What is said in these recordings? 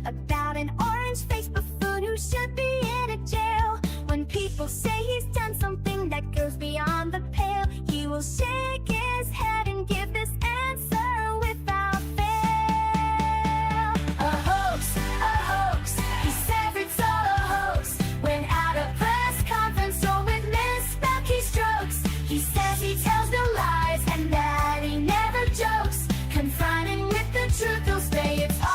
About an orange-faced buffoon who should be in a jail. When people say he's done something that goes beyond the pale, he will shake his head and give this answer without fail. A hoax, he says it's all a hoax. When at a press conference or with misspelled keystrokes, he says he tells no lies and that he never jokes. Confronting with the truth, he'll say it's all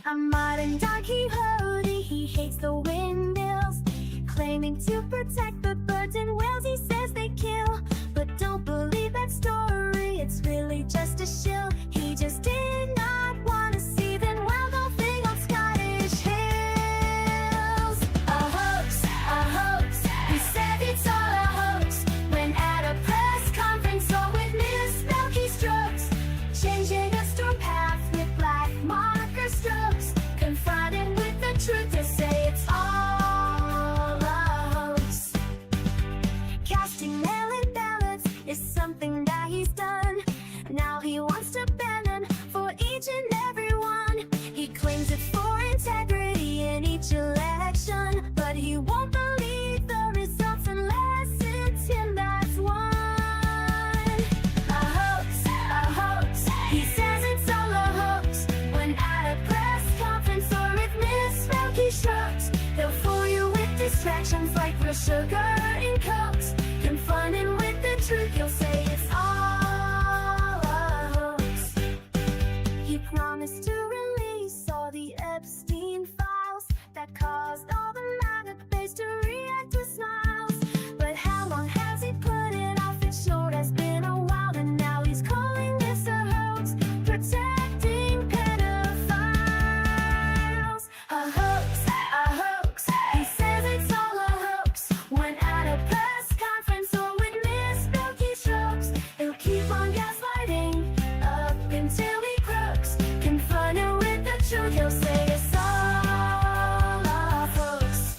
a modern Don Quixote. He hates the windmills, claiming to protect the birds and whales he says they kill. But don't believe that story, it's really just a shill. He just did not want to see them wild golfing on Scottish hills. A hoax, he said it's all a hoax. When at a press conference or with misspelled keystrokes, changing a storm path with black marker strokes. Confronted with the truth, they say it's all a hoax. Casting mail-in ballots is something that he's done. Now he wants to ban them for each and every one. He claims it's for integrity in each election, but he won't believe the results unless it's him that's won. A hoax, he says it's all a hoax. When at a press conference or with misspelled keystrokes, they'll fool you with distractions like real sugar in Cokes. Confronted with the truth, he'll say it's all a hoax. He promised to release all the Epstein files that caused all the MAGA base to react with smiles. But how long has he put it off? It sure has been a while, and now he's calling this a hoax, protecting pedophiles. A hoax, he says it's all a hoax. When at a press conference or with misspelled keystrokes, he'll keep on gaslighting up until he croaks. Confronted with the truth, he'll say it's all a hoax.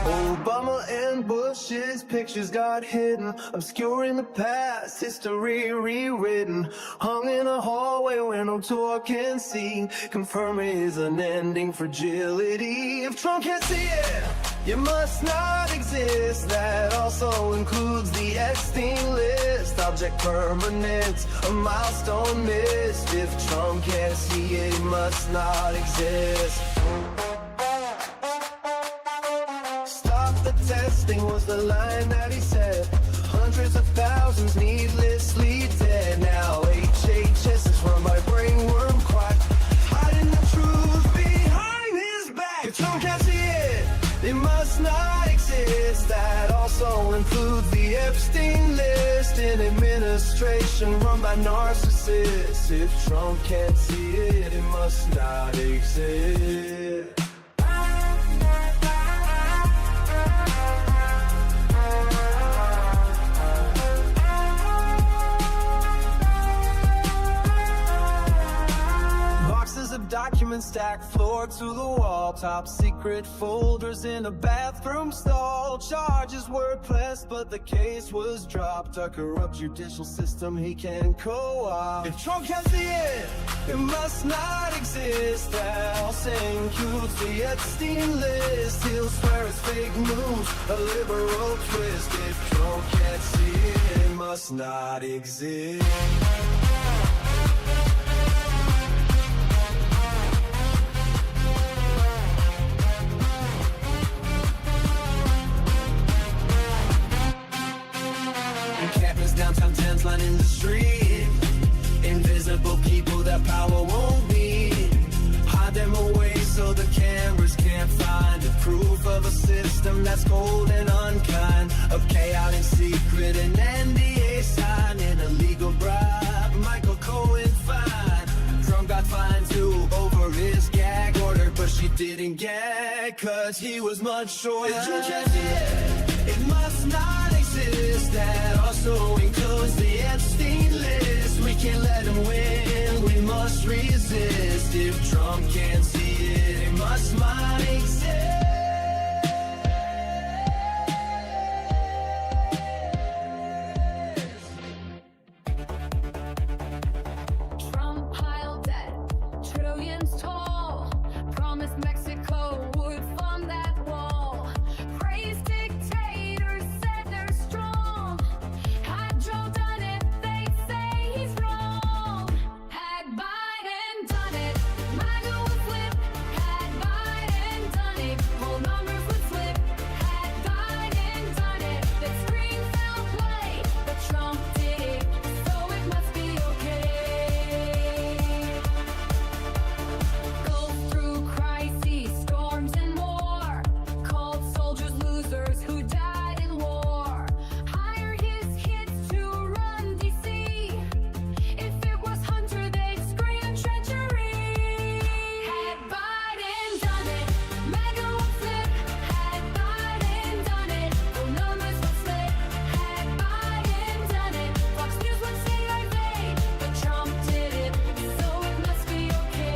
Obama and Bush's pictures got hidden, obscuring the past, history rewritten. Hung in a hallway where no tour can see, confirming his unending fragility. If Trump can't see it, you must not exist. That also includes the Epstein list. Object permanence, a milestone missed. If Trump can't see it, he must not exist. the testing was the line that he said. Hundreds of thousands needlessly dead. Now HHS is run by brainworm quack, hiding the truth behind his back. If Trump can't see it, it must not exist. That also includes the Epstein list, an administration run by narcissists. If Trump can't see it, it must not exist. Boxes of documents stacked floor to the wall, top secret folders in a bathroom stall. Charges were pressed but the case was dropped. A corrupt judicial system he can co-opt. If Trump can't see it, it must not exist. Else includes the Epstein list. He'll swear it's fake news, a liberal twist. If Trump can't see it, it must not exist. Encampments downtown, tents lining the street. Invisible people that power won't need. Hide them away so the cameras can't find it. Proof of a system that's cold and unkind. A payout in secret, an NDA sign, an illegal bribe. Michael Cohen fine. Trump got fined too over his gag order, but she didn't gag, cause he was much shorter. It must not exist. That also includes the Epstein list. We can't let him win, we must resist. If Trump can't see it, it must not exist. Trump piled debt, trillions tall. Promised Mexico would fund that wall. Praised dictators, said they're strong. Had Joe done it, they'd say he's wrong. Had Biden done it, MAGA would flip. Had Biden done it, whole numbers would slip. Had Biden done it, that screen fell play. But Trump did it, so it must be okay. Goes through crises, storms and more. Called soldiers losers who died in war. Hired his kids to run DC. If it was Hunter, they'd scream treachery. Had Biden done it, MAGA would flip. Had Biden done it, the numbers would slip. Had Biden done it, Fox News would say I made. But Trump did it, so it must be okay.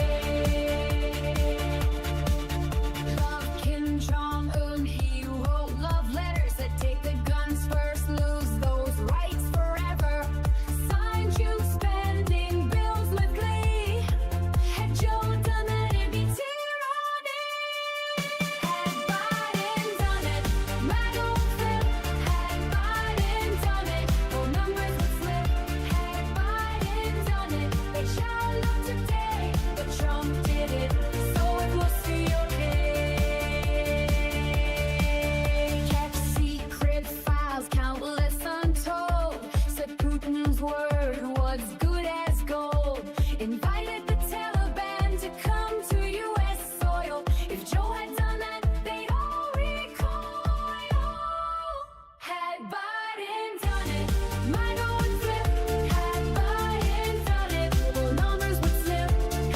Love Kim Jong-un, he wrote love letters that take the guns first, lose those rights forever. Signed huge spending bills with glee. Had Joe done that, it'd be tyranny. Had Biden done it, MAGA would flip. Had Biden done it, whole numbers would slip. Had Biden done it, they shout out today. But Trump did it, so it must be okay. Kept secret files, countless untold. Said Putin's word was good as gold. Invited the Taliban to come to U.S. soil. If Joe had done that, they'd all recoil. Had Biden done it, MAGA would flip. Had Biden done it, whole numbers would slip.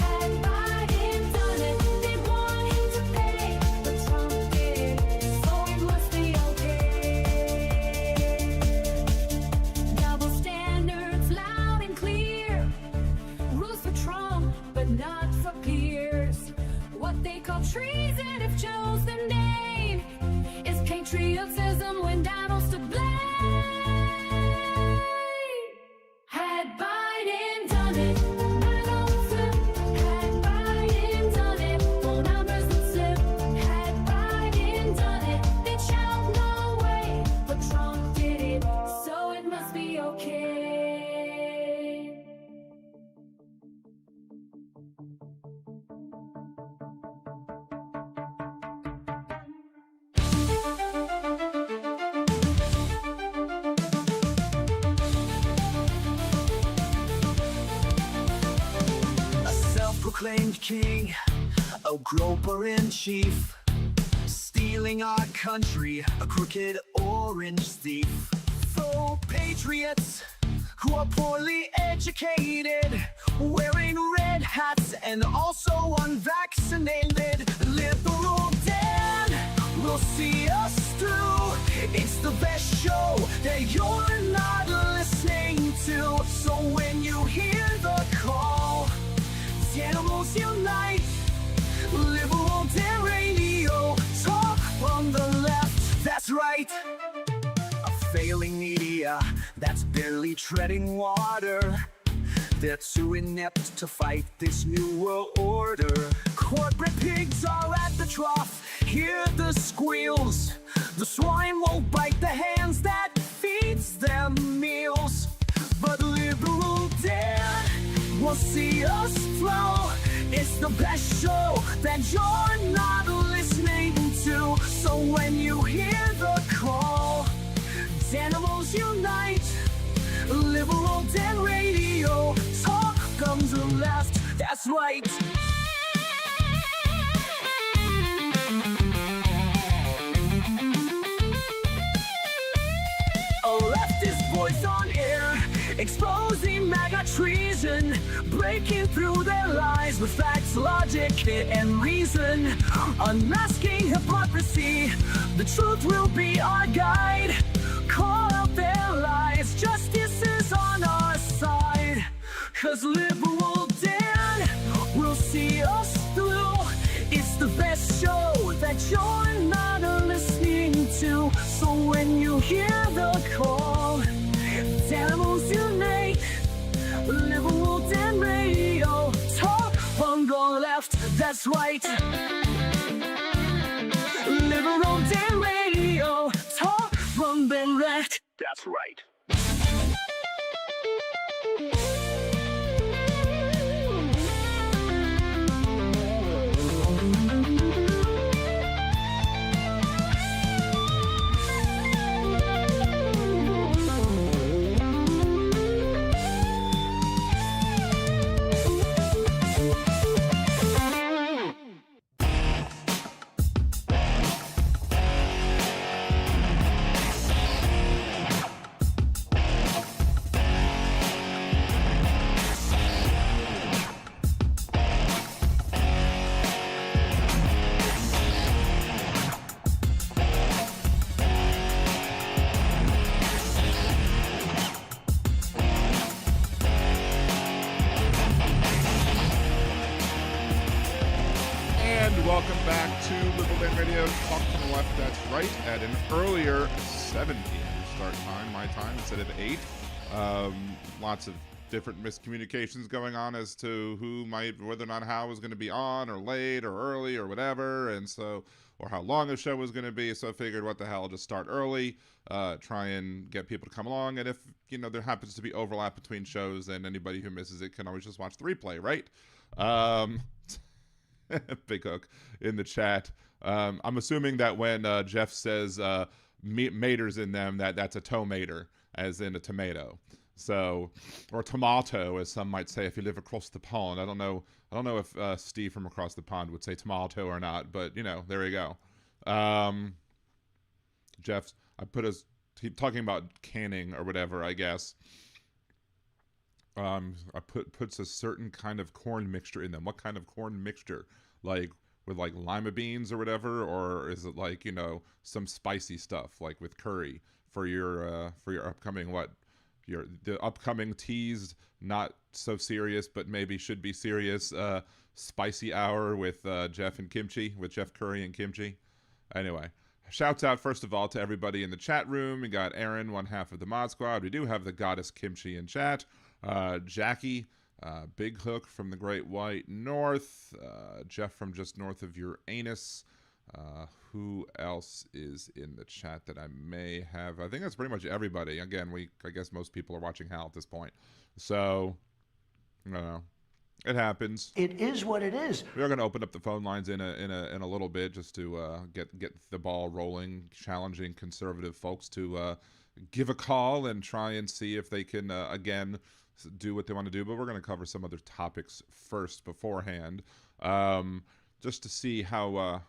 Had Biden done it, they'd want him to pay. But Trump did it, so it must be okay. Double standards loud and clear. Rules for Trump, but not for peers. What they call treason, if Joe's the name, is patriotism when Donald's to blame. Had Biden done it, MAGA would flip. Had Biden done it, whole numbers would slip. Had Biden done it, they'd shout no way. But Trump did it, so it must be okay. groper in chief, stealing our country, a crooked orange thief. For patriots who are poorly educated, wearing red hats and also unvaccinated. Liberal Dan will see us through. It's the best show that you're not listening to. So when you hear the call, the animals unite. Liberal Dan Radio, talk on the left, that's right. A failing media that's barely treading water. They're too inept to fight this new world order. Corporate pigs are at the trough, hear the squeals. The swine won't bite the hands that feeds them meals. But Liberal Dan will see us through. It's the best show that you're not listening to. So when you hear the call, animals unite. Liberal Dan Radio, talk comes the left, that's right. A leftist voice on air, exposing MAGA treason, breaking through their lies with facts, logic, and reason. Unmasking hypocrisy, the truth will be our guide. Call out their lies, justice is on our side. 'Cause Liberal Dan will see us through. It's the best show that you're not listening to. So when you hear the call, animals unite. Liberal Dan Radio, talk on the left, that's right. Liberal Dan Radio, talk from the left, that's right. Welcome back to Liberal Dan Radio, Talk to the Left, that's right, at an earlier 7 p.m. start time, my time, instead of 8. Lots of different miscommunications going on as to whether or not how was going to be on, or late, or early, or whatever, and so, or how long the show was going to be, so I figured, what the hell, just start early, try and get people to come along, and if, there happens to be overlap between shows, then anybody who misses it can always just watch the replay, right? Big Hook in the chat. I'm assuming that when Jeff says maters in them, that's a tomater, as in a tomato. So, or tomato, as some might say if you live across the pond. I don't know if Steve from across the pond would say tomato or not, but there you go. Jeff, talking about canning or whatever, I guess. Puts a certain kind of corn mixture in them. What kind of corn mixture? Like with lima beans or whatever, or is it some spicy stuff like with curry for your upcoming the upcoming teased, not so serious but maybe should be serious spicy hour with Jeff and kimchi, with Jeff Curry and kimchi. Anyway, shouts out first of all to everybody in the chat room. We got Aaron, one half of the mod squad. We do have the goddess Kimchi in chat. Jackie, Big Hook from the Great White North, Jeff from just north of your anus. Who else is in the chat that I may have? I think that's pretty much everybody. Again, I guess most people are watching Hal at this point. So, I don't know. It happens. It is what it is. We are going to open up the phone lines in a little bit just to get the ball rolling, challenging conservative folks to give a call and try and see if they can again do what they want to do. But we're going to cover some other topics first beforehand. just to see how,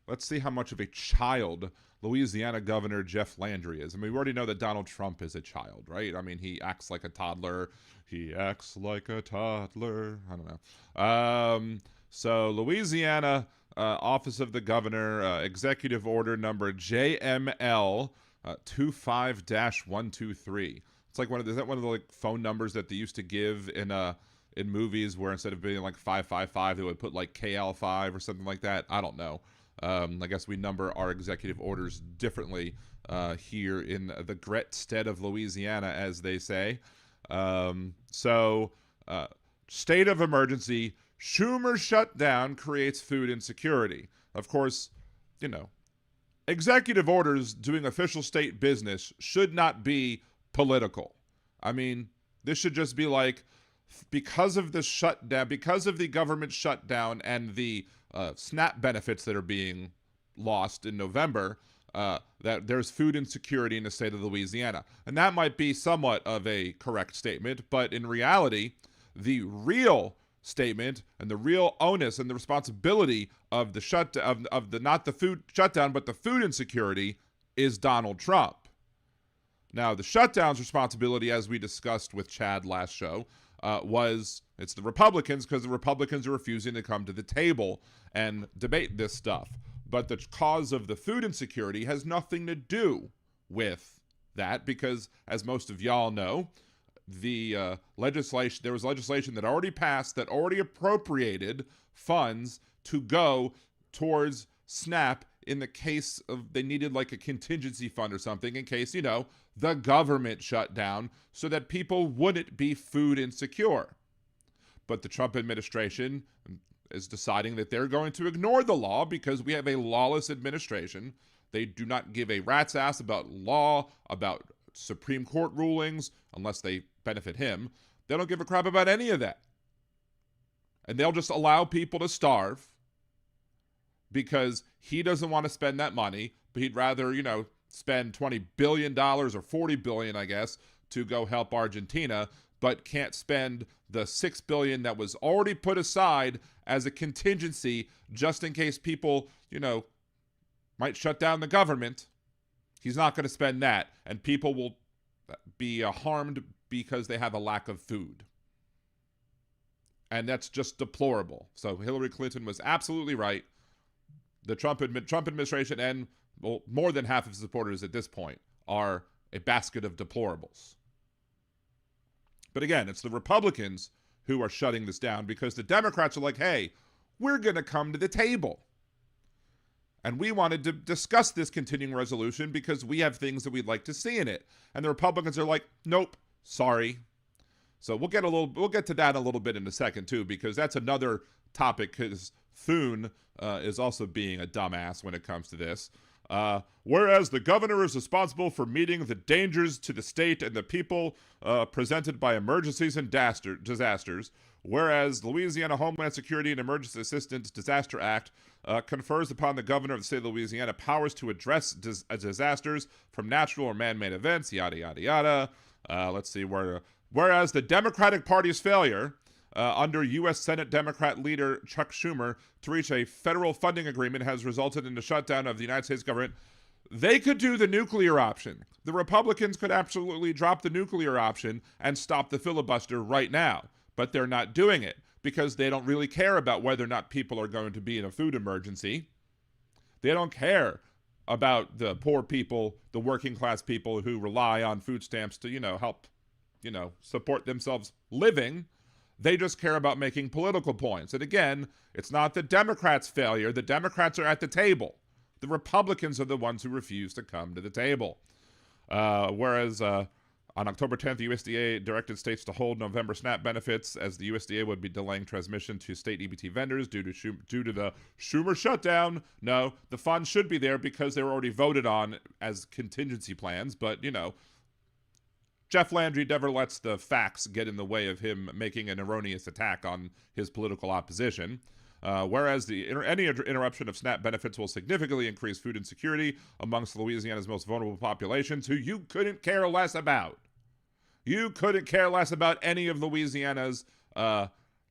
let's see how much of a child Louisiana Governor Jeff Landry is. I mean, we already know that Donald Trump is a child, right? I mean, he acts like a toddler. He acts like a toddler. I don't know. So Louisiana Office of the Governor, Executive Order number JML 25-123. It's like is that one of the like phone numbers that they used to give in movies where instead of being like 555, they would put like KL5 or something like that? I don't know. I guess we number our executive orders differently here in the great state of Louisiana, as they say. State of emergency. Schumer shutdown creates food insecurity. Of course, executive orders doing official state business should not be political. I mean, this should just be like, because of the shutdown, because of the government shutdown and the SNAP benefits that are being lost in November, that there's food insecurity in the state of Louisiana. And that might be somewhat of a correct statement, but in reality, the real statement and the real onus and the responsibility of the shutdown, of the not the food shutdown, but the food insecurity, is Donald Trump. Now, the shutdown's responsibility, as we discussed with Chad last show, it's the Republicans, because the Republicans are refusing to come to the table and debate this stuff. But the cause of the food insecurity has nothing to do with that, because, as most of y'all know, there was legislation that already passed that already appropriated funds to go towards SNAP in the case of they needed like a contingency fund or something in case, the government shut down, so that people wouldn't be food insecure. But the Trump administration is deciding that they're going to ignore the law because we have a lawless administration. They do not give a rat's ass about law, about Supreme Court rulings, unless they benefit him. They don't give a crap about any of that. And they'll just allow people to starve because he doesn't want to spend that money, but he'd rather, spend $20 billion or $40 billion, I guess, to go help Argentina, but can't spend the $6 billion that was already put aside as a contingency just in case people, might shut down the government. He's not going to spend that, and people will be harmed because they have a lack of food. And that's just deplorable. So Hillary Clinton was absolutely right. The Trump administration and more than half of his supporters at this point are a basket of deplorables. But again, it's the Republicans who are shutting this down because the Democrats are like, hey, we're going to come to the table. And we wanted to discuss this continuing resolution because we have things that we'd like to see in it. And the Republicans are like, nope, sorry. So we'll get to that a little bit in a second too, because that's another topic, because Thune is also being a dumbass when it comes to this. Whereas the governor is responsible for meeting the dangers to the state and the people presented by emergencies and disasters, whereas Louisiana Homeland Security and Emergency Assistance Disaster Act confers upon the governor of the state of Louisiana powers to address disasters from natural or man-made events, yada, yada, yada. Let's see, whereas the Democratic Party's failure under U.S. Senate Democrat leader Chuck Schumer to reach a federal funding agreement has resulted in the shutdown of the United States government. They could do the nuclear option. The Republicans could absolutely drop the nuclear option and stop the filibuster right now, but they're not doing it because they don't really care about whether or not people are going to be in a food emergency. They don't care about the poor people, the working class people who rely on food stamps to, help, support themselves living. They just care about making political points. And again, it's not the Democrats' failure. The Democrats are at the table. The Republicans are the ones who refuse to come to the table. Whereas on October 10th, the USDA directed states to hold November SNAP benefits as the USDA would be delaying transmission to state EBT vendors due to the Schumer shutdown. No, the funds should be there because they were already voted on as contingency plans. But, Jeff Landry never lets the facts get in the way of him making an erroneous attack on his political opposition. Whereas any interruption of SNAP benefits will significantly increase food insecurity amongst Louisiana's most vulnerable populations, who you couldn't care less about. You couldn't care less about any of Louisiana's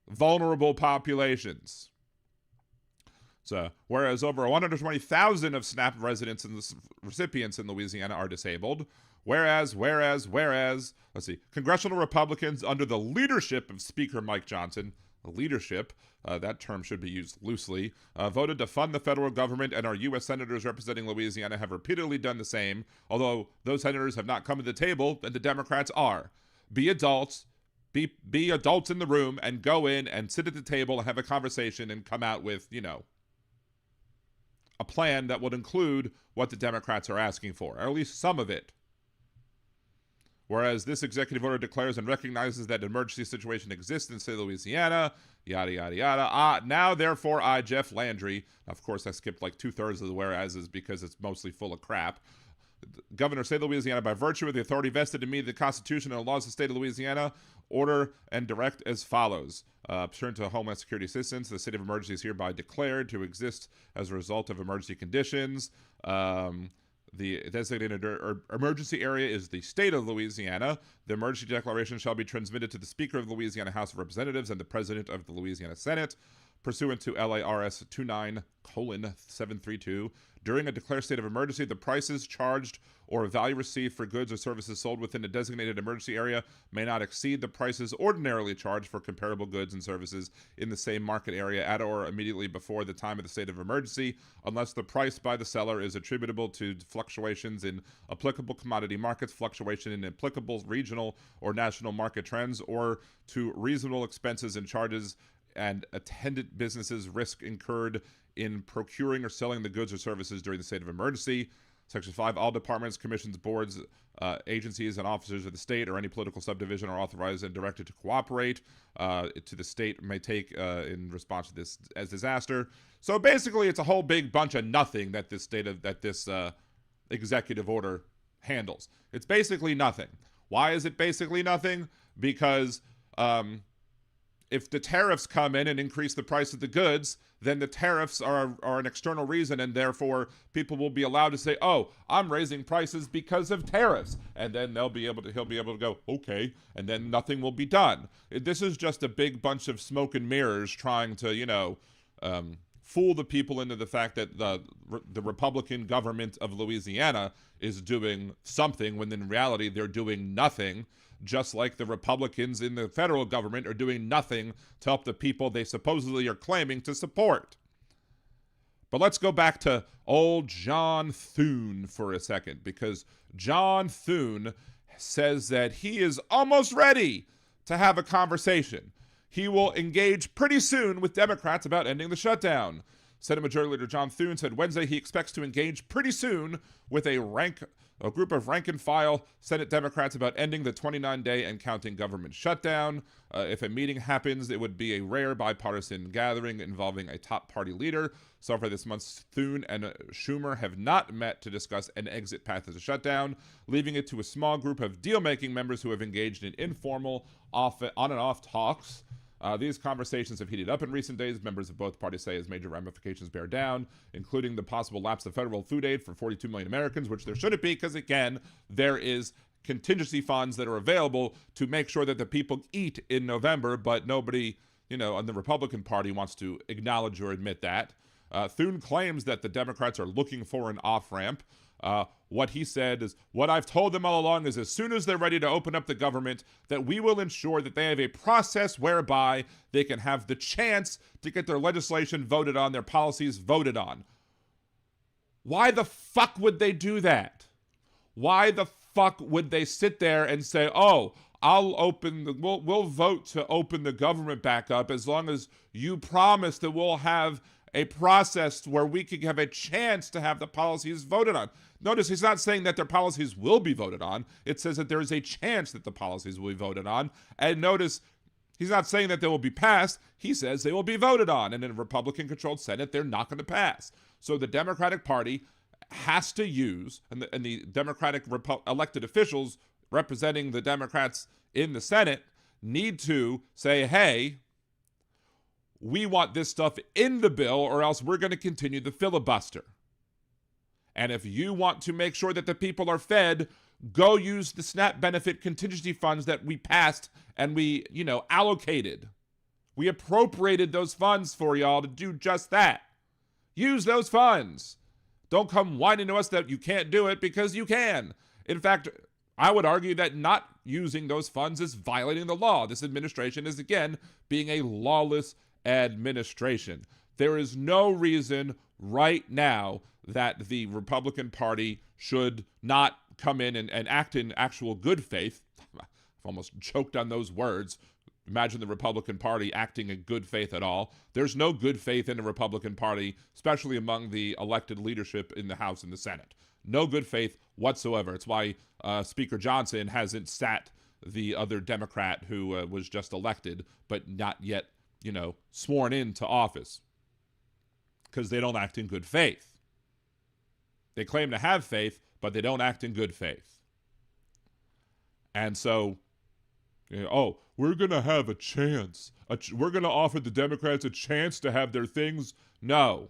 vulnerable populations. So, whereas over 120,000 of SNAP residents and recipients in Louisiana are disabled, whereas, let's see, congressional Republicans under the leadership of Speaker Mike Johnson, that term should be used loosely, voted to fund the federal government, and our U.S. senators representing Louisiana have repeatedly done the same, although those senators have not come to the table, and the Democrats are. Be adults. Be adults in the room and go in and sit at the table and have a conversation and come out with, a plan that would include what the Democrats are asking for, or at least some of it. Whereas this executive order declares and recognizes that an emergency situation exists in the state of Louisiana, yada, yada, yada. Now, therefore, I, Jeff Landry, of course, I skipped like 2/3 of the whereases because it's mostly full of crap. Governor of the state of Louisiana, by virtue of the authority vested in me, the Constitution and the laws of the state of Louisiana, order and direct as follows. Pursuant to Homeland Security assistance, the state of emergency is hereby declared to exist as a result of emergency conditions. The designated emergency area is the state of Louisiana. The emergency declaration shall be transmitted to the Speaker of the Louisiana House of Representatives and the President of the Louisiana Senate, pursuant to LARS 29:732. During a declared state of emergency, the prices charged or value received for goods or services sold within a designated emergency area may not exceed the prices ordinarily charged for comparable goods and services in the same market area at or immediately before the time of the state of emergency, unless the price by the seller is attributable to fluctuations in applicable commodity markets, fluctuation in applicable regional or national market trends, or to reasonable expenses and charges and attendant businesses risk incurred in procuring or selling the goods or services during the state of emergency. Section 5, all departments, commissions, boards, agencies, and officers of the state or any political subdivision are authorized and directed to cooperate to the state may take in response to this as disaster. So basically, it's a whole big bunch of nothing that this executive order handles. It's basically nothing. Why is it basically nothing? Because if the tariffs come in and increase the price of the goods, then the tariffs are an external reason, and therefore people will be allowed to say, "Oh, I'm raising prices because of tariffs," and then he'll be able to go, "Okay," and then nothing will be done. This is just a big bunch of smoke and mirrors trying to, fool the people into the fact that the Republican government of Louisiana is doing something, when in reality they're doing nothing. Just like the Republicans in the federal government are doing nothing to help the people they supposedly are claiming to support. But let's go back to old John Thune for a second, because John Thune says that he is almost ready to have a conversation. He will engage pretty soon with Democrats about ending the shutdown. Senate Majority Leader John Thune said Wednesday he expects to engage pretty soon with a group of rank-and-file Senate Democrats about ending the 29-day and counting government shutdown. If a meeting happens, it would be a rare bipartisan gathering involving a top party leader. So far this month, Thune and Schumer have not met to discuss an exit path to the shutdown, leaving it to a small group of deal-making members who have engaged in informal on-and-off talks. These conversations have heated up in recent days. Members of both parties say as major ramifications bear down, including the possible lapse of federal food aid for 42 million Americans, which there shouldn't be, because, again, there is contingency funds that are available to make sure that the people eat in November, but nobody, on the Republican Party wants to acknowledge or admit that. Thune claims that the Democrats are looking for an off-ramp. What he said is, what I've told them all along is as soon as they're ready to open up the government, that we will ensure that they have a process whereby they can have the chance to get their legislation voted on, their policies voted on. Why the fuck would they do that? Why the fuck would they sit there and say, "Oh, we'll vote to open the government back up as long as you promise that we'll have a process where we could have a chance to have the policies voted on"? Notice he's not saying that their policies will be voted on. It says that there is a chance that the policies will be voted on. And notice he's not saying that they will be passed. He says they will be voted on. And in a Republican-controlled Senate, they're not going to pass. So the Democratic Party has to use, and the Democratic elected officials representing the Democrats in the Senate need to say, "Hey, we want this stuff in the bill, or else we're going to continue the filibuster. And if you want to make sure that the people are fed, go use the SNAP benefit contingency funds that we passed and we, allocated. We appropriated those funds for y'all to do just that. Use those funds. Don't come whining to us that you can't do it, because you can. In fact, I would argue that not using those funds is violating the law. This administration is, again, being a lawless administration. There is no reason right now that the Republican Party should not come in and act in actual good faith. I've almost choked on those words. Imagine the Republican Party acting in good faith at all. There's no good faith in the Republican Party, especially among the elected leadership in the House and the Senate. No good faith whatsoever. It's why Speaker Johnson hasn't sat the other Democrat who was just elected, but not yet, sworn into office, because they don't act in good faith. They claim to have faith, but they don't act in good faith. And so, we're going to have a chance. We're going to offer the Democrats a chance to have their things. No.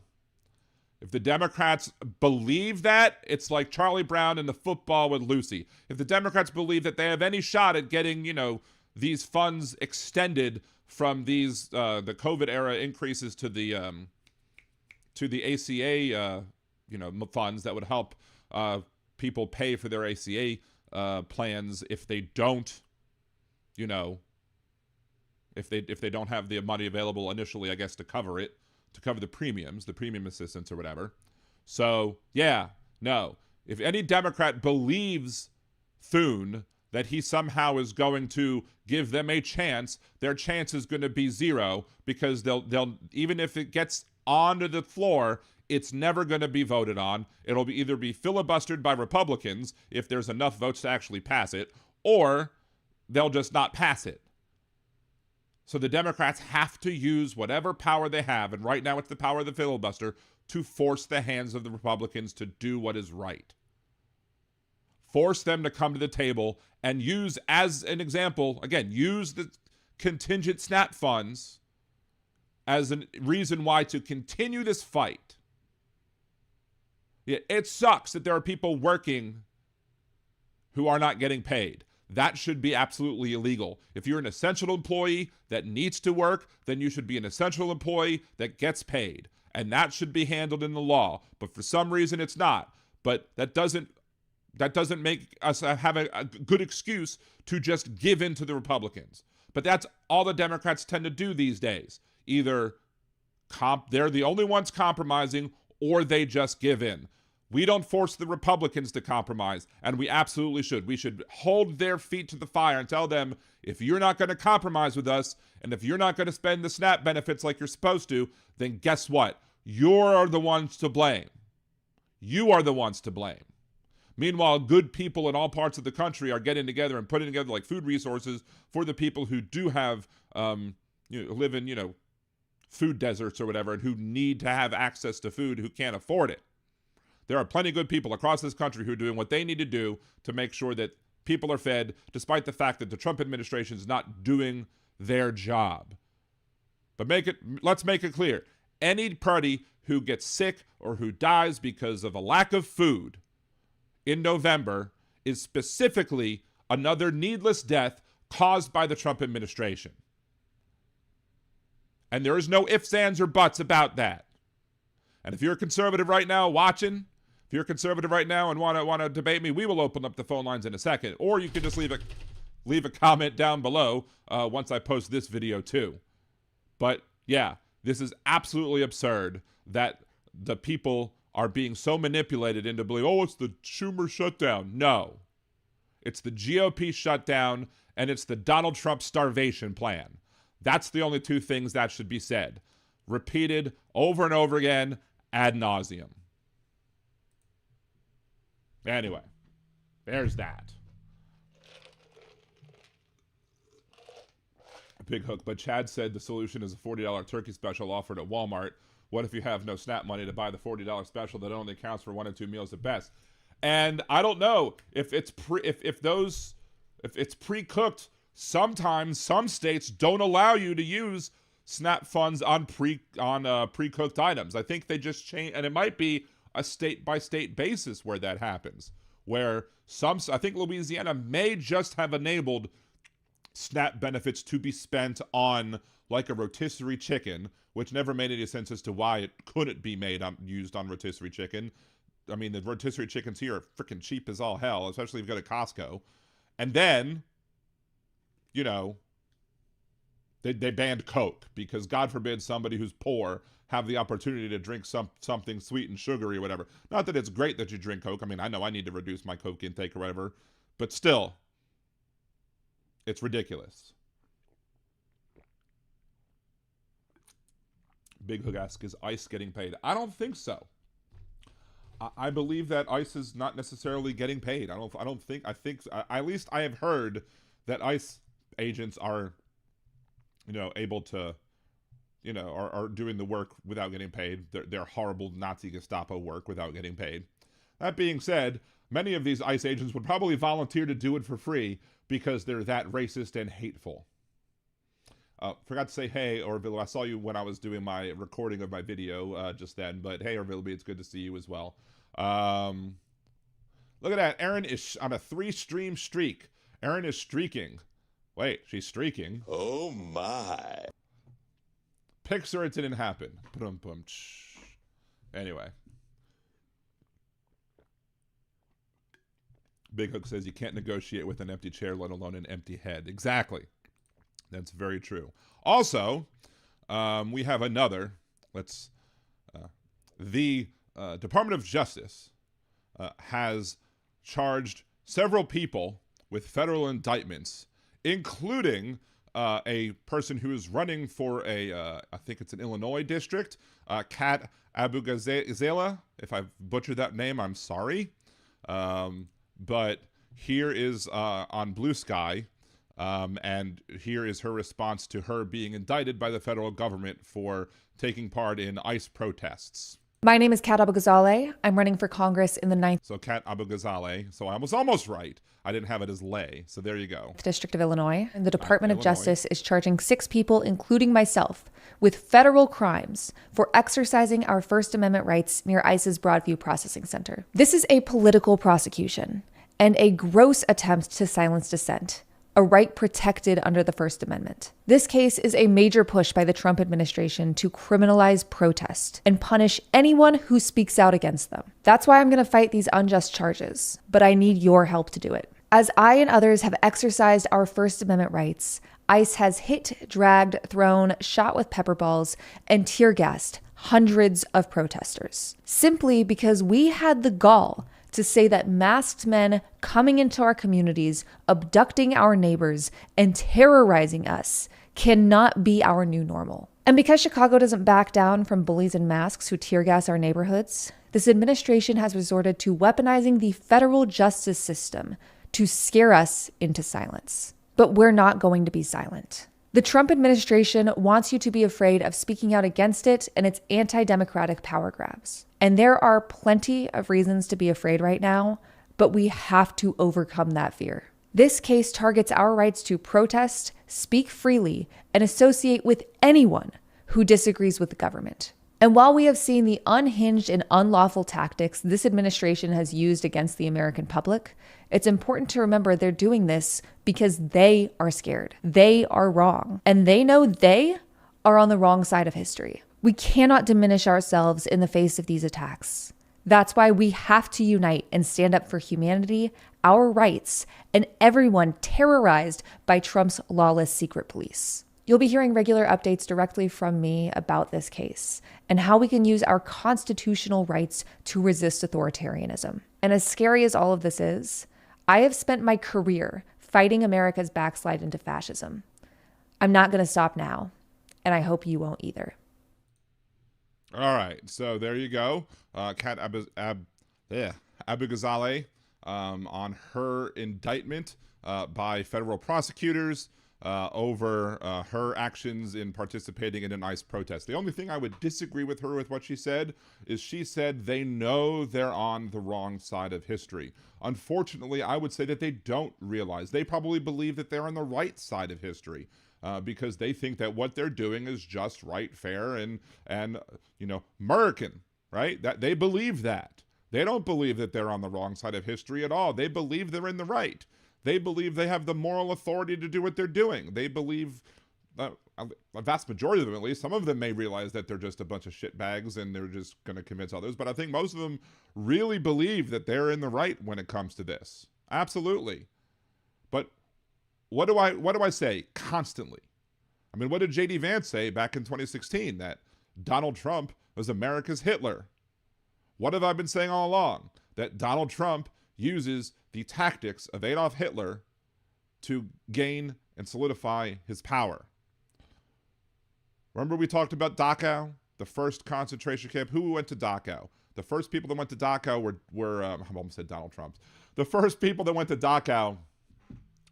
If the Democrats believe that, it's like Charlie Brown and the football with Lucy. If the Democrats believe that they have any shot at getting, these funds extended from these the COVID era increases to the ACA funds that would help people pay for their ACA plans if they don't, if they don't have the money available initially, I guess, to cover it, to cover the premiums, the premium assistance or whatever. So, yeah, no. If any Democrat believes Thune that he somehow is going to give them a chance, their chance is going to be zero, because they'll even if it gets onto the floor, it's never going to be voted on. It'll be either be filibustered by Republicans if there's enough votes to actually pass it, or they'll just not pass it. So the Democrats have to use whatever power they have, and right now it's the power of the filibuster, to force the hands of the Republicans to do what is right. Force them to come to the table and use, as an example, again, use the contingent SNAP funds as a reason why to continue this fight. Yeah, it sucks that there are people working who are not getting paid. That should be absolutely illegal. If you're an essential employee that needs to work, then you should be an essential employee that gets paid. And that should be handled in the law. But for some reason, it's not. But that doesn't make us have a good excuse to just give in to the Republicans. But that's all the Democrats tend to do these days. Either they're the only ones compromising, or they just give in. We don't force the Republicans to compromise, and we absolutely should. We should hold their feet to the fire and tell them, if you're not going to compromise with us, and if you're not going to spend the SNAP benefits like you're supposed to, then guess what? You're the ones to blame. You are the ones to blame. Meanwhile, good people in all parts of the country are getting together and putting together like food resources for the people who do have, live in, food deserts or whatever, and who need to have access to food, who can't afford it. There are plenty of good people across this country who are doing what they need to do to make sure that people are fed, despite the fact that the Trump administration is not doing their job. But let's make it clear. Any party who gets sick or who dies because of a lack of food in November is specifically another needless death caused by the Trump administration. And there is no ifs, ands, or buts about that. And if you're a conservative right now watching, if you're a conservative right now and want to debate me, we will open up the phone lines in a second. Or you can just leave a comment down below once I post this video too. But yeah, this is absolutely absurd that the people are being so manipulated into believing, oh, it's the Schumer shutdown. No. It's the GOP shutdown, and it's the Donald Trump starvation plan. That's the only two things that should be said. Repeated over and over again, ad nauseum. Anyway, there's that. Big hook. But Chad said the solution is a $40 turkey special offered at Walmart. What if you have no SNAP money to buy the $40 special that only counts for 1 and 2 meals at best? And I don't know if it's pre-cooked. Sometimes some states don't allow you to use SNAP funds on pre-cooked items. I think they just change, and it might be a state-by-state basis where that happens. Where I think Louisiana may just have enabled SNAP benefits to be spent on like a rotisserie chicken, which never made any sense as to why it couldn't be made used on rotisserie chicken. I mean, the rotisserie chickens here are freaking cheap as all hell, especially if you go to Costco. And then, you know, they banned Coke because God forbid somebody who's poor have the opportunity to drink something sweet and sugary or whatever. Not that it's great that you drink Coke. I mean, I know I need to reduce my Coke intake or whatever, but still, it's ridiculous. Big Hook asks, is ICE getting paid? I don't think so. I believe that ICE is not necessarily getting paid. I think at least I have heard that ICE agents are, you know, able to, you know, are doing the work without getting paid. Their horrible Nazi Gestapo work without getting paid. That being said, many of these ICE agents would probably volunteer to do it for free because they're that racist and hateful. Forgot to say hey, Orville. I saw you when I was doing my recording of my video just then. But hey, Orville, it's good to see you as well. Look at that. Erin is on a 3-stream streak. Erin is streaking. Wait, she's streaking. Oh my. Picture it didn't happen. Anyway. Big Hook says you can't negotiate with an empty chair, let alone an empty head. Exactly. That's very true. Also, we have another. The Department of Justice has charged several people with federal indictments, including a person who is running for I think it's an Illinois district, Kat Abugazela. If I've butchered that name, I'm sorry. But here is on Blue Sky. And here is her response to her being indicted by the federal government for taking part in ICE protests. My name is Kat Abugazale. I'm running for Congress in the 9th So Kat Abugazale. So I was almost right. I didn't have it as lay. So there you go. District of Illinois. And the Department of Illinois. Justice is charging 6 people, including myself, with federal crimes for exercising our First Amendment rights near ICE's Broadview Processing Center. This is a political prosecution and a gross attempt to silence dissent, a right protected under the First Amendment. This case is a major push by the Trump administration to criminalize protest and punish anyone who speaks out against them. That's why I'm going to fight these unjust charges, but I need your help to do it. As I and others have exercised our First Amendment rights, ICE has hit, dragged, thrown, shot with pepper balls, and tear gassed hundreds of protesters, simply because we had the gall to say that masked men coming into our communities, abducting our neighbors, and terrorizing us cannot be our new normal. And because Chicago doesn't back down from bullies in masks who tear gas our neighborhoods, this administration has resorted to weaponizing the federal justice system to scare us into silence. But we're not going to be silent. The Trump administration wants you to be afraid of speaking out against it and its anti-democratic power grabs. And there are plenty of reasons to be afraid right now, but we have to overcome that fear. This case targets our rights to protest, speak freely, and associate with anyone who disagrees with the government. And while we have seen the unhinged and unlawful tactics this administration has used against the American public, it's important to remember they're doing this because they are scared. They are wrong. And they know they are on the wrong side of history. We cannot diminish ourselves in the face of these attacks. That's why we have to unite and stand up for humanity, our rights, and everyone terrorized by Trump's lawless secret police. You'll be hearing regular updates directly from me about this case and how we can use our constitutional rights to resist authoritarianism. And as scary as all of this is, I have spent my career fighting America's backslide into fascism. I'm not going to stop now, and I hope you won't either. All right, so there you go. Kat Abugazale on her indictment by federal prosecutors over her actions in participating in an ICE protest. The only thing I would disagree with her with what she said is she said they know they're on the wrong side of history. Unfortunately, I would say that they don't realize. They probably believe that they're on the right side of history. Because they think that what they're doing is just right, fair, and you know, American, right? That they believe that. They don't believe that they're on the wrong side of history at all. They believe they're in the right. They believe they have the moral authority to do what they're doing. They believe a vast majority of them, at least, some of them may realize that they're just a bunch of shitbags and they're just going to convince others. But I think most of them really believe that they're in the right when it comes to this. Absolutely. But what do I say constantly? I mean, what did J.D. Vance say back in 2016? That Donald Trump was America's Hitler. What have I been saying all along? That Donald Trump uses the tactics of Adolf Hitler to gain and solidify his power. Remember we talked about Dachau, the first concentration camp? Who went to Dachau? The first people that went to Dachau were I almost said Donald Trump. The first people that went to Dachau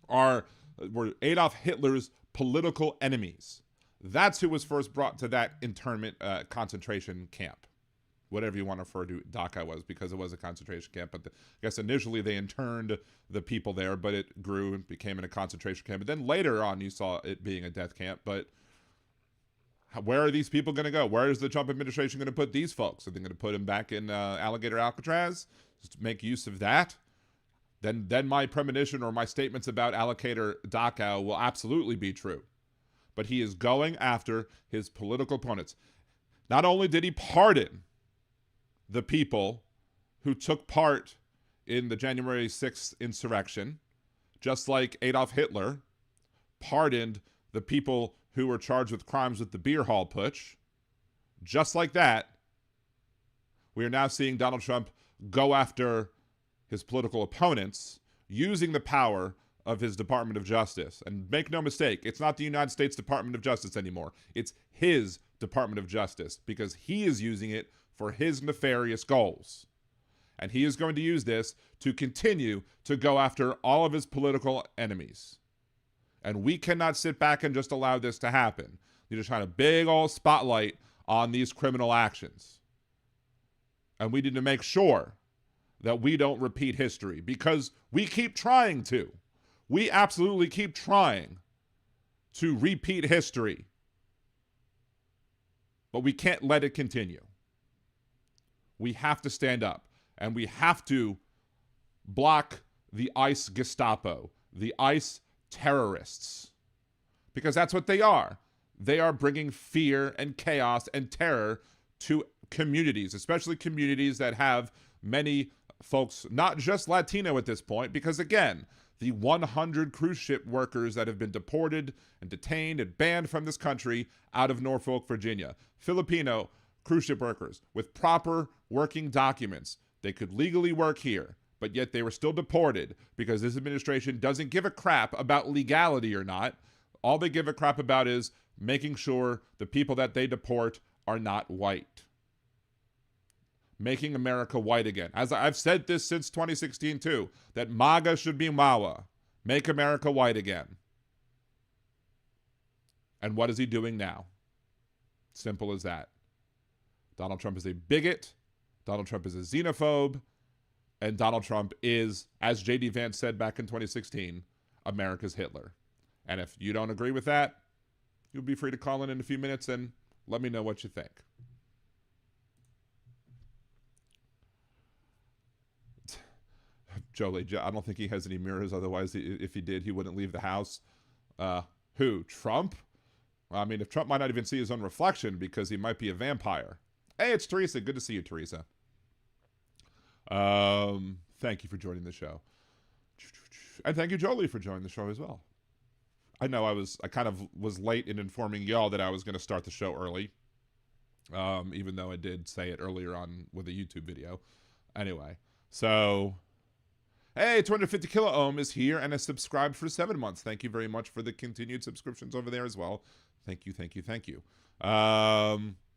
were Adolf Hitler's political enemies. That's who was first brought to that internment concentration camp. Whatever you want to refer to Dachau was, because it was a concentration camp. But I guess initially they interned the people there, but it grew and became a concentration camp. And then later on you saw it being a death camp. But where are these people going to go? Where is the Trump administration going to put these folks? Are they going to put them back in Alligator Alcatraz? Just make use of that? Then my premonition or my statements about Alligator Dachau will absolutely be true. But he is going after his political opponents. Not only did he pardon the people who took part in the January 6th insurrection, just like Adolf Hitler pardoned the people who were charged with crimes with the beer hall putsch, just like that, we are now seeing Donald Trump go after his political opponents using the power of his Department of Justice. And make no mistake, it's not the United States Department of Justice anymore. It's his Department of Justice, because he is using it for his nefarious goals. And he is going to use this to continue to go after all of his political enemies. And we cannot sit back and just allow this to happen. You're just trying a big old spotlight on these criminal actions. And we need to make sure that we don't repeat history, because we keep trying to. We absolutely keep trying to repeat history. But we can't let it continue. We have to stand up, and we have to block the ICE Gestapo, the ICE terrorists, because that's what they are. They are bringing fear and chaos and terror to communities, especially communities that have many folks, not just Latino at this point, because again, the 100 cruise ship workers that have been deported and detained and banned from this country out of Norfolk, Virginia, Filipino cruise ship workers with proper working documents. They could legally work here, but yet they were still deported because this administration doesn't give a crap about legality or not. All they give a crap about is making sure the people that they deport are not white. Making America white again. As I've said this since 2016 too, that MAGA should be MAWA. Make America white again. And what is he doing now? Simple as that. Donald Trump is a bigot. Donald Trump is a xenophobe. And Donald Trump is, as J.D. Vance said back in 2016, America's Hitler. And if you don't agree with that, you'll be free to call in a few minutes and let me know what you think. Jolie, I don't think he has any mirrors. Otherwise, if he did, he wouldn't leave the house. Who? Trump? I mean, if Trump might not even see his own reflection because he might be a vampire. Hey, it's Teresa. Good to see you, Teresa. Thank you for joining the show. And thank you, Jolie, for joining the show as well. I know I kind of was late in informing y'all that I was going to start the show early. Even though I did say it earlier on with a YouTube video. Anyway, so... Hey, 250 Kilo Ohm is here and has subscribed for 7 months. Thank you very much for the continued subscriptions over there as well. Thank you, thank you, thank you.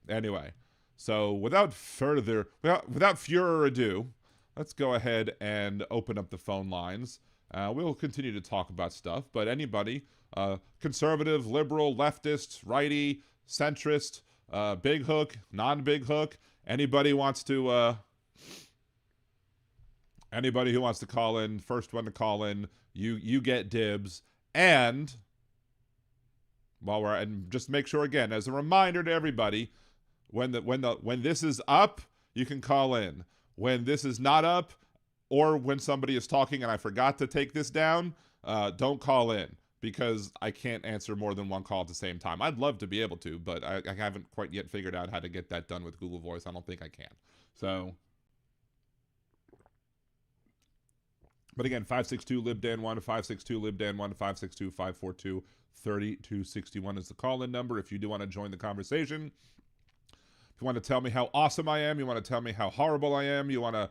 Anyway, so without further ado, let's go ahead and open up the phone lines. We'll continue to talk about stuff, but anybody, conservative, liberal, leftist, righty, centrist, big hook, non-big hook, anybody wants to... Anybody who wants to call in, first one to call in, you get dibs. And and just make sure again, as a reminder to everybody, when this is up, you can call in. When this is not up, or when somebody is talking and I forgot to take this down, don't call in. because I can't answer more than one call at the same time. I'd love to be able to, but I haven't quite yet figured out how to get that done with Google Voice. I don't think I can. So, but again, 562-LibDan1, 562-LibDan1, 562-542-3261 is the call-in number if you do want to join the conversation. If you want to tell me how awesome I am, you want to tell me how horrible I am, you want to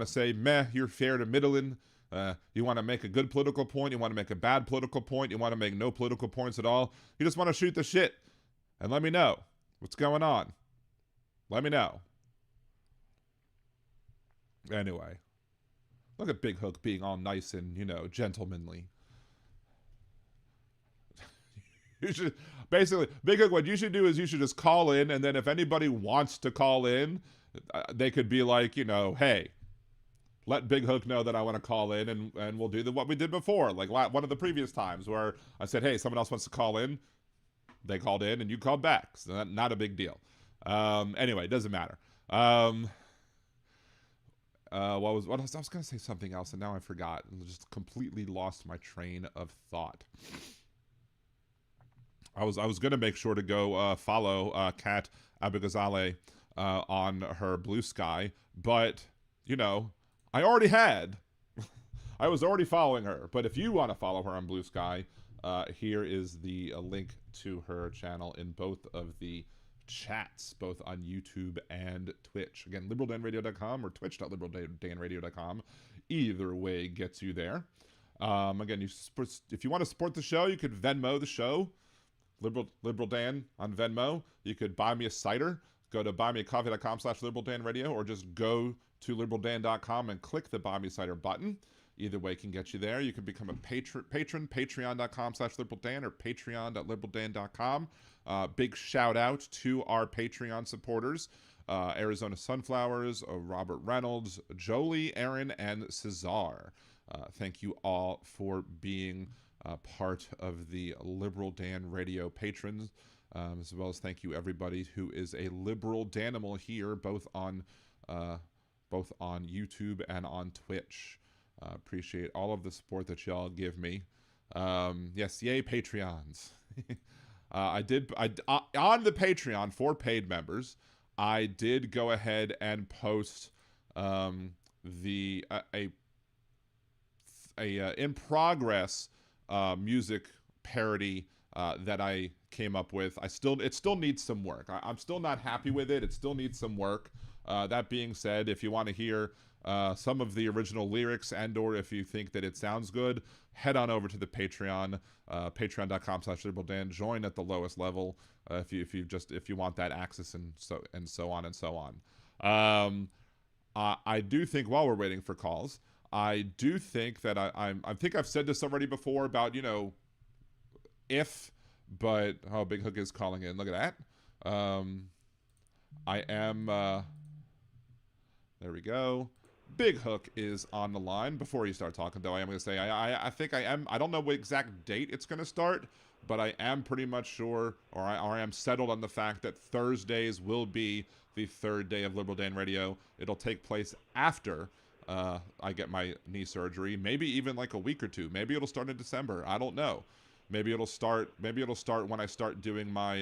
say, meh, you're fair to middling. You want to make a good political point, you want to make a bad political point, you want to make no political points at all. You just want to shoot the shit. And let me know what's going on. Let me know. Anyway. Look at Big Hook being all nice and, gentlemanly. You should, basically, Big Hook, what you should do is you should just call in, and then if anybody wants to call in, they could be like, hey, let Big Hook know that I want to call in, and we'll do what we did before, like one of the previous times where I said, hey, someone else wants to call in. They called in, and you called back. So not a big deal. Anyway, it doesn't matter. I was going to say something else, and now I forgot. And just completely lost my train of thought. I was going to make sure to go follow Kat Abigazale on her Blue Sky, but I already had. I was already following her. But if you want to follow her on Blue Sky, here is the link to her channel in both of the chats, both on YouTube and Twitch. Again, liberaldanradio.com or twitch.liberaldanradio.com. Either way gets you there. Again, if you want to support the show, you could Venmo the show. Liberal Dan on Venmo. You could buy me a cider. Go to buymeacoffee.com/liberaldanradio, or just go to liberaldan.com and click the Buy Me Cider button. Either way can get you there. You can become a patron, patreon.com/liberaldan or patreon.liberaldan.com. Big shout out to our Patreon supporters, Arizona Sunflowers, Robert Reynolds, Jolie, Aaron, and Cesar. Thank you all for being part of the Liberal Dan Radio patrons, as well as thank you everybody who is a Liberal Danimal here, both on YouTube and on Twitch. Appreciate all of the support that y'all give me. Yes, yay Patreons. On the Patreon for paid members, I did go ahead and post in progress music parody that I came up with. It still needs some work. I'm still not happy with it. It still needs some work. That being said, if you want to hear some of the original lyrics, and or if you think that it sounds good, head on over to the Patreon, patreon.com/liberaldan. Join at the lowest level if you want that access, and so on. I do think, while we're waiting for calls, I do think that I think I've said this already before about Big Hook is calling in. Look at that. I am there we go. Big Hook is on the line. Before you start talking, though, I am going to say I think I am. I don't know what exact date it's going to start, but I am pretty much sure, or I am settled on the fact that Thursdays will be the third day of Liberal Dan Radio. It'll take place after I get my knee surgery, maybe even like a week or two. Maybe it'll start in December. I don't know. Maybe it'll start when I start doing my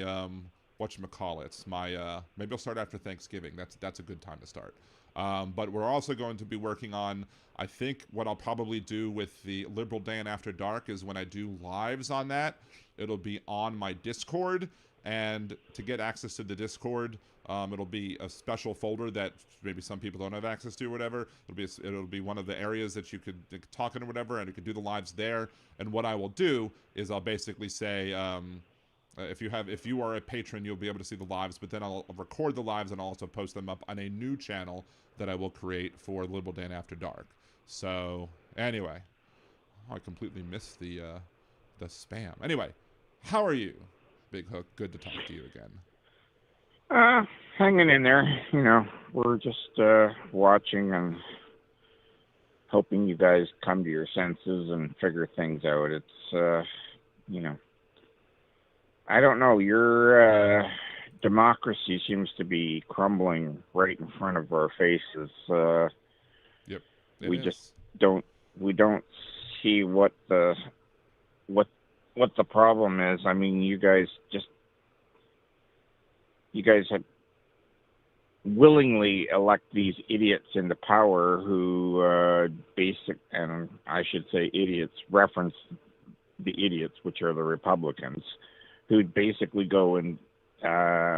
whatchamacallits. Maybe it'll start after Thanksgiving. That's a good time to start. But we're also going to be working on, I think what I'll probably do with the Liberal Dan After Dark is when I do lives on that, it'll be on my Discord, and to get access to the Discord, it'll be a special folder that maybe some people don't have access to or whatever. It'll be one of the areas that you could talk in or whatever, and you could do the lives there. And what I will do is I'll basically say, if you are a patron, you'll be able to see the lives, but then I'll record the lives and I'll also post them up on a new channel that I will create for Liberal Dan After Dark. So anyway, I completely missed the spam. Anyway, how are you, Big Hook? Good to talk to you again. Hanging in there. We're just watching and hoping you guys come to your senses and figure things out. It's I don't know. Your democracy seems to be crumbling right in front of our faces. Yep. We just don't see what what the problem is. I mean, you guys have willingly elect these idiots into power who and I should say idiots, reference the idiots, which are the Republicans, who basically go and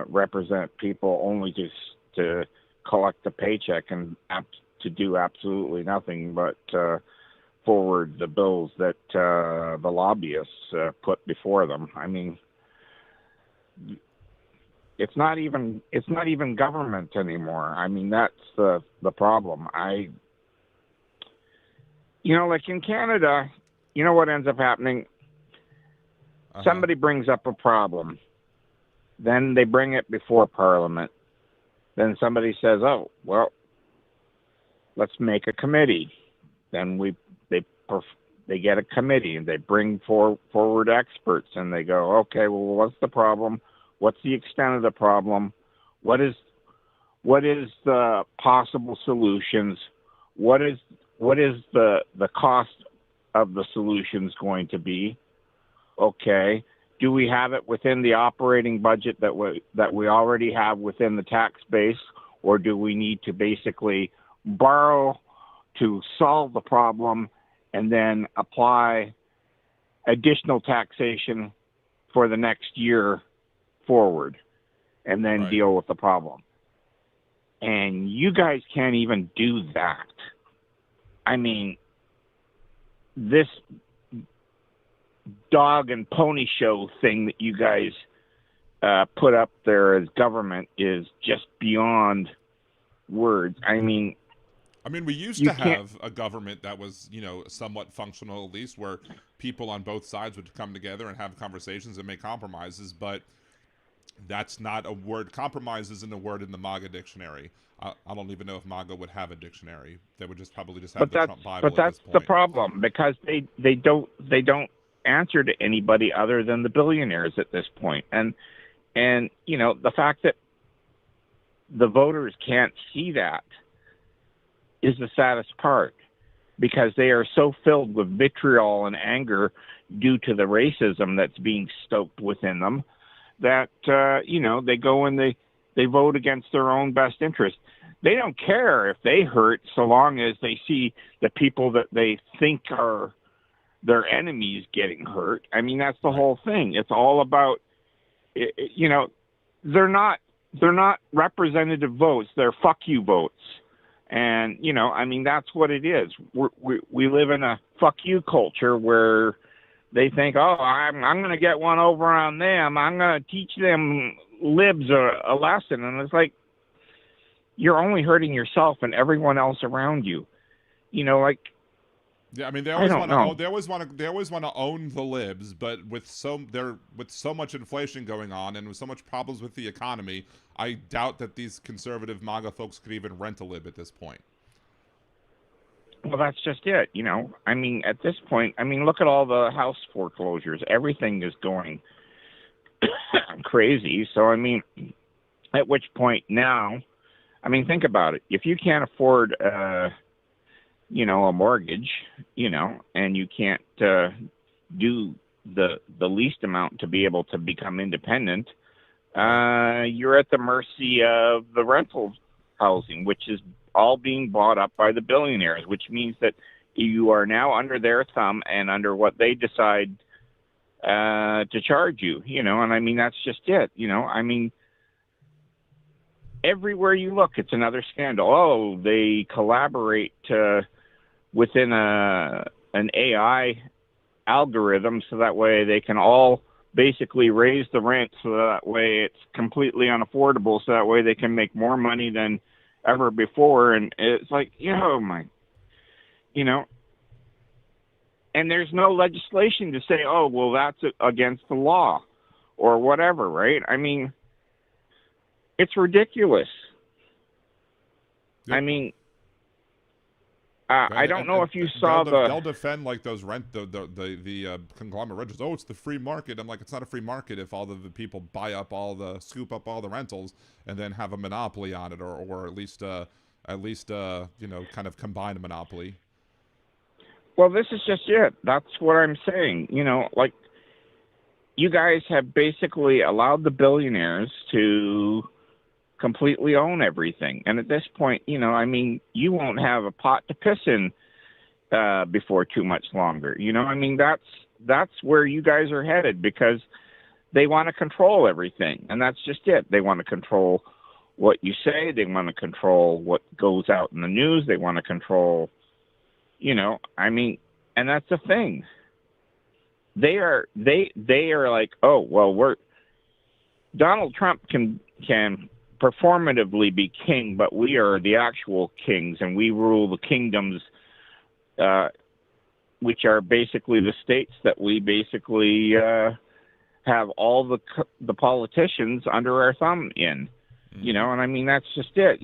represent people only to collect a paycheck and to do absolutely nothing but forward the bills that the lobbyists put before them. I mean, it's not even government anymore. I mean, that's the problem. Like in Canada, you know what ends up happening? Somebody brings up a problem, then they bring it before Parliament. Then somebody says, "Oh, well, let's make a committee." Then they get a committee and they bring forward experts and they go, "Okay, well, what's the problem? What's the extent of the problem? What is the possible solutions? What is the cost of the solutions going to be? Okay, do we have it within the operating budget that we already have within the tax base, or do we need to basically borrow to solve the problem and then apply additional taxation for the next year forward and then deal with the problem?" And you guys can't even do that. I mean, this dog and pony show thing that you guys put up there as government is just beyond words. I mean, we used to have a government that was, somewhat functional, at least, where people on both sides would come together and have conversations and make compromises, but that's not a word. Compromise isn't a word in the MAGA dictionary. I don't even know if MAGA would have a dictionary. They would probably just have the Trump Bible at this point. But that's the problem, because they don't answer to anybody other than the billionaires at this point. And the fact that the voters can't see that is the saddest part, because they are so filled with vitriol and anger due to the racism that's being stoked within them that they go and they vote against their own best interest. They don't care if they hurt, so long as they see the people that they think are their enemies getting hurt. I mean, that's the whole thing. It's all about, they're not representative votes. They're fuck you votes. And, that's what it is. We live in a fuck you culture where they think, "Oh, I'm going to get one over on them. I'm going to teach them libs a lesson." And it's like, you're only hurting yourself and everyone else around you. Yeah, they always want to own the libs, but with so much inflation going on and with so much problems with the economy, I doubt that these conservative MAGA folks could even rent a lib at this point. Well, that's just it. At this point, look at all the house foreclosures. Everything is going crazy. So, at which point now, think about it. If you can't afford, a mortgage, and you can't do the least amount to be able to become independent, you're at the mercy of the rental housing, which is all being bought up by the billionaires, which means that you are now under their thumb and under what they decide to charge you, and that's just it. Everywhere you look, it's another scandal. Oh, they collaborate within an AI algorithm so that way they can all basically raise the rent so that way it's completely unaffordable, so that way they can make more money than ever before. And it's like, and there's no legislation to say, "Oh, well, that's against the law," or whatever, right? It's ridiculous. Yep. I don't know if you saw they'll defend like those the conglomerate renters. "Oh, it's the free market." I'm like, it's not a free market if all of the people scoop up all the rentals and then have a monopoly on it, or at least kind of combine a monopoly. Well, this is just it. That's what I'm saying. you guys have basically allowed the billionaires to completely own everything. And at this point, you won't have a pot to piss in before too much longer. That's where you guys are headed, because they want to control everything. And that's just it. They want to control what you say. They want to control what goes out in the news. They want to control, and that's the thing. They are like, oh, well, Donald Trump can performatively be king, but we are the actual kings, and we rule the kingdoms, which are basically the states that we basically have all the politicians under our thumb in. And that's just it.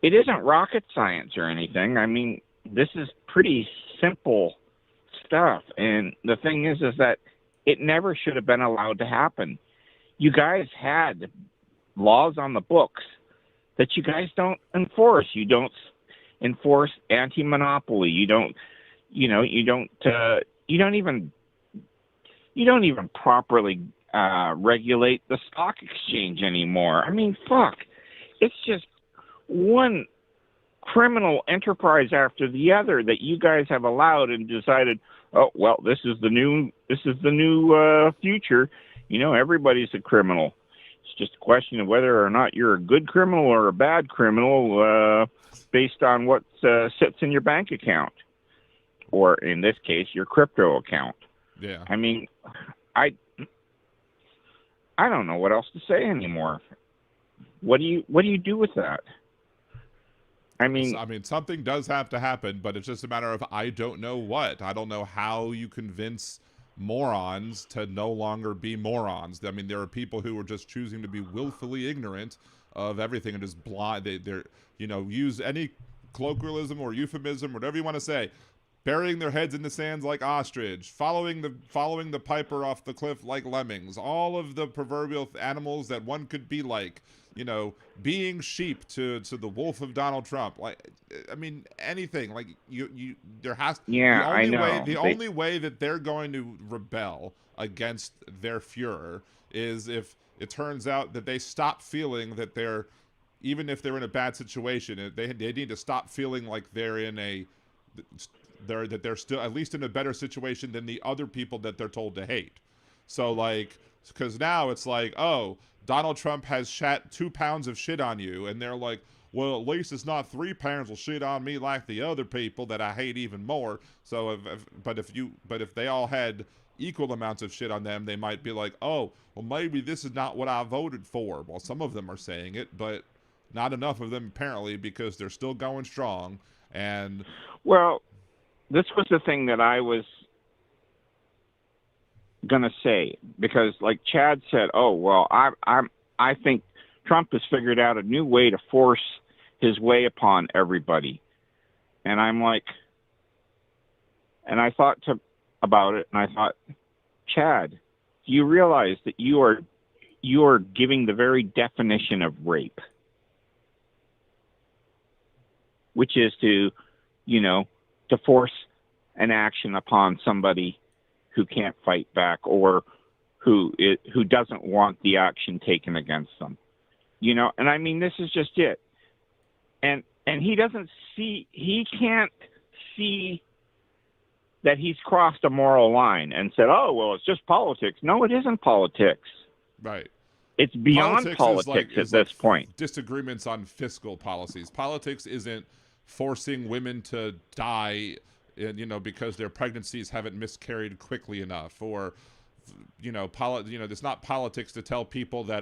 It isn't rocket science or anything. This is pretty simple stuff. And the thing is that it never should have been allowed to happen. You guys had laws on the books that you guys don't enforce. You don't enforce anti-monopoly. You don't even properly regulate the stock exchange anymore. Fuck. It's just one criminal enterprise after the other that you guys have allowed and decided, oh, well, this is the new future. Everybody's a criminal. It's just a question of whether or not you're a good criminal or a bad criminal based on what sits in your bank account, or in this case, your crypto account. Yeah. I don't know what else to say anymore. What do you do with that? Something does have to happen, but it's just a matter of I don't know what. I don't know how you convince morons to no longer be morons. There are people who are just choosing to be willfully ignorant of everything and just blind. They're use any colloquialism or euphemism, whatever you want to say, burying their heads in the sands like ostrich, following the piper off the cliff like lemmings, all of the proverbial animals that one could be like, being sheep to the wolf of Donald Trump. Anything. Like there has the only way that they're going to rebel against their Fuhrer is if it turns out that they stop feeling that even if they're in a bad situation, they need to stop feeling like they're still at least in a better situation than the other people that they're told to hate. So because now it's like, oh, Donald Trump has shat 2 pounds of shit on you, and they're like, well, at least it's not 3 pounds of shit on me like the other people that I hate even more. So if they all had equal amounts of shit on them, they might be like, oh, well, maybe this is not what I voted for. Well, some of them are saying it, but not enough of them apparently, because they're still going strong. And well, this was the thing that I was gonna say, because like Chad said, oh, well, I think Trump has figured out a new way to force his way upon everybody. And I'm like, and I thought about it, and I thought, Chad, do you realize that you are giving the very definition of rape, which is to force an action upon somebody who can't fight back, or who doesn't want the action taken against them. And this is just it. And he can't see that he's crossed a moral line and said, oh, well, it's just politics. No, it isn't politics. Right. It's beyond politics at this point. Disagreements on fiscal policies. Politics isn't forcing women to die because their pregnancies haven't miscarried quickly enough, or it's not politics to tell people that,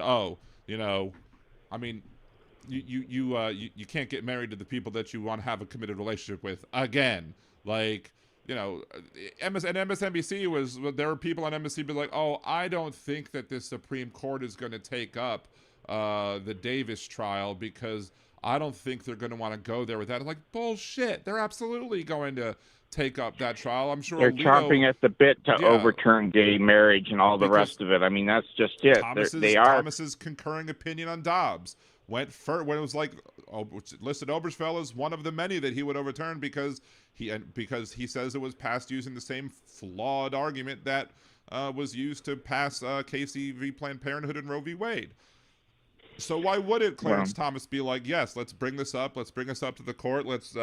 you can't get married to the people that you want to have a committed relationship with again. MSNBC there were people on MSNBC be like, oh, I don't think that the Supreme Court is going to take up the Davis trial because I don't think they're going to want to go there with that. I'm like, bullshit. They're absolutely going to take up that trial. I'm sure they're chomping at the bit to overturn gay marriage and all the rest of it. That's just it. Thomas's concurring opinion on Dobbs. went when it was like listed Obergefell as one of the many that he would overturn because he says it was passed using the same flawed argument that was used to pass Casey v. Planned Parenthood and Roe v. Wade. So why wouldn't Clarence Thomas be like, yes, let's bring this up. Let's bring this up to the court. Let's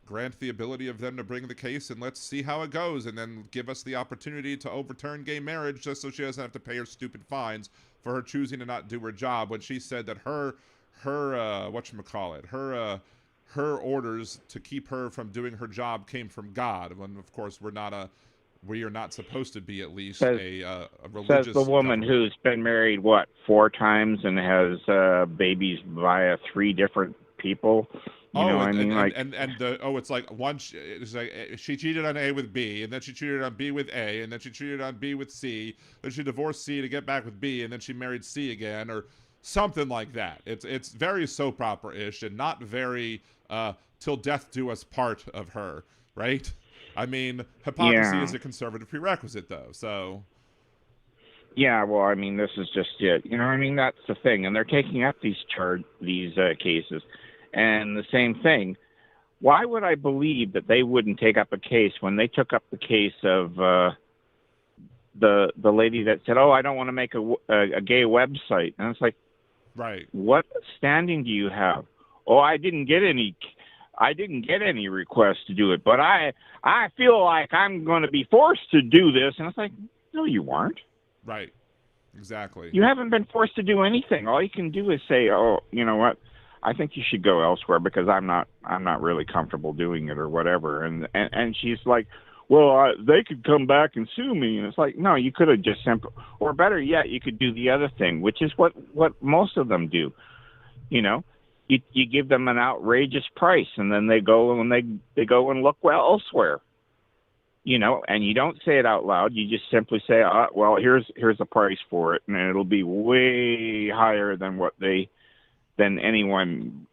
grant the ability of them to bring the case, and let's see how it goes, and then give us the opportunity to overturn gay marriage just so she doesn't have to pay her stupid fines for her choosing to not do her job when she said that her orders to keep her from doing her job came from God, when of course we are not supposed to be, at least a religious. Says the woman who's been married 4 times and has babies via 3 different people. It's like it's like she cheated on A with B, and then she cheated on B with A, and then she cheated on B with C, then she divorced C to get back with B, and then she married C again, or something like that. It's very soap opera-ish and not very till death do us part of her, right? I mean, hypocrisy is a conservative prerequisite, though, so... Yeah, well, I mean, this is just it. That's the thing. And they're taking up these cases. And the same thing, why would I believe that they wouldn't take up a case when they took up the case of the lady that said, I don't want to make a gay website? And it's like, right, what standing do you have? I didn't get any requests to do it, but I feel like I'm going to be forced to do this. And it's like, no, you aren't. Right. Exactly. You haven't been forced to do anything. All you can do is say, you know what? I think you should go elsewhere because I'm not really comfortable doing it or whatever. And she's like, well, they could come back and sue me. And it's like, no, you could have just or better yet, you could do the other thing, which is what most of them do. You give them an outrageous price, and then they go and they go and look elsewhere. And you don't say it out loud. You just simply say, well, here's a price for it, and it'll be way higher than anyone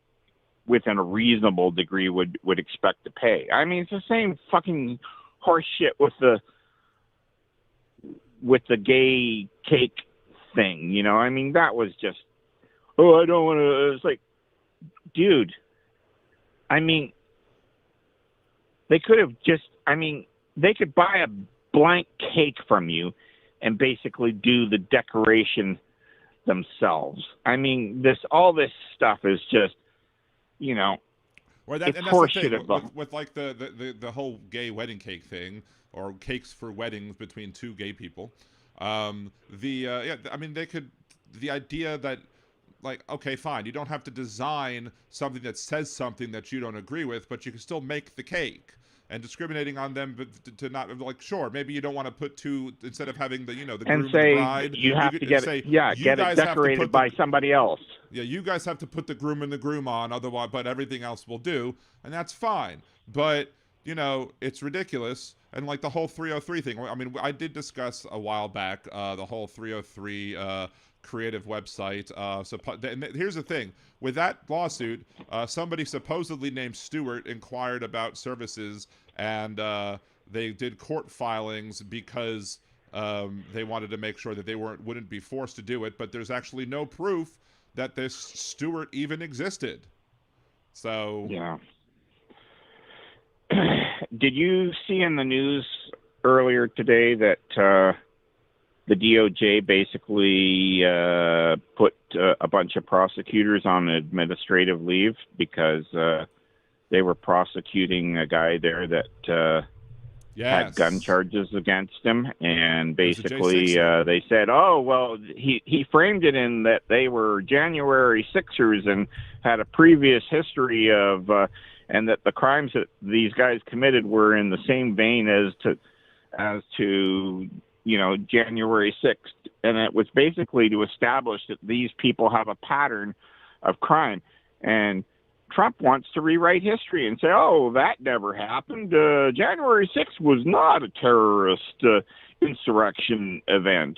within a reasonable degree would expect to pay. I mean, it's the same fucking horse shit with the gay cake thing. I mean, that was just, I don't want to. It's like, dude. I mean, they could have just. I mean, they could buy a blank cake from you and basically do the decoration themselves. I mean, all this stuff is just, Well, it's and that's horseshit. the thing with like the whole gay wedding cake thing, or cakes for weddings between 2 gay people. I mean, the idea that, like, okay, fine, you don't have to design something that says something that you don't agree with, but you can still make the cake. And discriminating on them, but to not, like, sure, maybe you don't want to put 2 instead of having the groom and the bride. You have to get it decorated by somebody else. Yeah, you guys have to put the groom and the groom on, otherwise, but everything else will do, and that's fine. But it's ridiculous, and like the whole 303 thing. I mean, I did discuss a while back the whole 303 creative website. And here's the thing. With that lawsuit, somebody supposedly named Stewart inquired about services, and they did court filings because they wanted to make sure that they wouldn't be forced to do it, but there's actually no proof that this Stewart even existed. So... Yeah. Did you see in the news earlier today that the DOJ basically put a bunch of prosecutors on administrative leave because they were prosecuting a guy there that had gun charges against him, and basically they said, he framed it in that they were January 6ers and had a previous history of and that the crimes that these guys committed were in the same vein as to January 6th. And it was basically to establish that these people have a pattern of crime. And Trump wants to rewrite history and say, that never happened. January 6th was not a terrorist insurrection event.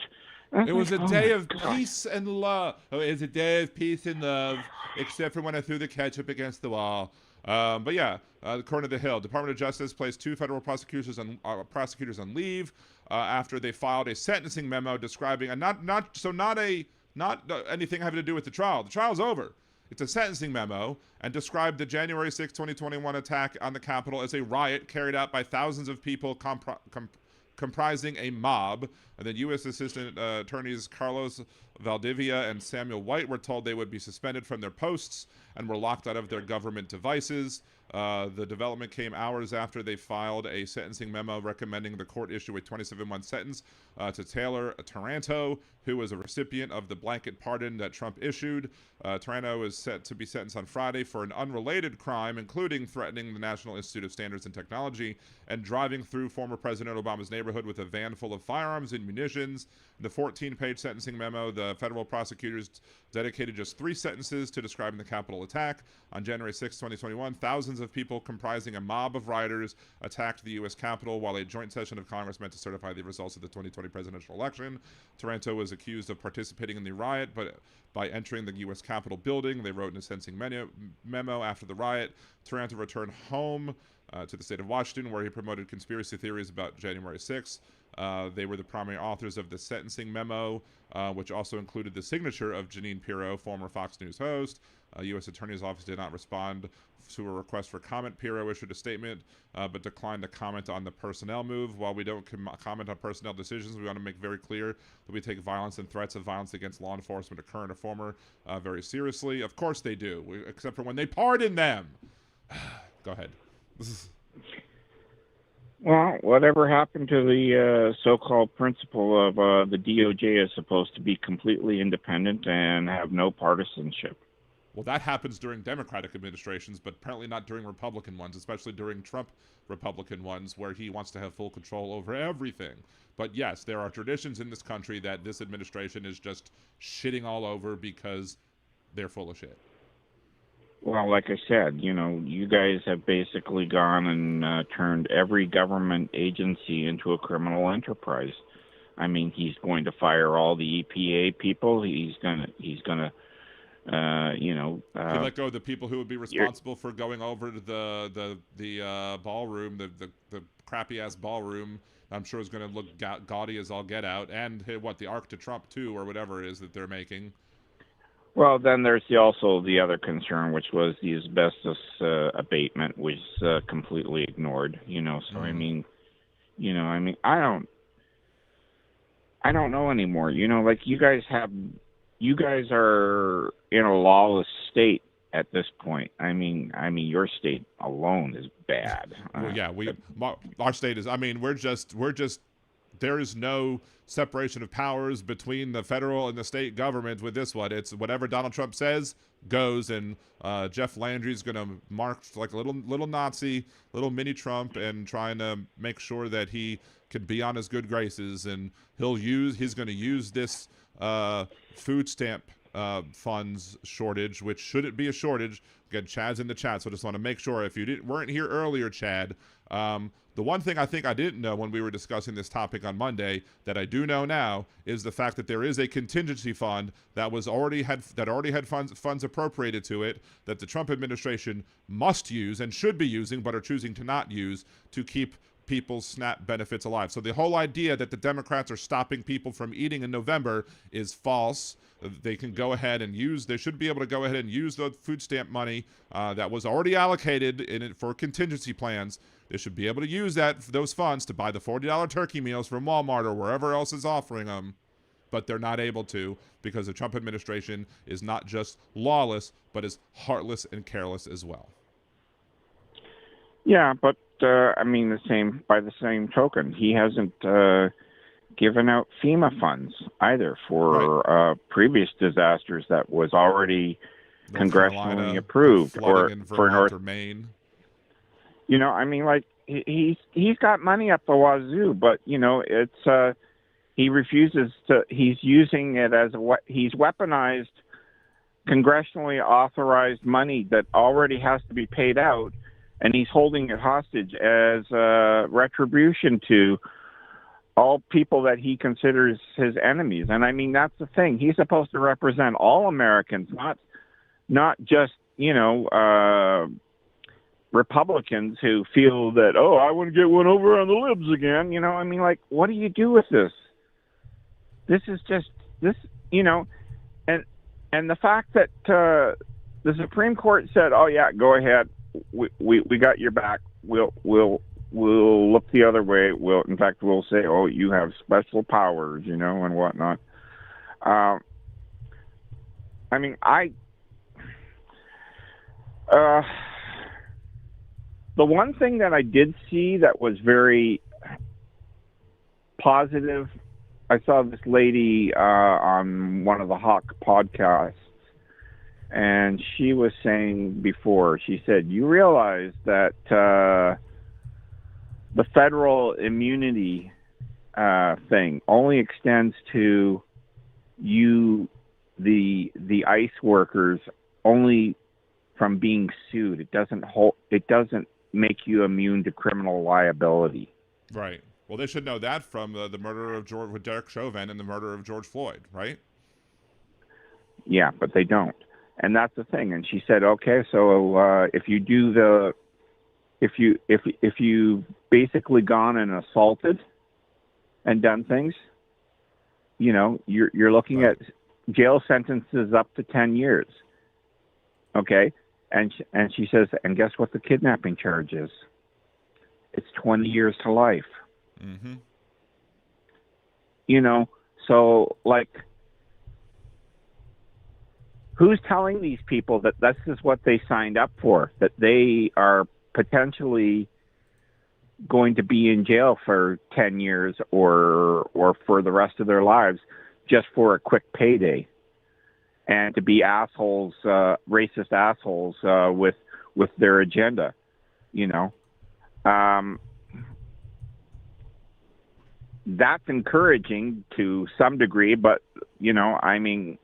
It was a day of peace and love. It was a day of peace and love, except for when I threw the ketchup against the wall. But yeah, according to The Hill, Department of Justice placed 2 federal prosecutors on leave after they filed a sentencing memo describing not a not anything having to do with the trial. The trial's over. It's a sentencing memo, and described the January 6, 2021 attack on the Capitol as a riot carried out by thousands of people comprising a mob. And then U.S. Assistant Attorneys Carlos Valdivia and Samuel White were told they would be suspended from their posts and were locked out of their government devices. The development came hours after they filed a sentencing memo recommending the court issue a 27-month sentence to Taylor Taranto, who was a recipient of the blanket pardon that Trump issued. Taranto is set to be sentenced on Friday for an unrelated crime, including threatening the National Institute of Standards and Technology and driving through former President Obama's neighborhood with a van full of firearms and munitions. In the 14-page sentencing memo, the federal prosecutors dedicated just 3 sentences to describing the Capitol attack. On January 6, 2021, thousands of people comprising a mob of rioters attacked the U.S. Capitol while a joint session of Congress meant to certify the results of the 2020 presidential election. Taranto was accused of participating in the riot, but by entering the U.S. Capitol building. They wrote in a sentencing memo after the riot. Taranto returned home to the state of Washington, where he promoted conspiracy theories about January 6th. They were the primary authors of the sentencing memo, which also included the signature of Jeanine Pirro, former Fox News host. U.S. Attorney's Office did not respond to a request for comment. Pirro issued a statement, but declined to comment on the personnel move. While we don't comment on personnel decisions, we want to make very clear that we take violence and threats of violence against law enforcement, a current or former, very seriously. Of course they do, except for when they pardon them. Go ahead. Well, whatever happened to the so-called principle of the DOJ is supposed to be completely independent and have no partisanship? Well, that happens during Democratic administrations, but apparently not during Republican ones, especially during Trump Republican ones, where he wants to have full control over everything. But yes, there are traditions in this country that this administration is just shitting all over because they're full of shit. Well, like I said, you guys have basically gone and turned every government agency into a criminal enterprise. I mean, he's going to fire all the EPA people. He's gonna he let go of the people who would be responsible for going over to the ballroom, the crappy ass ballroom. I'm sure is going to look gaudy as all get out, and the Arc to Trump too, or whatever it is that they're making. Well, then there's also the other concern, which was the asbestos abatement, was completely ignored. So I mean, I don't know anymore. Like you guys are in a lawless state at this point. I mean, your state alone is bad. Well, yeah, our state is. I mean, we're just. There is no separation of powers between the federal and the state government with this one. It's whatever Donald Trump says goes, and Jeff Landry's going to march like a little Nazi, little mini Trump, and trying to make sure that he can be on his good graces. And he's going to use this food stamp funds shortage, which shouldn't be a shortage. Again, Chad's in the chat, so I just want to make sure if you weren't here earlier, Chad. The one thing I think I didn't know when we were discussing this topic on Monday that I do know now is the fact that there is a contingency fund that already had funds appropriated to it that the Trump administration must use and should be using but are choosing to not use to keep people's SNAP benefits alive. So the whole idea that the Democrats are stopping people from eating in November is false. They should be able to go ahead and use the food stamp money that was already allocated in it for contingency plans. They should be able to use those funds to buy the $40 turkey meals from Walmart or wherever else is offering them. But they're not able to because the Trump administration is not just lawless, but is heartless and careless as well. Yeah, but by the same token, he hasn't given out FEMA funds either for previous disasters that was already congressionally approved, or for North or Maine. He's got money up the wazoo, but it's he refuses to. He's using it as he's weaponized congressionally authorized money that already has to be paid out. And he's holding it hostage as retribution to all people that he considers his enemies. And that's the thing. He's supposed to represent all Americans, not just, Republicans who feel that, I want to get one over on the libs again. What do you do with this? This is just, And the fact that the Supreme Court said, "Oh yeah, go ahead, we got your back. We'll look the other way. In fact, we'll say, oh, you have special powers, and whatnot." I mean, the one thing that I did see that was very positive, I saw this lady on one of the Hawk podcasts, and she was saying before, she said, you realize that the federal immunity thing only extends to you, the ICE workers, only from being sued. It doesn't make you immune to criminal liability. Right. Well, they should know that from the murder of Derek Chauvin and the murder of George Floyd, right? Yeah, but they don't, and that's the thing. And she said, okay, so if you do if you basically gone and assaulted and done things, you're looking at jail sentences up to 10 years. Okay, and she says, and guess what the kidnapping charge is? It's 20 years to life. Mm-hmm. So like, who's telling these people that this is what they signed up for, that they are potentially going to be in jail for 10 years or for the rest of their lives just for a quick payday, and to be assholes, racist assholes with their agenda, That's encouraging to some degree, but, I mean,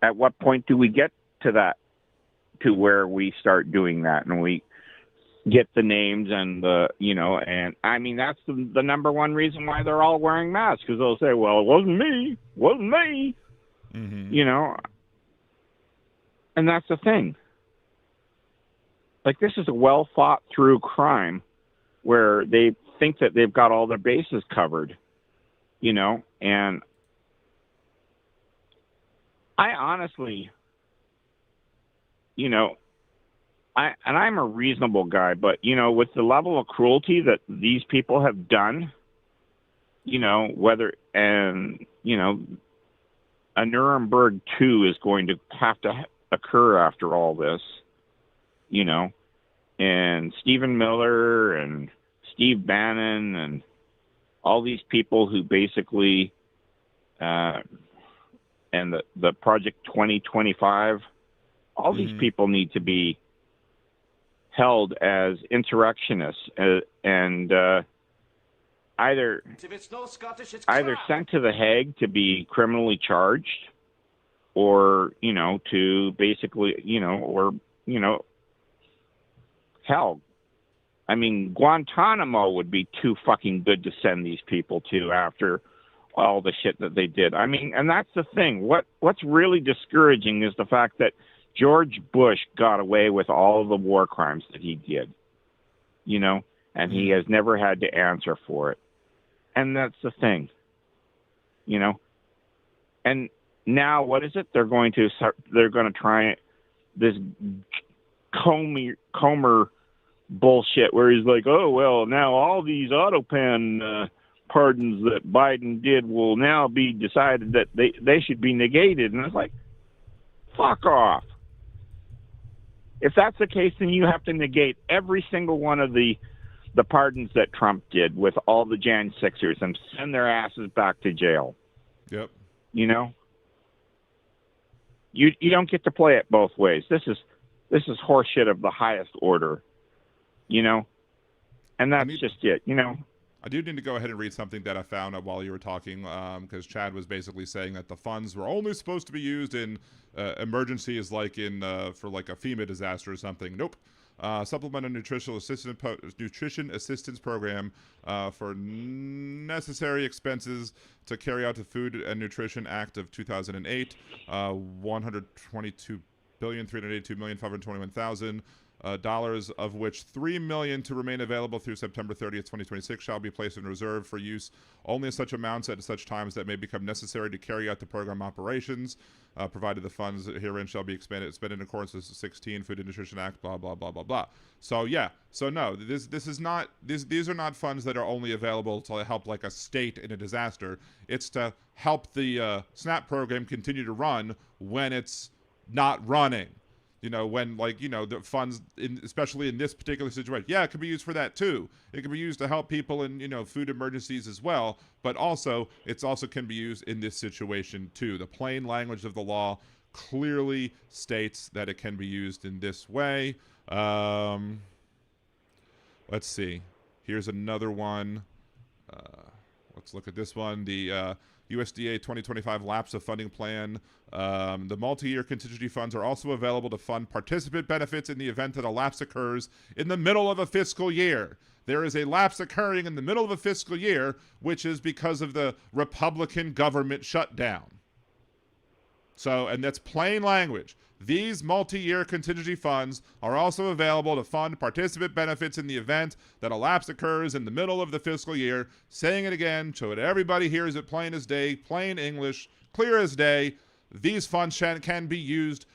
at what point do we get to that, to where we start doing that and we get the names and and I mean, that's the number one reason why they're all wearing masks, because they'll say, well, it wasn't me. Mm-hmm. And that's the thing. Like, this is a well thought through crime where they think that they've got all their bases covered, and I honestly, I'm a reasonable guy, but, with the level of cruelty that these people have done, a Nuremberg 2 is going to have to occur after all this, and Stephen Miller and Steve Bannon and all these people who basically, and the Project 2025, all these people need to be held as insurrectionists and either sent to the Hague to be criminally charged, or to basically hell. I mean, Guantanamo would be too fucking good to send these people to after all the shit that they did. I mean, and that's the thing. What's really discouraging is the fact that George Bush got away with all of the war crimes that he did, and he has never had to answer for it. And that's the thing, And now what is it? They're going to try this Comer bullshit where he's like, oh, well, now all these autopan pardons that Biden did will now be decided that they should be negated. And it's like, fuck off. If that's the case, then you have to negate every single one of the pardons that Trump did with all the Jan 6ers and send their asses back to jail. Yep. You don't get to play it both ways. This is horseshit of the highest order. And that's just it, I do need to go ahead and read something that I found out while you were talking, because Chad was basically saying that the funds were only supposed to be used in emergencies, like for like a FEMA disaster or something. Nope. Supplemental nutrition assistance program for necessary expenses to carry out the Food and Nutrition Act of 2008, $122,382,521,000. dollars, of which $3 million to remain available through September 30th, 2026, shall be placed in reserve for use only in such amounts at such times that may become necessary to carry out the program operations, provided the funds herein shall be spent in accordance with the 16 Food and Nutrition Act, blah, blah, blah, blah, blah. So, yeah. So, no, this is not, these are not funds that are only available to help, like, a state in a disaster. It's to help the SNAP program continue to run when it's not running. You know, when, like, you know, the funds, especially in this particular situation, yeah, it could be used for that too. It can be used to help people in, you know, food emergencies as well. But also, it also can be used in this situation too. The plain language of the law clearly states that it can be used in this way. Let's see. Here's another one. Let's look at this one. The USDA 2025 lapse of funding plan. The multi-year contingency funds are also available to fund participant benefits in the event that a lapse occurs in the middle of a fiscal year. There is a lapse occurring in the middle of a fiscal year, which is because of the Republican government shutdown. So, and that's plain language. These multi-year contingency funds are also available to fund participant benefits in the event that a lapse occurs in the middle of the fiscal year. Saying it again so that everybody hears it plain as day, plain English, clear as day. These funds can be used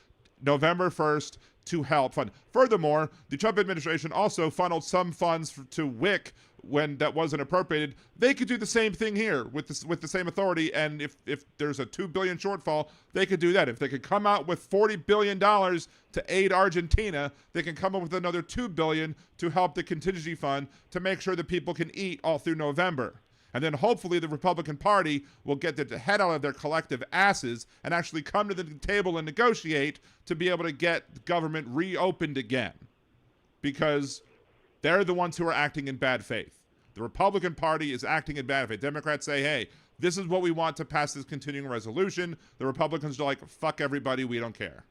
November 1st to help fund. Furthermore, the Trump administration also funneled some funds to WIC when that wasn't appropriated. They could do the same thing here with the same authority, and if there's a $2 billion shortfall, they could do that. If they could come out with $40 billion to aid Argentina, they can come up with another $2 billion to help the contingency fund to make sure that people can eat all through November. And then hopefully the Republican Party will get their head out of their collective asses and actually come to the table and negotiate to be able to get government reopened again. Because they're the ones who are acting in bad faith. The Republican Party is acting in bad faith. Democrats say, hey, this is what we want to pass this continuing resolution. The Republicans are like, fuck everybody, we don't care.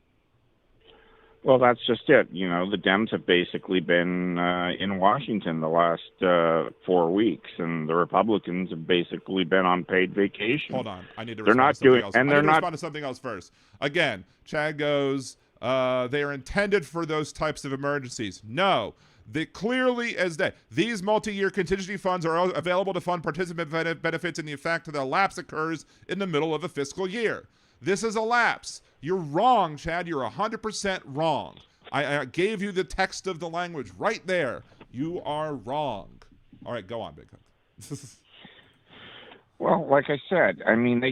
Well, that's just it. You know, the Dems have basically been in Washington the last 4 weeks, and the Republicans have basically been on paid vacation. Hold on. I need to they're respond not to something doing, else. and I they're need to not respond to something else first. Again, Chad goes, they are intended for those types of emergencies. No. They clearly as day. These multi-year contingency funds are available to fund participant benefits in the effect that a lapse occurs in the middle of a fiscal year. This is a lapse. You're wrong, Chad. You're 100% wrong. I gave you the text of the language right there. You are wrong. All right, go on, Big Hook. Well, like I said, I mean,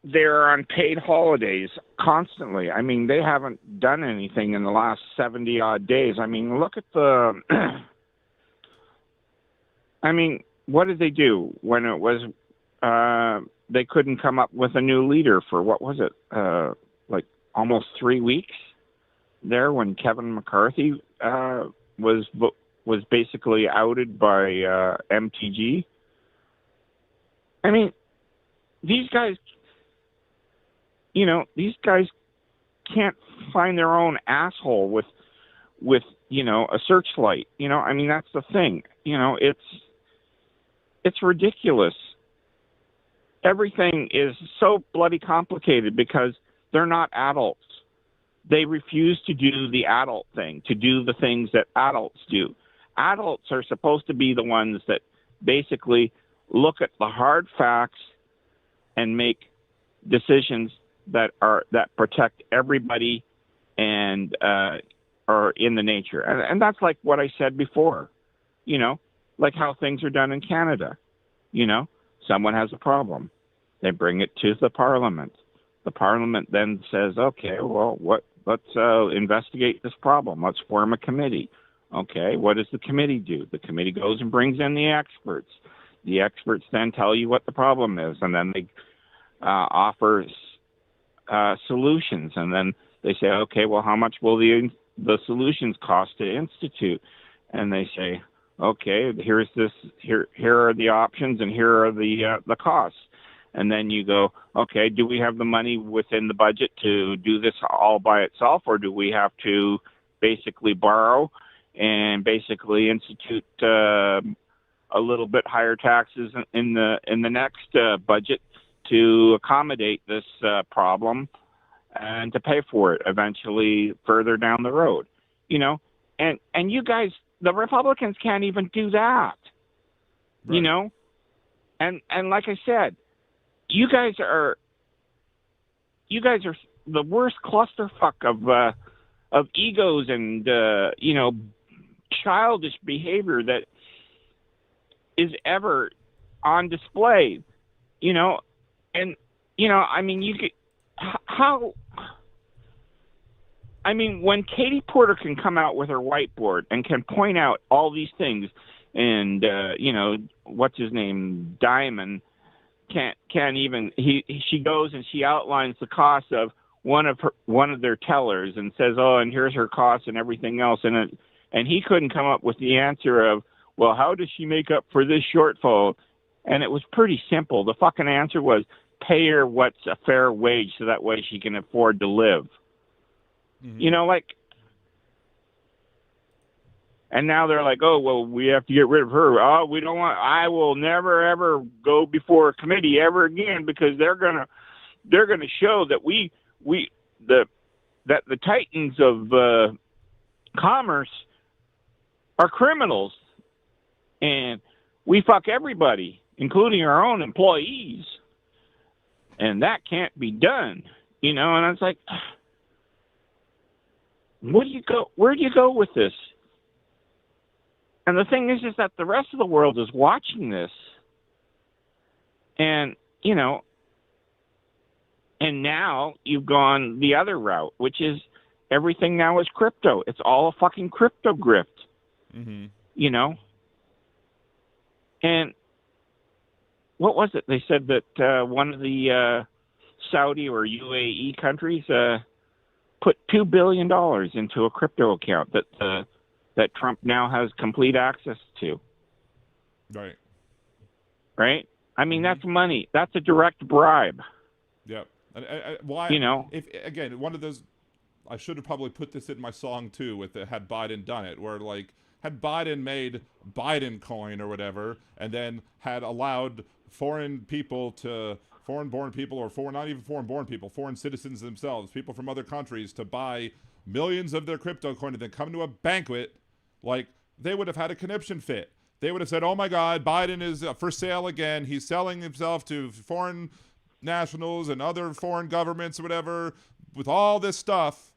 they're on paid holidays constantly. I mean, they haven't done anything in the last 70-odd days. I mean, look at the... I mean, what did they do when it was... they couldn't come up with a new leader for, what was it, like almost 3 weeks there when Kevin McCarthy was basically outed by MTG. I mean, these guys can't find their own asshole with you know, a searchlight. You know, I mean, that's the thing. You know, it's ridiculous. Everything is so bloody complicated because they're not adults. They refuse to do the adult thing, to do the things that adults do. Adults are supposed to be the ones that basically look at the hard facts and make decisions that protect everybody and are in the nature. And that's like what I said before, you know, like how things are done in Canada. You know, someone has a problem. They bring it to the Parliament. The Parliament then says, okay, well, let's investigate this problem. Let's form a committee. Okay, what does the committee do? The committee goes and brings in the experts. The experts then tell you what the problem is, and then they offer solutions. And then they say, okay, well, how much will the solutions cost to institute? And they say, okay, here are the options, and here are the costs. And then you go, okay, do we have the money within the budget to do this all by itself, or do we have to basically borrow and basically institute a little bit higher taxes in the next budget to accommodate this problem and to pay for it eventually further down the road, you know. And you guys, the Republicans can't even do that, Right. you know. And like I said, you guys are the worst clusterfuck of egos and you know, childish behavior that is ever on display, you know. And you know, I mean, you could how. I mean, when Katie Porter can come out with her whiteboard and can point out all these things, and you know, what's his name, Diamond, can't even. She goes and she outlines the cost of one of their tellers and says, oh, and here's her costs and everything else, and he couldn't come up with the answer of, well, how does she make up for this shortfall? And it was pretty simple. The fucking answer was, pay her what's a fair wage so that way she can afford to live. Mm-hmm. You know, like, and now they're like, oh, well, we have to get rid of her. Oh, we don't want, I will never, ever go before a committee ever again, because they're going to show that that the titans of commerce are criminals, and we fuck everybody, including our own employees. And that can't be done, you know. And I was like, where do you go with this? And the thing is that the rest of the world is watching this. And, you know, and now you've gone the other route, which is everything now is crypto. It's all a fucking crypto grift, Mm-hmm. you know? And what was it? They said that one of the Saudi or UAE countries put $2 billion into a crypto account that Trump now has complete access to. Right. Right? I mean, that's money. That's a direct bribe. Yep. Why? You know? If again, one of those, I should have probably put this in my song too. With the, had Biden done it, where like had Biden made Biden coin or whatever, and then had allowed foreign people to foreign-born people or not even foreign-born people, foreign citizens themselves, people from other countries to buy millions of their crypto coin and then come to a banquet, like they would have had a conniption fit. They would have said, oh my God, Biden is for sale again. He's selling himself to foreign nationals and other foreign governments or whatever with all this stuff.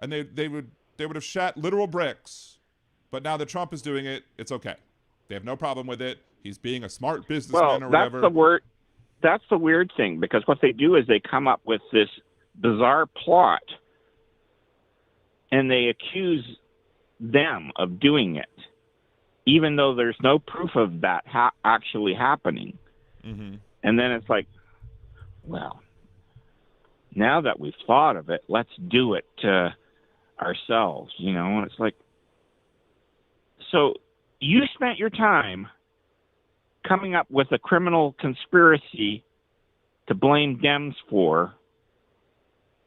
And they would have shat literal bricks. But now that Trump is doing it, it's okay. They have no problem with it. He's being a smart businessman or whatever. That's the weird thing, because what they do is they come up with this bizarre plot and they accuse them of doing it, even though there's no proof of that actually happening. Mm-hmm. And then it's like, well, now that we've thought of it, let's do it ourselves, you know? And it's like, so you spent your time coming up with a criminal conspiracy to blame Dems for,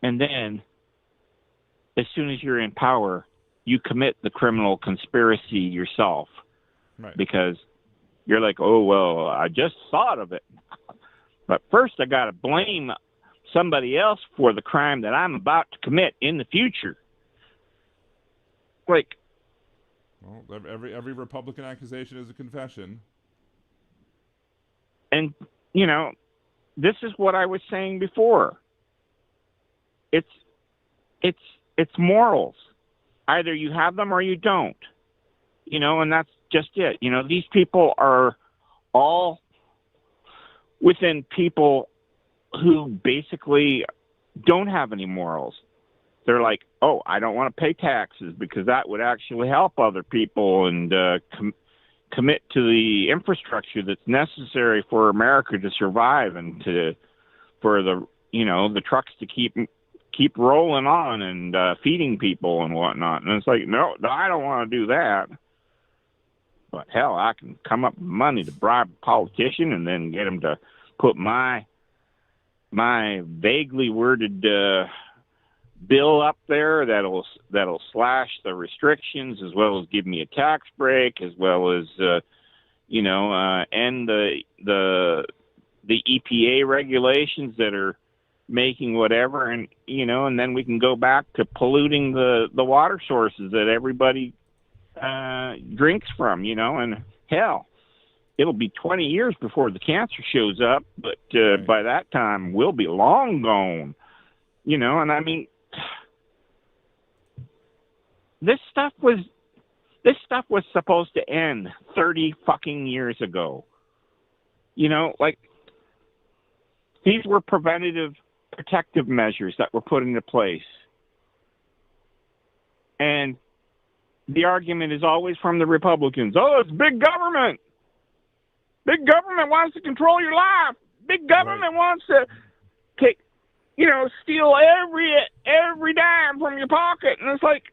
and then as soon as you're in power, you commit the criminal conspiracy yourself. Right. Because you're like, oh, well, I just thought of it. But first I got to blame somebody else for the crime that I'm about to commit in the future. Like, well, every Republican accusation is a confession. And, you know, this is what I was saying before. It's morals. Either you have them or you don't. You know, and that's just it. You know, these people are all within people who basically don't have any morals. They're like, oh, I don't want to pay taxes because that would actually help other people and commit to the infrastructure that's necessary for America to survive and for the, you know, the trucks to keep rolling on and feeding people and whatnot. And it's like, no, I don't want to do that. But hell, I can come up with money to bribe a politician and then get him to put my vaguely worded bill up there that'll slash the restrictions, as well as give me a tax break, as well as end the EPA regulations that are making whatever, and and then we can go back to polluting the water sources that everybody drinks from, and hell, it'll be 20 years before the cancer shows up, but by that time we'll be long gone, and I mean, this stuff was supposed to end 30 fucking years ago. Like, these were preventative, protective measures that were put into place. And the argument is always from the Republicans. Oh, it's big government. Big government wants to control your life. Big government wants to take, steal every dime from your pocket. And it's like,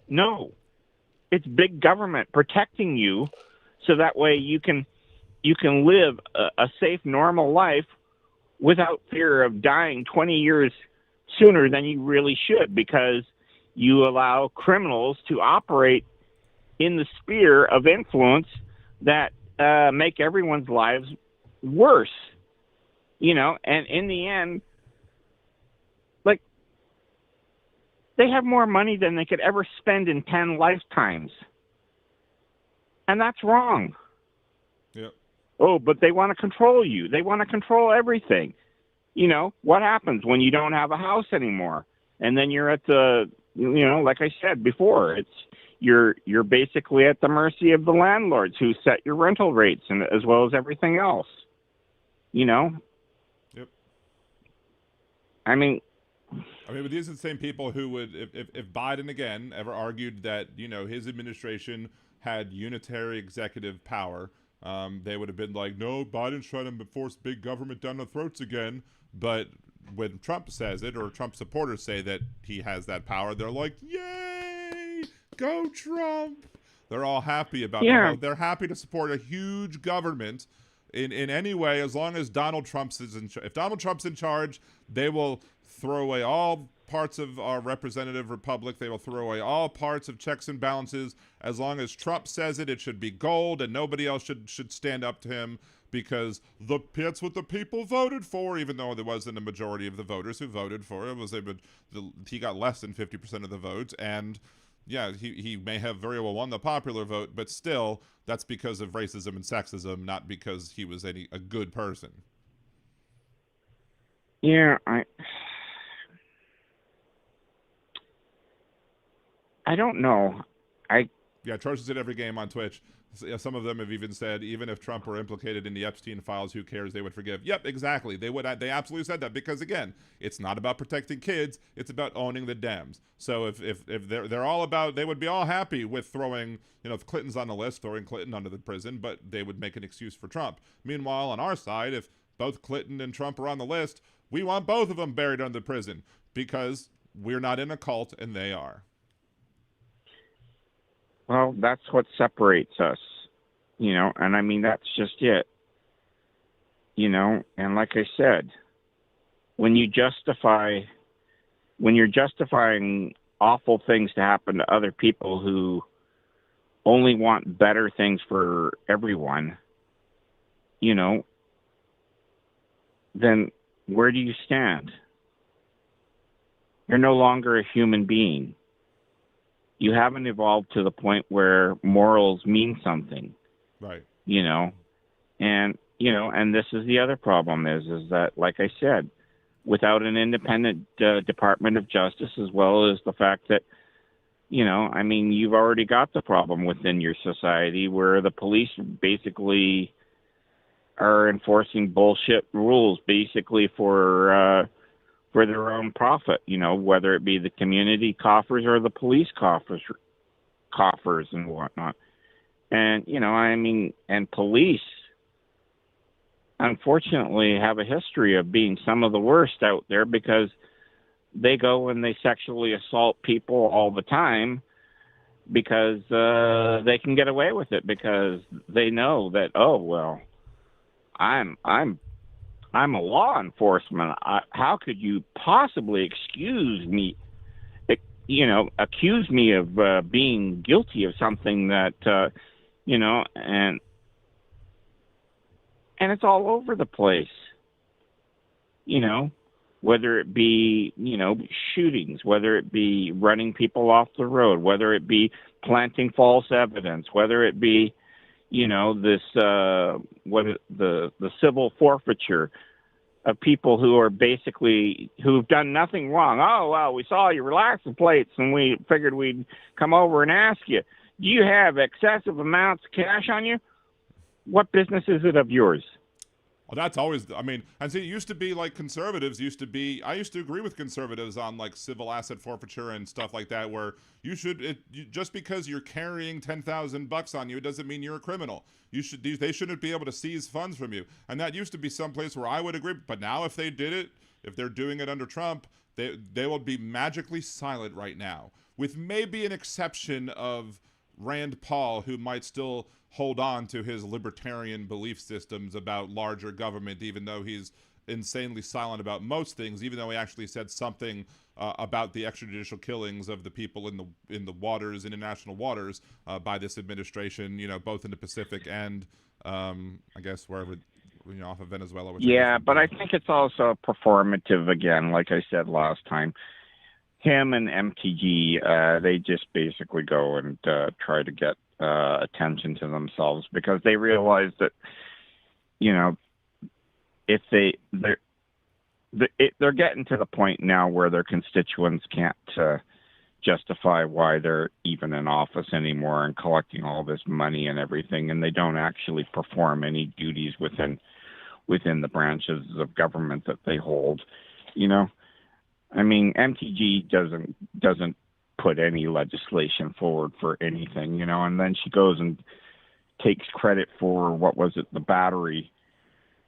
no, it's big government protecting you so that way you can live a safe, normal life without fear of dying 20 years sooner than you really should, because you allow criminals to operate in the sphere of influence that make everyone's lives worse. And in the end, like, they have more money than they could ever spend in 10 lifetimes. And that's wrong. Yep. Oh, but they want to control you. They want to control everything. What happens when you don't have a house anymore? And then you're at the, like I said before, you're basically at the mercy of the landlords who set your rental rates, and as well as everything else. Yep. I mean, but these are the same people who would, if Biden again ever argued that, his administration had unitary executive power, they would have been like, no, Biden's trying to force big government down our throats again. But when Trump says it, or Trump supporters say that he has that power, they're like, yay, go Trump. They're all happy about it. They're happy to support a huge government in any way, as long as Donald Trump is in charge. If Donald Trump's in charge, they will throw away all parts of our representative republic. They will throw away all parts of checks and balances. As long as Trump says it, it should be gold, and nobody else should stand up to him, because that's what the people voted for, even though there wasn't a majority of the voters who voted for it. He got less than 50% of the vote, and yeah, he may have very well won the popular vote, but still, that's because of racism and sexism, not because he was a good person. Yeah, I don't know. Trojan's at every game on Twitch. Some of them have even said, even if Trump were implicated in the Epstein files, who cares? They would forgive. Yep, exactly. They would. They absolutely said that, because again, it's not about protecting kids. It's about owning the Dems. So if they're all about, they would be all happy with throwing, if Clinton's on the list, throwing Clinton under the prison, but they would make an excuse for Trump. Meanwhile, on our side, if both Clinton and Trump are on the list, we want both of them buried under the prison, because we're not in a cult and they are. Well, that's what separates us, and I mean, that's just it, and like I said, when you're justifying awful things to happen to other people who only want better things for everyone, then where do you stand? You're no longer a human being. You haven't evolved to the point where morals mean something. Right. And this is the other problem is that, like I said, without an independent Department of Justice, as well as the fact that, you've already got the problem within your society where the police basically are enforcing bullshit rules basically for their own profit, whether it be the community coffers or the police coffers and whatnot. And, and police, unfortunately, have a history of being some of the worst out there, because they go and they sexually assault people all the time because they can get away with it, because they know that, oh, well, I'm a law enforcement. How could you possibly accuse me of being guilty of something that, and it's all over the place. you know, whether it be, you know, shootings, whether it be running people off the road, whether it be planting false evidence, whether it be, you know, this the civil forfeiture of people who are basically who've done nothing wrong. Oh, well, we saw your license plates and we figured we'd come over and ask you, do you have excessive amounts of cash on you? What business is it of yours? Well, that's always, I mean, and see, it used to be like conservatives used to be, I used to agree with conservatives on like civil asset forfeiture and stuff like that, where you should, just because you're carrying $10,000 on you, it doesn't mean you're a criminal. They shouldn't be able to seize funds from you. And that used to be someplace where I would agree. But now if they did it, if they're doing it under Trump, they will be magically silent right now, with maybe an exception of Rand Paul, who might still hold on to his libertarian belief systems about larger government, even though he's insanely silent about most things, even though he actually said something about the extrajudicial killings of the people in the waters, international waters, by this administration, you know, both in the Pacific and I guess wherever, you know, off of Venezuela. Yeah, but I think it's also performative again, like I said last time. Him and MTG, they just basically go and try to get attention to themselves, because they realize that, you know, if they're getting to the point now where their constituents can't justify why they're even in office anymore and collecting all this money and everything, and they don't actually perform any duties within the branches of government that they hold, you know. I mean, MTG doesn't put any legislation forward for anything, you know, and then she goes and takes credit for, what was it, the battery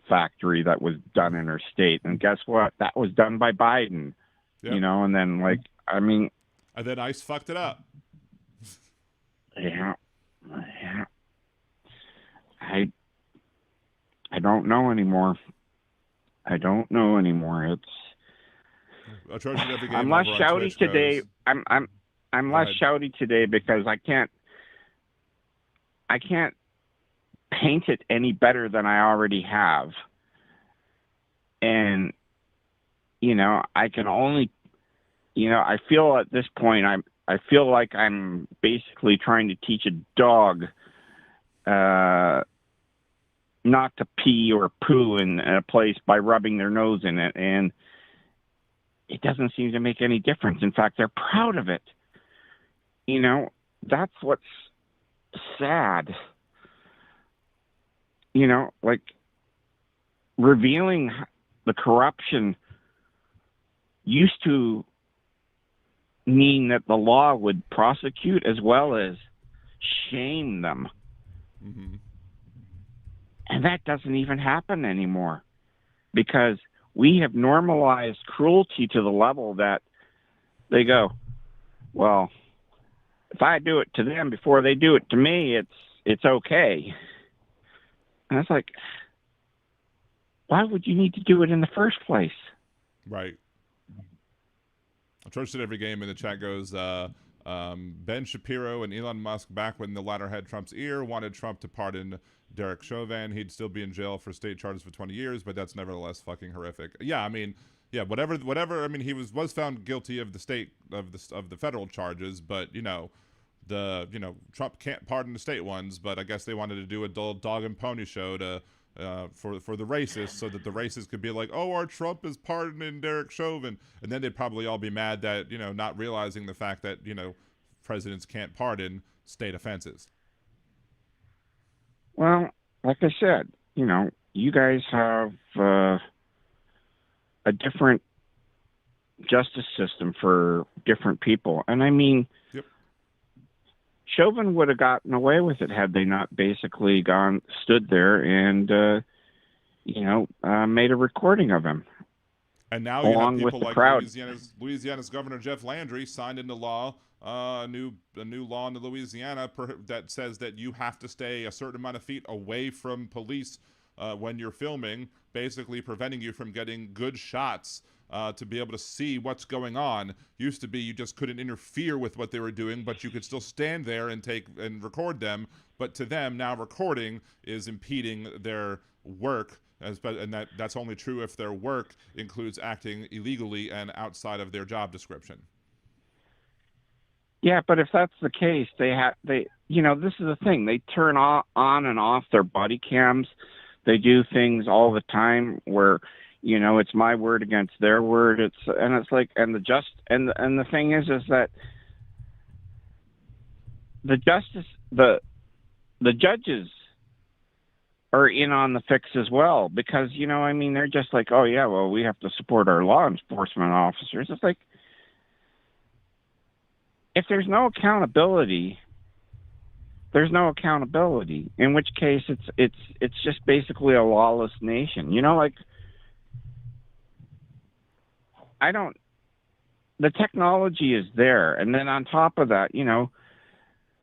factory that was done in her state. And guess what? That was done by Biden, you know, and then, like, I mean. And then ICE fucked it up. Yeah. I don't know anymore. It's. I'm less shouty today. I'm less shouty today because I can't paint it any better than I already have. And, you know, I can only, you know, I feel at this point, I feel like I'm basically trying to teach a dog not to pee or poo in a place by rubbing their nose in it. And it doesn't seem to make any difference. In fact, they're proud of it. You know, that's what's sad. You know, like, revealing the corruption used to mean that the law would prosecute as well as shame them. Mm-hmm. And that doesn't even happen anymore, because we have normalized cruelty to the level that they go, well, if I do it to them before they do it to me, it's okay. And it's like, why would you need to do it in the first place? Right. Church at every game in the chat goes, Ben Shapiro and Elon Musk, back when the latter had Trump's ear, wanted Trump to pardon Derek Chauvin. He'd still be in jail for state charges for 20 years, but that's nevertheless fucking horrific. Yeah, I mean, yeah, whatever. I mean, he was found guilty of the state of the federal charges, but you know, Trump can't pardon the state ones. But I guess they wanted to do a dog and pony show to for the racists, so that the racists could be like, oh, our Trump is pardoning Derek Chauvin, and then they'd probably all be mad that, you know, not realizing the fact that, you know, presidents can't pardon state offenses. Well, like I said, you know, you guys have a different justice system for different people. And I mean, yep. Chauvin would have gotten away with it had they not basically stood there and, made a recording of him. And now you have people like crowd. Louisiana's Governor Jeff Landry signed into law a new law in Louisiana that says that you have to stay a certain amount of feet away from police when you're filming, basically preventing you from getting good shots to be able to see what's going on. Used to be you just couldn't interfere with what they were doing, but you could still stand there and record them. But to them, now recording is impeding their work And that's only true if their work includes acting illegally and outside of their job description. Yeah, but if that's the case, this is the thing. They turn on and off their body cams. They do things all the time where, it's my word against their word. And the thing is that the judges are in on the fix as well, because, they're just like, oh yeah, well, we have to support our law enforcement officers. It's like, if there's no accountability, there's no accountability, in which case it's just basically a lawless nation. The technology is there. And then on top of that,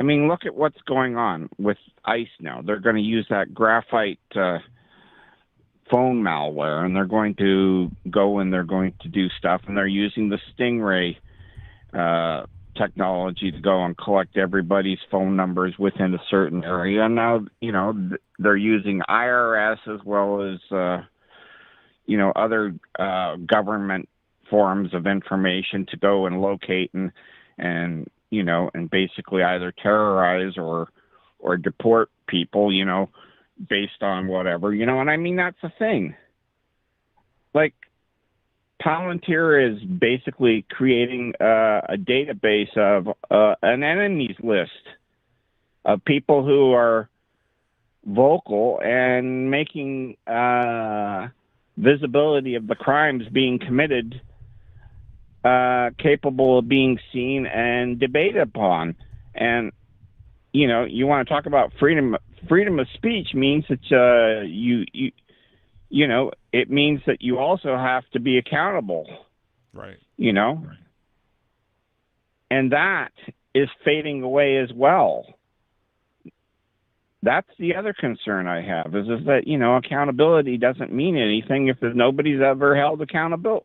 look at what's going on with ICE now. They're going to use that graphite phone malware, and they're going to go and they're going to do stuff, and they're using the Stingray technology to go and collect everybody's phone numbers within a certain area. And now, they're using IRS as well as, other government forms of information to go and locate and basically either terrorize or deport people, based on whatever, and that's the thing. Like, Palantir is basically creating a database of an enemies list of people who are vocal and making visibility of the crimes being committed capable of being seen and debated upon. And you want to talk about freedom of speech means that it means that you also have to be accountable. Right. Right. And that is fading away as well. That's the other concern I have is that, accountability doesn't mean anything if nobody's ever held accountable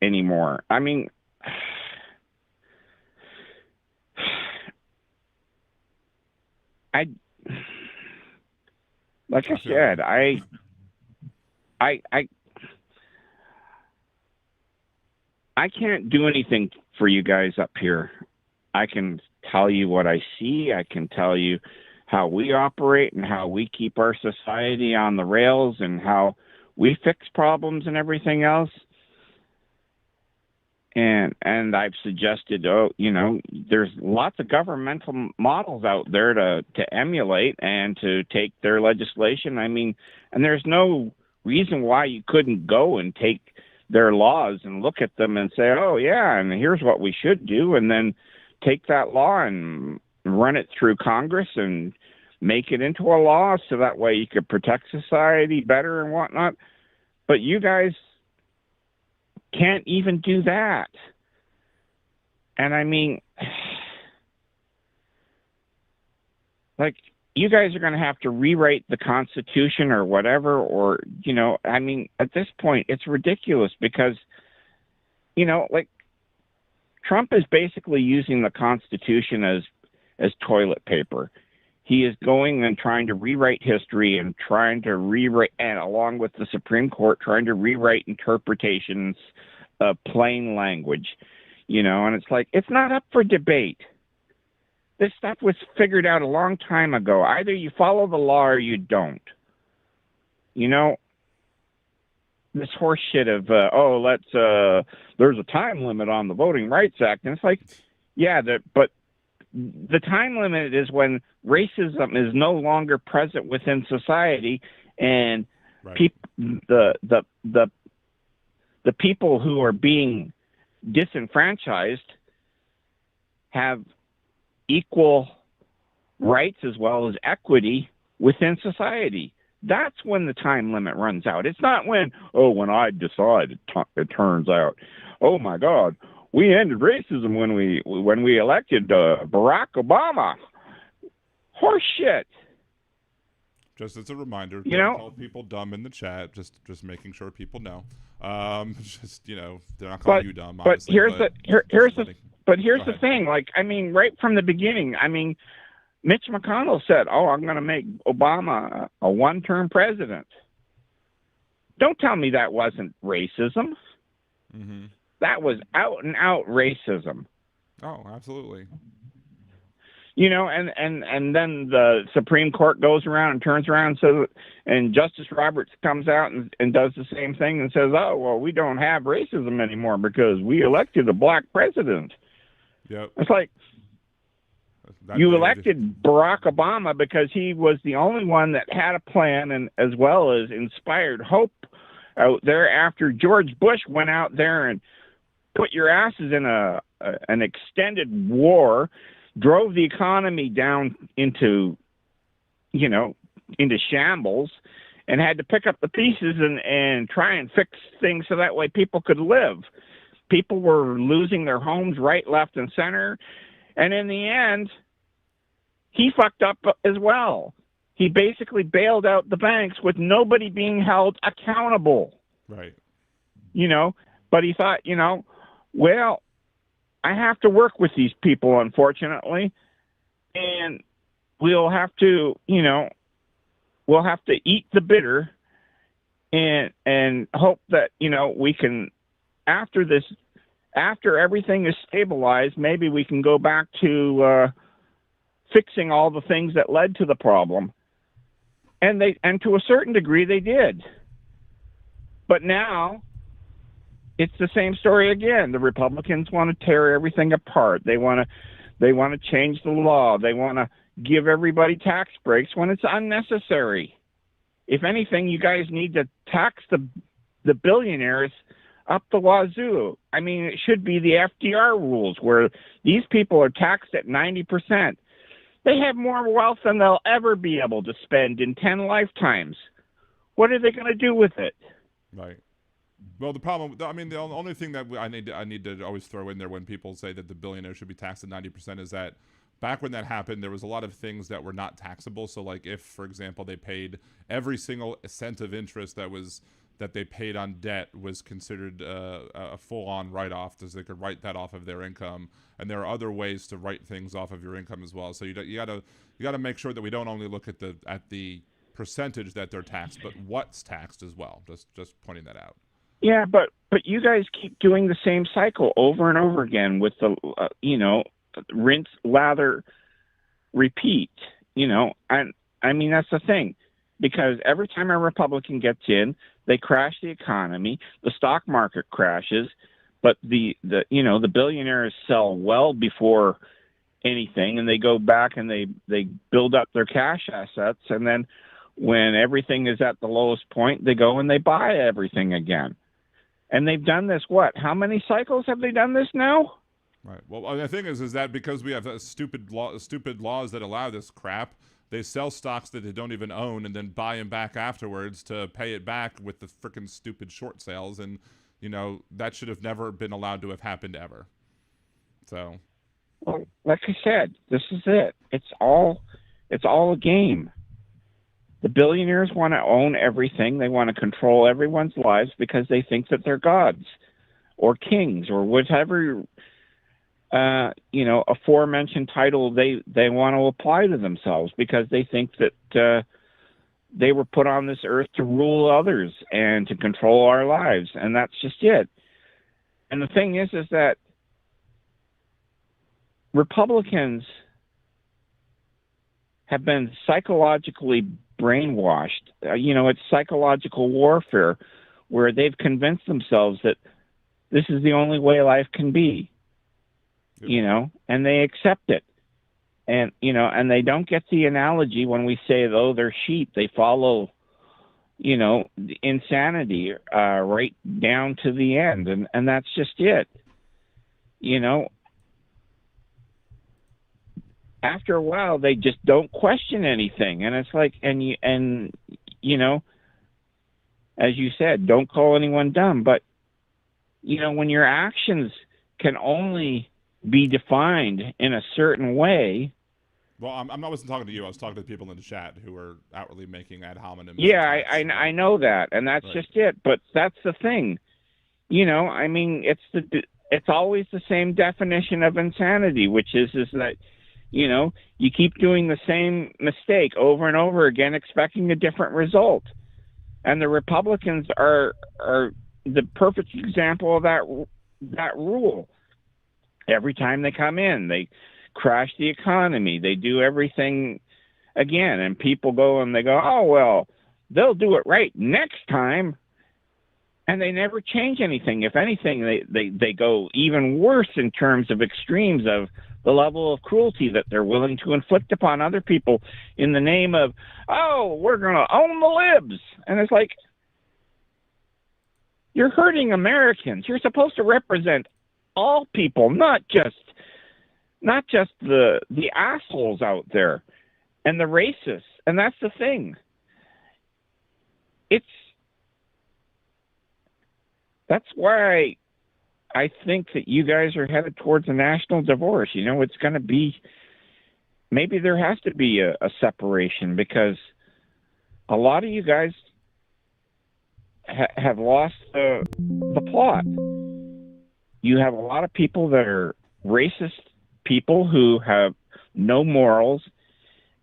anymore. Like I said, I can't do anything for you guys up here. I can tell you what I see. I can tell you how we operate and how we keep our society on the rails and how we fix problems and everything else. And I've suggested, there's lots of governmental models out there to emulate and to take their legislation. And there's no reason why you couldn't go and take their laws and look at them and say, oh yeah, and here's what we should do, and then take that law and run it through Congress and make it into a law so that way you could protect society better and whatnot. But you guys can't even do that. And like, you guys are going to have to rewrite the Constitution or whatever, or, at this point, it's ridiculous because, like, Trump is basically using the Constitution as toilet paper. He is going and trying to rewrite history and trying to rewrite, and along with the Supreme Court, trying to rewrite interpretations of plain language, and it's like, it's not up for debate. This stuff was figured out a long time ago. Either you follow the law or you don't. This horse shit of, there's a time limit on the Voting Rights Act. And it's like, yeah, but the time limit is when racism is no longer present within society, and right. the people who are being disenfranchised have equal rights as well as equity within society. That's when the time limit runs out. It's not when I decide it turns out, oh my God, we ended racism when we elected Barack Obama. Horse shit. Just as a reminder, don't call people dumb in the chat. Just making sure people know. They're not calling you dumb. But honestly, here's the thing. Like, right from the beginning, Mitch McConnell said, "Oh, I'm going to make Obama a one-term president." Don't tell me that wasn't racism. Mm-hmm. That was out and out racism. Oh, absolutely. You know, and then the Supreme Court goes around and turns around and says, and Justice Roberts comes out and does the same thing and says, "Oh, well, we don't have racism anymore because we elected a black president." Yep. It's like, you elected Barack Obama because he was the only one that had a plan and as well as inspired hope out there after George Bush went out there and put your asses in an extended war, drove the economy down into shambles, and had to pick up the pieces and try and fix things so that way people could live. People were losing their homes right, left, and center. And in the end, he fucked up as well. He basically bailed out the banks with nobody being held accountable. Right. But he thought, well, I have to work with these people, unfortunately, and we'll have to eat the bitter and hope that, we can, after everything is stabilized, maybe we can go back to fixing all the things that led to the problem. And to a certain degree they did. But now it's the same story again. The Republicans want to tear everything apart. They want to change the law. They want to give everybody tax breaks when it's unnecessary. If anything, you guys need to tax the billionaires up the wazoo. I mean, it should be the FDR rules where these people are taxed at 90%. They have more wealth than they'll ever be able to spend in 10 lifetimes. What are they going to do with it? Right. Well, the problem, I mean, the only thing that I need to always throw in there when people say that the billionaires should be taxed at 90% is that back when that happened, there was a lot of things that were not taxable. So, like, if, for example, they paid every single cent of interest that they paid on debt was considered a full-on write-off, because they could write that off of their income. And there are other ways to write things off of your income as well. So you gotta make sure that we don't only look at the percentage that they're taxed, but what's taxed as well. Just pointing that out. Yeah, but you guys keep doing the same cycle over and over again with the rinse, lather, repeat. And I mean, that's the thing, because every time a Republican gets in, they crash the economy, the stock market crashes, but the billionaires sell well before anything, and they go back and they build up their cash assets, and then when everything is at the lowest point, they go and they buy everything again. And they've done this, how many cycles have they done this now? Right. Well, the thing is that because we have stupid laws that allow this crap, they sell stocks that they don't even own and then buy them back afterwards to pay it back with the freaking stupid short sales. And, that should have never been allowed to have happened ever. So. Well, like I said, this is it. It's all a game. The billionaires want to own everything. They want to control everyone's lives because they think that they're gods or kings or whatever, aforementioned title they want to apply to themselves, because they think that they were put on this earth to rule others and to control our lives. And that's just it. And the thing is that Republicans have been psychologically brainwashed. It's psychological warfare where they've convinced themselves that this is the only way life can be, and they accept it. And, and they don't get the analogy when we say, though, they're sheep, they follow, insanity right down to the end. And that's just it. After a while, they just don't question anything. And it's like, as you said, don't call anyone dumb. But, when your actions can only be defined in a certain way. Well, I wasn't talking to you. I was talking to the people in the chat who are outwardly making ad hominem. Yeah, I know that. And that's just it. But that's the thing. I mean, it's always the same definition of insanity, which is that, You know, you keep doing the same mistake over and over again, expecting a different result. And the Republicans are the perfect example of that rule. Every time they come in, they crash the economy. They do everything again, and people go and they go, oh, well, they'll do it right next time. And they never change anything. If anything, they go even worse in terms of extremes of the level of cruelty that they're willing to inflict upon other people in the name of, oh, we're going to own the libs. And it's like, you're hurting Americans. You're supposed to represent all people, not just the assholes out there and the racists. And that's the thing. That's why I think that you guys are headed towards a national divorce. You know, it's going to be, maybe there has to be a separation, because a lot of you guys have lost the plot. You have a lot of people that are racist people who have no morals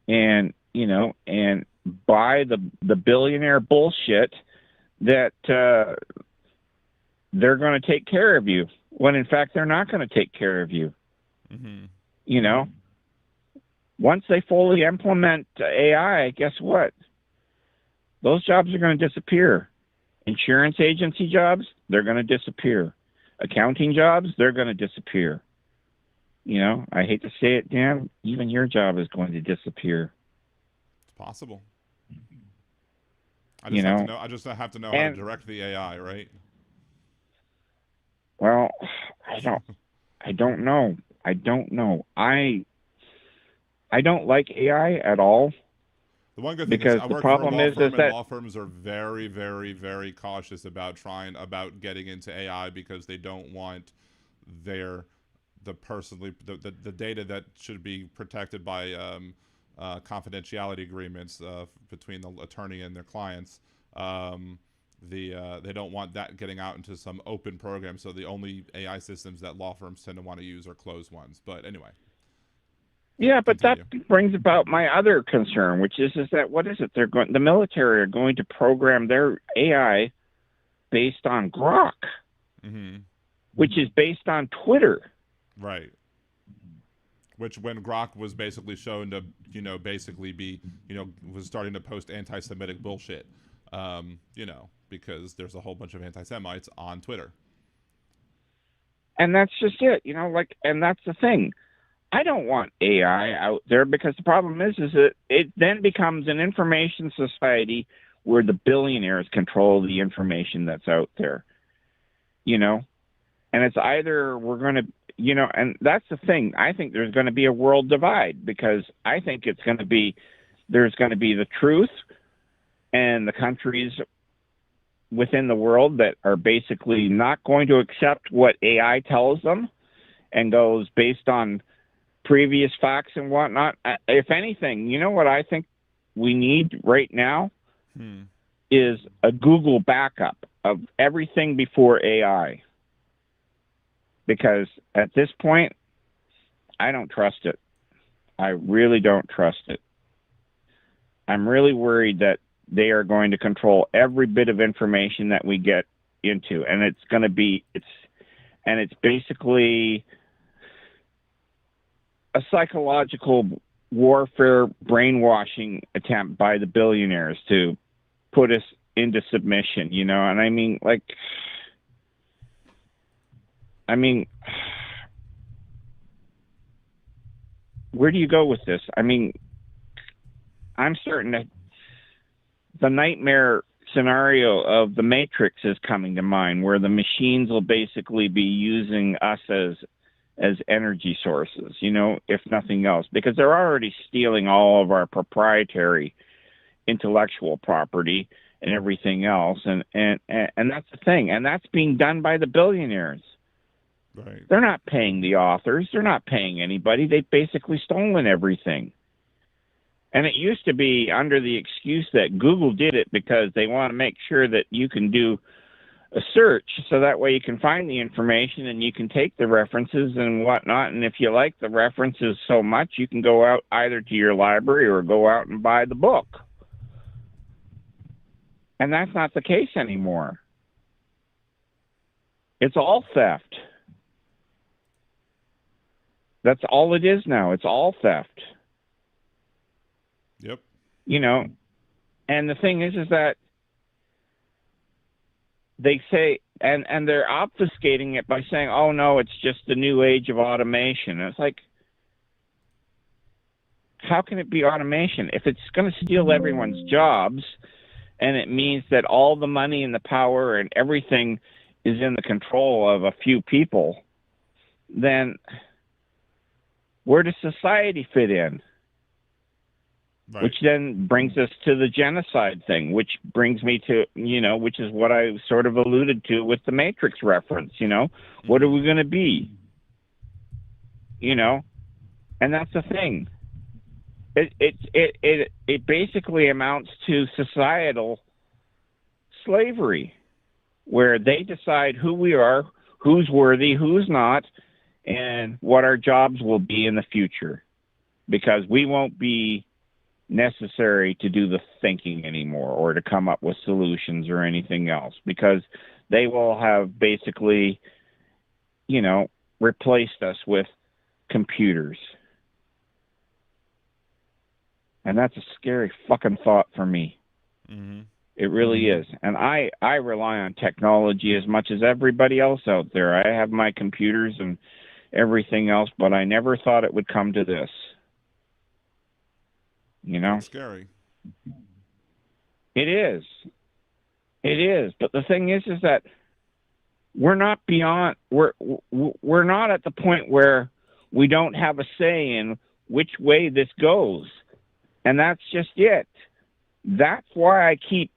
and, you know, and buy the billionaire bullshit that they're going to take care of you, when in fact they're not going to take care of you. Mm-hmm. You know, once they fully implement AI, guess what? Those jobs are going to disappear. Insurance agency jobs, they're going to disappear. Accounting jobs, they're going to disappear. You know, I hate to say it, Dan, even your job is going to disappear. It's possible. I just have to know how to direct the AI, right? Well, I don't know. I don't like AI at all. The one good thing because is I the work problem for a law firm, is that and law firms are very, very, very cautious about getting into AI, because they don't want the data that should be protected by confidentiality agreements between the attorney and their clients. They don't want that getting out into some open program, so the only AI systems that law firms tend to want to use are closed ones. But anyway. Yeah, but continue. that brings about my other concern, which is that what is it? The military are going to program their AI based on Grok, mm-hmm. which is based on Twitter. Right. Which, when Grok was basically shown to, you know, basically be, you know, was starting to post anti-Semitic bullshit, you know, because there's a whole bunch of anti-Semites on Twitter. And that's just it, you know, like, and that's the thing. I don't want AI out there, because the problem is that it then becomes an information society where the billionaires control the information that's out there, you know, and it's either we're going to, you know, and that's the thing. I think there's going to be a world divide, because I think there's going to be the truth and the countries within the world that are basically not going to accept what AI tells them and goes based on previous facts and whatnot. If anything, you know what I think we need right now is a Google backup of everything before AI. Because at this point, I don't trust it. I really don't trust it. I'm really worried that they are going to control every bit of information that we get into, and it's basically a psychological warfare brainwashing attempt by the billionaires to put us into submission, you know? And I mean, where do you go with this? I mean, I'm certain that the nightmare scenario of the Matrix is coming to mind, where the machines will basically be using us as energy sources, you know, if nothing else, because they're already stealing all of our proprietary intellectual property and everything else. And that's the thing. And that's being done by the billionaires. Right. They're not paying the authors. They're not paying anybody. They've basically stolen everything. And it used to be under the excuse that Google did it because they want to make sure that you can do a search, so that way you can find the information and you can take the references and whatnot. And if you like the references so much, you can go out either to your library or go out and buy the book. And that's not the case anymore. It's all theft. That's all it is now. It's all theft. Yep. You know, and the thing is that they say, and they're obfuscating it by saying, oh, no, it's just the new age of automation. And it's like, how can it be automation? If it's going to steal everyone's jobs, and it means that all the money and the power and everything is in the control of a few people, then where does society fit in? Right. Which then brings us to the genocide thing, which brings me to, you know, which is what I sort of alluded to with the Matrix reference, you know. What are we going to be? You know? And that's the thing. It basically amounts to societal slavery, where they decide who we are, who's worthy, who's not, and what our jobs will be in the future, because we won't be necessary to do the thinking anymore or to come up with solutions or anything else, because they will have basically, you know, replaced us with computers. And that's a scary fucking thought for me. Mm-hmm. It really is. And I rely on technology as much as everybody else out there. I have my computers and everything else, but I never thought it would come to this. You know? It's scary. It is. It is. But the thing is that we're not beyond, we're not at the point where we don't have a say in which way this goes. And that's just it. That's why I keep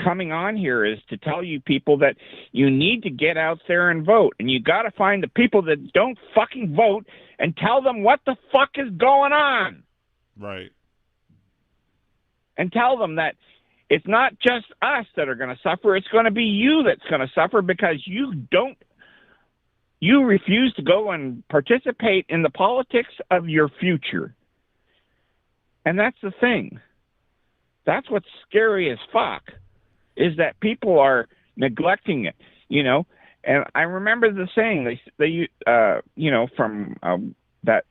coming on here, is to tell you people that you need to get out there and vote. And you got to find the people that don't fucking vote and tell them what the fuck is going on. Right. And tell them that it's not just us that are going to suffer. It's going to be you that's going to suffer, because you refuse to go and participate in the politics of your future. And that's the thing. That's what's scary as fuck, is that people are neglecting it, you know. And I remember the saying, they you know, from that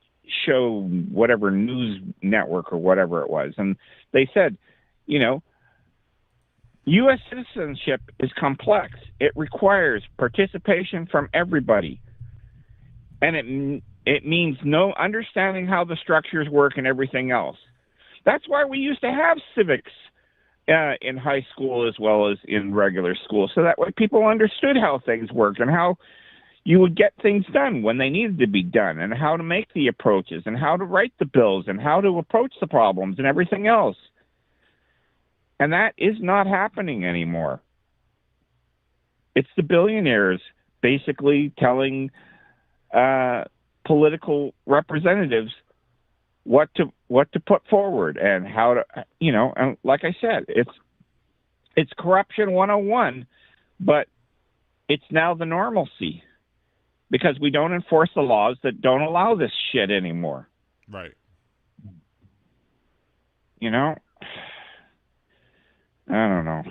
show, whatever news network or whatever it was, and they said, you know, U.S. citizenship is complex. It requires participation from everybody, and it means no understanding how the structures work and everything else. That's why we used to have civics in high school as well as in regular school, so that way people understood how things worked and how you would get things done when they needed to be done, and how to make the approaches, and how to write the bills, and how to approach the problems and everything else. And that is not happening anymore. It's the billionaires basically telling political representatives what to put forward and how to, you know. And like I said, it's corruption 101, but it's now the normalcy, because we don't enforce the laws that don't allow this shit anymore. Right. You know, I don't know.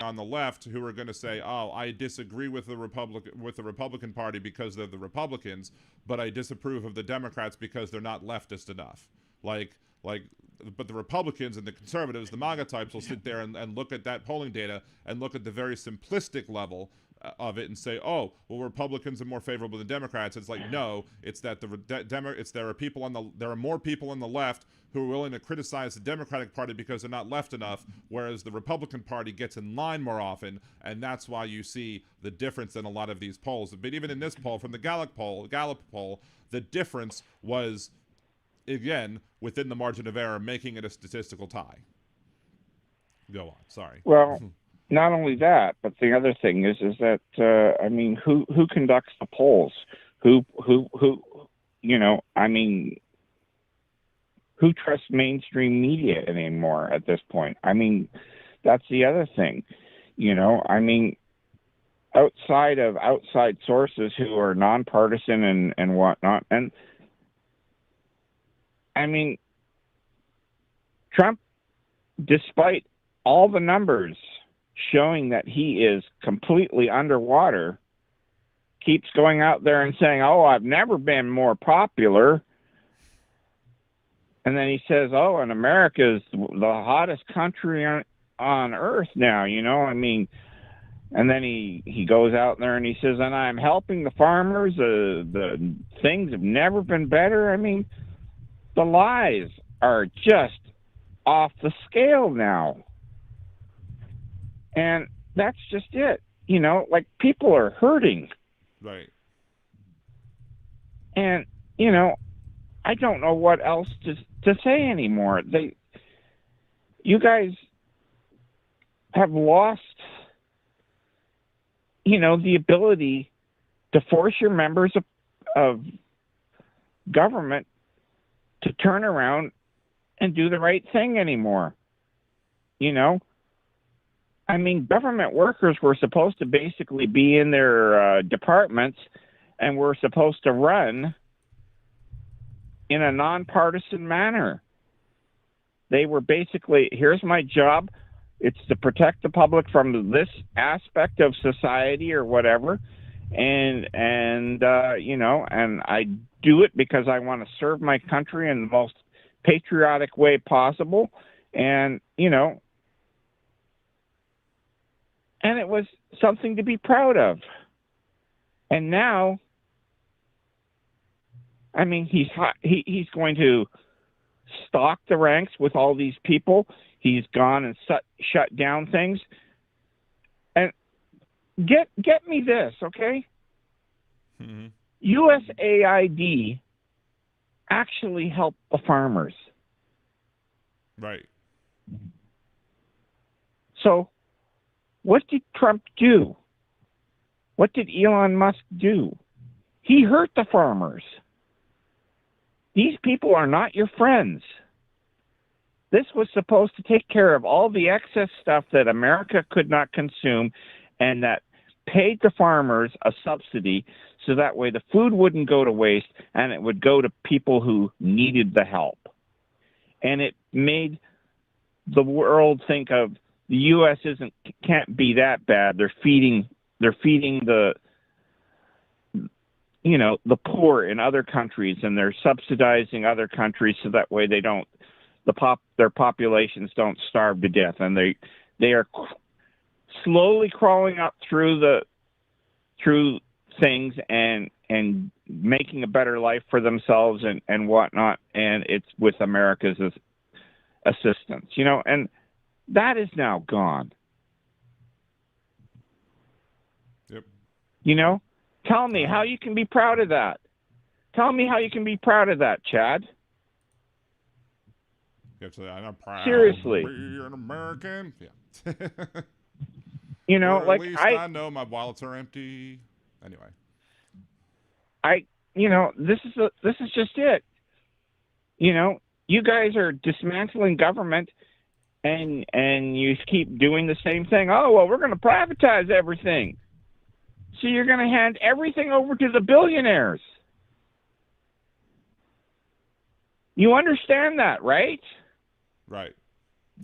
On the left, who are going to say, "Oh, I disagree with the Republican Party because they're the Republicans, but I disapprove of the Democrats because they're not leftist enough." But the Republicans and the conservatives, the MAGA types, will sit there and look at that polling data and look at the very simplistic level of it and say, "Oh, well, Republicans are more favorable than Democrats." It's like, no, it's that there are more people on the left who are willing to criticize the Democratic Party because they're not left enough, whereas the Republican Party gets in line more often, and that's why you see the difference in a lot of these polls. But even in this poll, from the Gallup poll, the difference was, again, within the margin of error, making it a statistical tie. Go on. Sorry. Well, not only that, but the other thing is that I mean, who conducts the polls? Who you know? I mean, who trusts mainstream media anymore at this point? I mean, that's the other thing. I mean, outside sources who are nonpartisan and whatnot, and I mean, Trump, despite all the numbers showing that he is completely underwater, keeps going out there and saying, "Oh, I've never been more popular." And then he says, "Oh, and America is the hottest country on earth now." I mean, and then he goes out there and he says, "And I'm helping the farmers. The things have never been better." I mean, the lies are just off the scale now. And that's just it. Like, people are hurting. Right. And, I don't know what else to say anymore. You guys have lost, the ability to force your members of government to turn around and do the right thing anymore. I mean, government workers were supposed to basically be in their departments and were supposed to run in a nonpartisan manner. They were basically, here's my job. It's to protect the public from this aspect of society or whatever. And I do it because I want to serve my country in the most patriotic way possible. And, and it was something to be proud of. And now, I mean, he's going to stock the ranks with all these people. He's gone and shut down things. And get me this, okay? Mm-hmm. USAID actually helped the farmers. Right. So what did Trump do? What did Elon Musk do? He hurt the farmers. These people are not your friends. This was supposed to take care of all the excess stuff that America could not consume, and that paid the farmers a subsidy so that way the food wouldn't go to waste and it would go to people who needed the help. And it made the world think of the U.S. can't be that bad. They're feeding the poor in other countries, and they're subsidizing other countries so that way their populations don't starve to death, and they are slowly crawling up through things and making a better life for themselves and whatnot, and it's with America's assistance, and that is now gone. Yep. Tell me how you can be proud of that. Tell me how you can be proud of that, Chad. I'm proud Seriously. to be an American. Yeah. Or at least I know my wallets are empty. Anyway. This is just it. You guys are dismantling government and you keep doing the same thing. Oh, well, we're going to privatize everything. So you're going to hand everything over to the billionaires. You understand that, right? Right.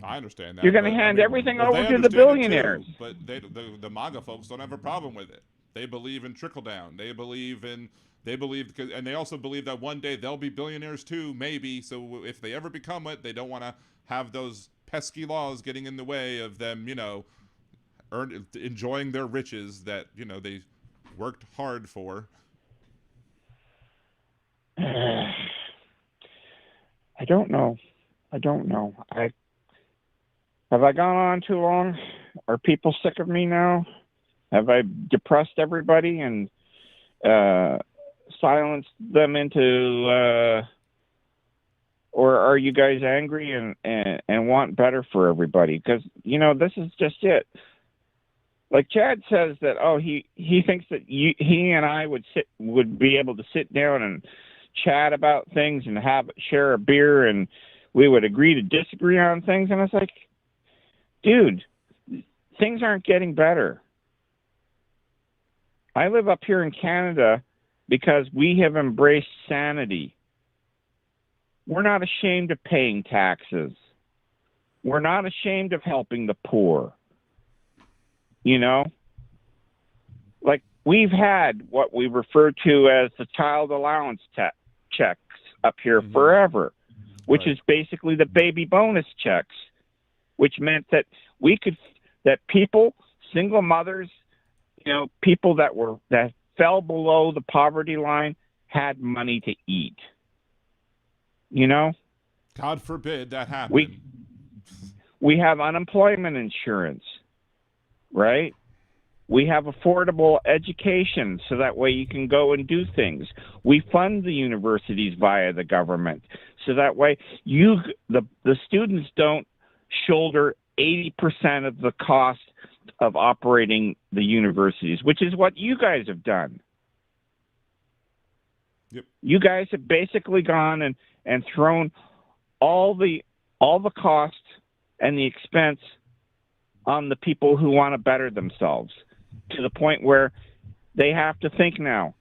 I understand that. You're going to hand everything over to the billionaires. But the MAGA folks don't have a problem with it. They believe in trickle down. And they also believe that one day they'll be billionaires too, maybe. So if they ever become it, they don't want to have those pesky laws getting in the way of them, enjoying their riches that, they worked hard for. I don't know. Have I gone on too long? Are people sick of me now? Have I depressed everybody and silenced them into or are you guys angry and want better for everybody? Because, this is just it. Like Chad says that, he thinks that he and I would be able to sit down and chat about things and share a beer and we would agree to disagree on things. And it's like, dude, things aren't getting better. I live up here in Canada because we have embraced sanity. We're not ashamed of paying taxes. We're not ashamed of helping the poor. You know? Like, we've had what we refer to as the child allowance checks up here forever, which is basically the baby bonus checks, which meant that people, single mothers, you know, people that fell below the poverty line had money to eat. You know? God forbid that happen. We have unemployment insurance, right? We have affordable education so that way you can go and do things. We fund the universities via the government so that way the students don't shoulder 80% of the cost of operating the universities, which is what you guys have done. Yep. You guys have basically gone and thrown all the cost and the expense on the people who want to better themselves, to the point where they have to think now,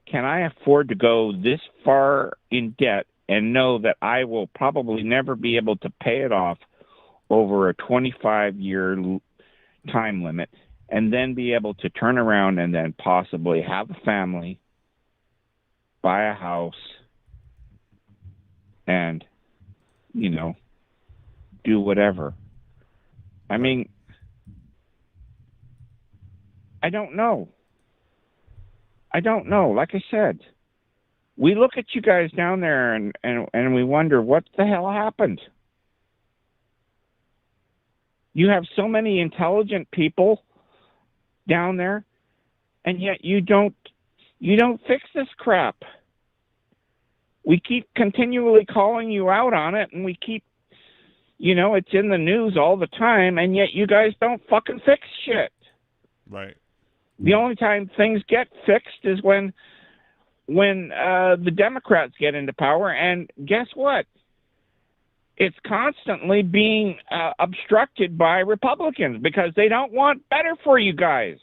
can I afford to go this far in debt and know that I will probably never be able to pay it off over a 25-year time limit, and then be able to turn around and then possibly have a family, buy a house, and, you know, do whatever. I mean, I don't know. Like I said, we look at you guys down there and we wonder what the hell happened. You have so many intelligent people down there, and yet you don't fix this crap. We keep continually calling you out on it, and we keep, you know, it's in the news all the time, and yet you guys don't fucking fix shit. Right. The only time things get fixed is when the Democrats get into power, and guess what? It's constantly being obstructed by Republicans because they don't want better for you guys.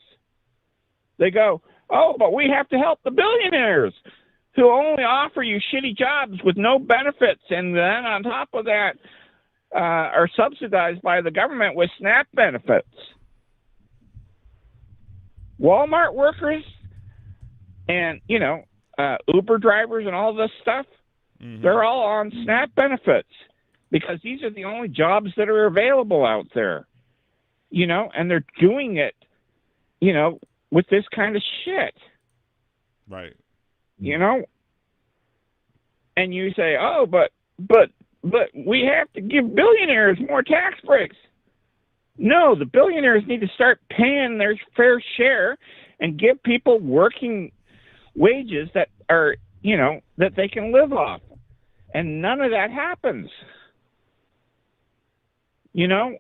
They go, oh, but we have to help the billionaires who only offer you shitty jobs with no benefits, and then on top of that are subsidized by the government with SNAP benefits. Walmart workers and, you know, Uber drivers and all this stuff, they're all on SNAP benefits because these are the only jobs that are available out there, you know, and they're doing it, you know, with this kind of shit. Right. You know? And you say, oh, but we have to give billionaires more tax breaks. No, the billionaires need to start paying their fair share and give people working wages that are, you know, that they can live off. And none of that happens. You know,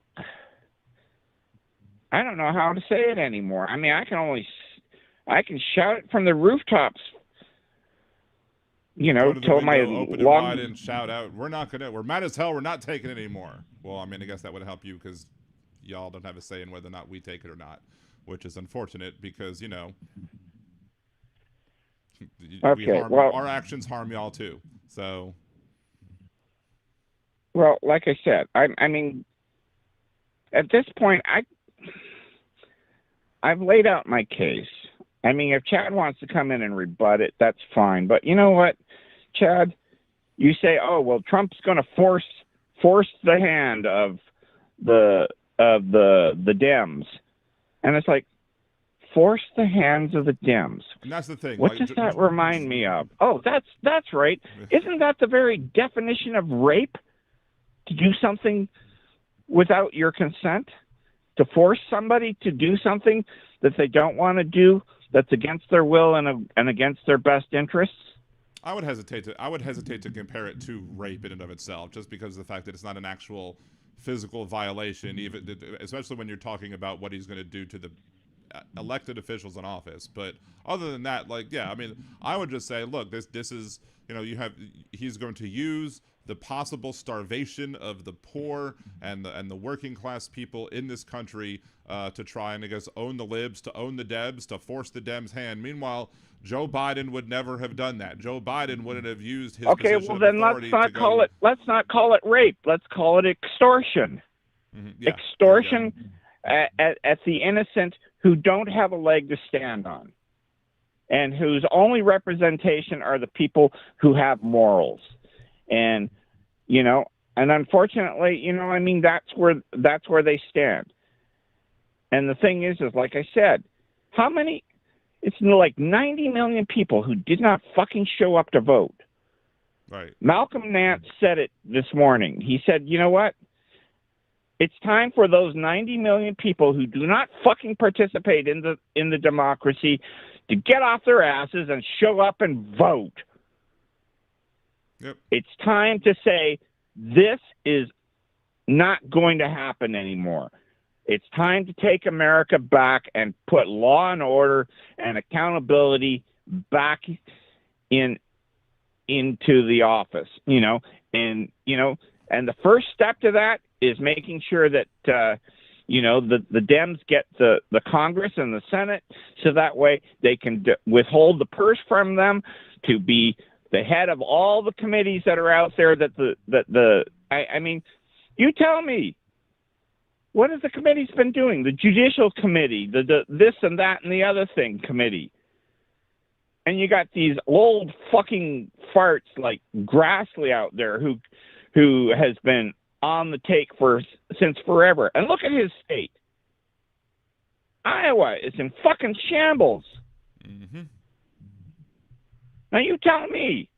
I don't know how to say it anymore. I mean, I can shout it from the rooftops. You know, till my open it wide and shout out, we're mad as hell, we're not taking it anymore. Well, I mean, I guess that would help you because y'all don't have a say in whether or not we take it or not, which is unfortunate because, you know, our actions harm y'all too. So, well, like I said, I mean, at this point, I've laid out my case. I mean, if Chad wants to come in and rebut it, that's fine. But you know what, Chad? You say, oh, well, Trump's going to force the hand of the Dems, and it's like, force the hands of the Dems. And that's the thing. What like, does that remind me of? Oh, that's right. Isn't that the very definition of rape? To do something without your consent? To force somebody to do something that they don't want to do, that's against their will and against their best interests? I would hesitate to compare it to rape in and of itself, just because of the fact that it's not an actual physical violation, even especially when you're talking about what he's going to do to the elected officials in office. But other than that, like, yeah, I mean, I would just say, look, this is, you know, he's going to use the possible starvation of the poor and the working class people in this country to try and, I guess, own the libs, to own the Debs, to force the Dems' hand. Meanwhile, Joe Biden would never have done that. Joe Biden wouldn't have used his position of authority to go... Let's not call it rape. Let's call it extortion. Yeah, extortion at the innocent who don't have a leg to stand on, and whose only representation are the people who have morals. And, you know, and unfortunately, you know, I mean, that's where they stand. And the thing is like I said, how many? It's like 90 million people who did not fucking show up to vote. Right. Malcolm Nance said it this morning. He said, you know what? It's time for those 90 million people who do not fucking participate in the democracy to get off their asses and show up and vote. Yep. It's time to say this is not going to happen anymore. It's time to take America back and put law and order and accountability back into the office, you know, and the first step to that is making sure that, you know, the Dems get the Congress and the Senate, so that way they can withhold the purse from them to be the head of all the committees that are out there. I mean, you tell me, what has the committee's been doing? The Judicial Committee, the this and that and the other thing committee. And you got these old fucking farts like Grassley out there who has been on the take since forever. And look at his state. Iowa is in fucking shambles. Mm-hmm. Now you tell me,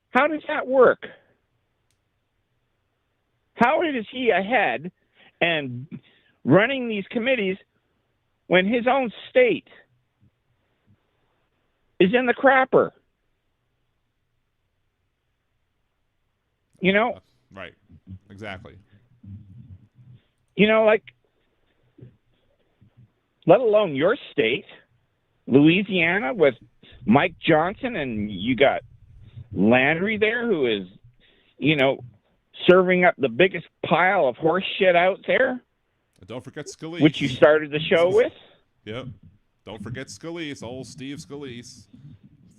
how does that work? How is he ahead and running these committees when his own state is in the crapper? You know? Right. Exactly. You know, like, let alone your state, Louisiana, with Mike Johnson, and you got Landry there, who is, you know, serving up the biggest pile of horse shit out there. And don't forget Scalise, which you started the show with. Yep. Don't forget Scalise, old Steve Scalise,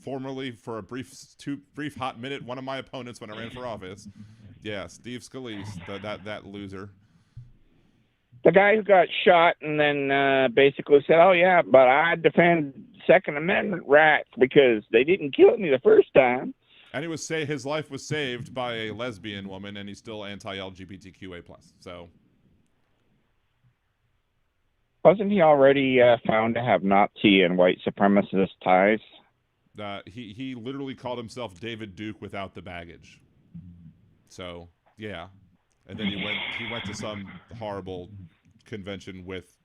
formerly for a brief hot minute one of my opponents when I ran for office. Yeah, Steve Scalise, that loser. The guy who got shot and then basically said, "Oh yeah, but I defend Second Amendment rights because they didn't kill me the first time." And his life was saved by a lesbian woman, and he's still anti-LGBTQA+. So, wasn't he already found to have Nazi and white supremacist ties? He literally called himself David Duke without the baggage. So yeah, and then he went to some horrible convention with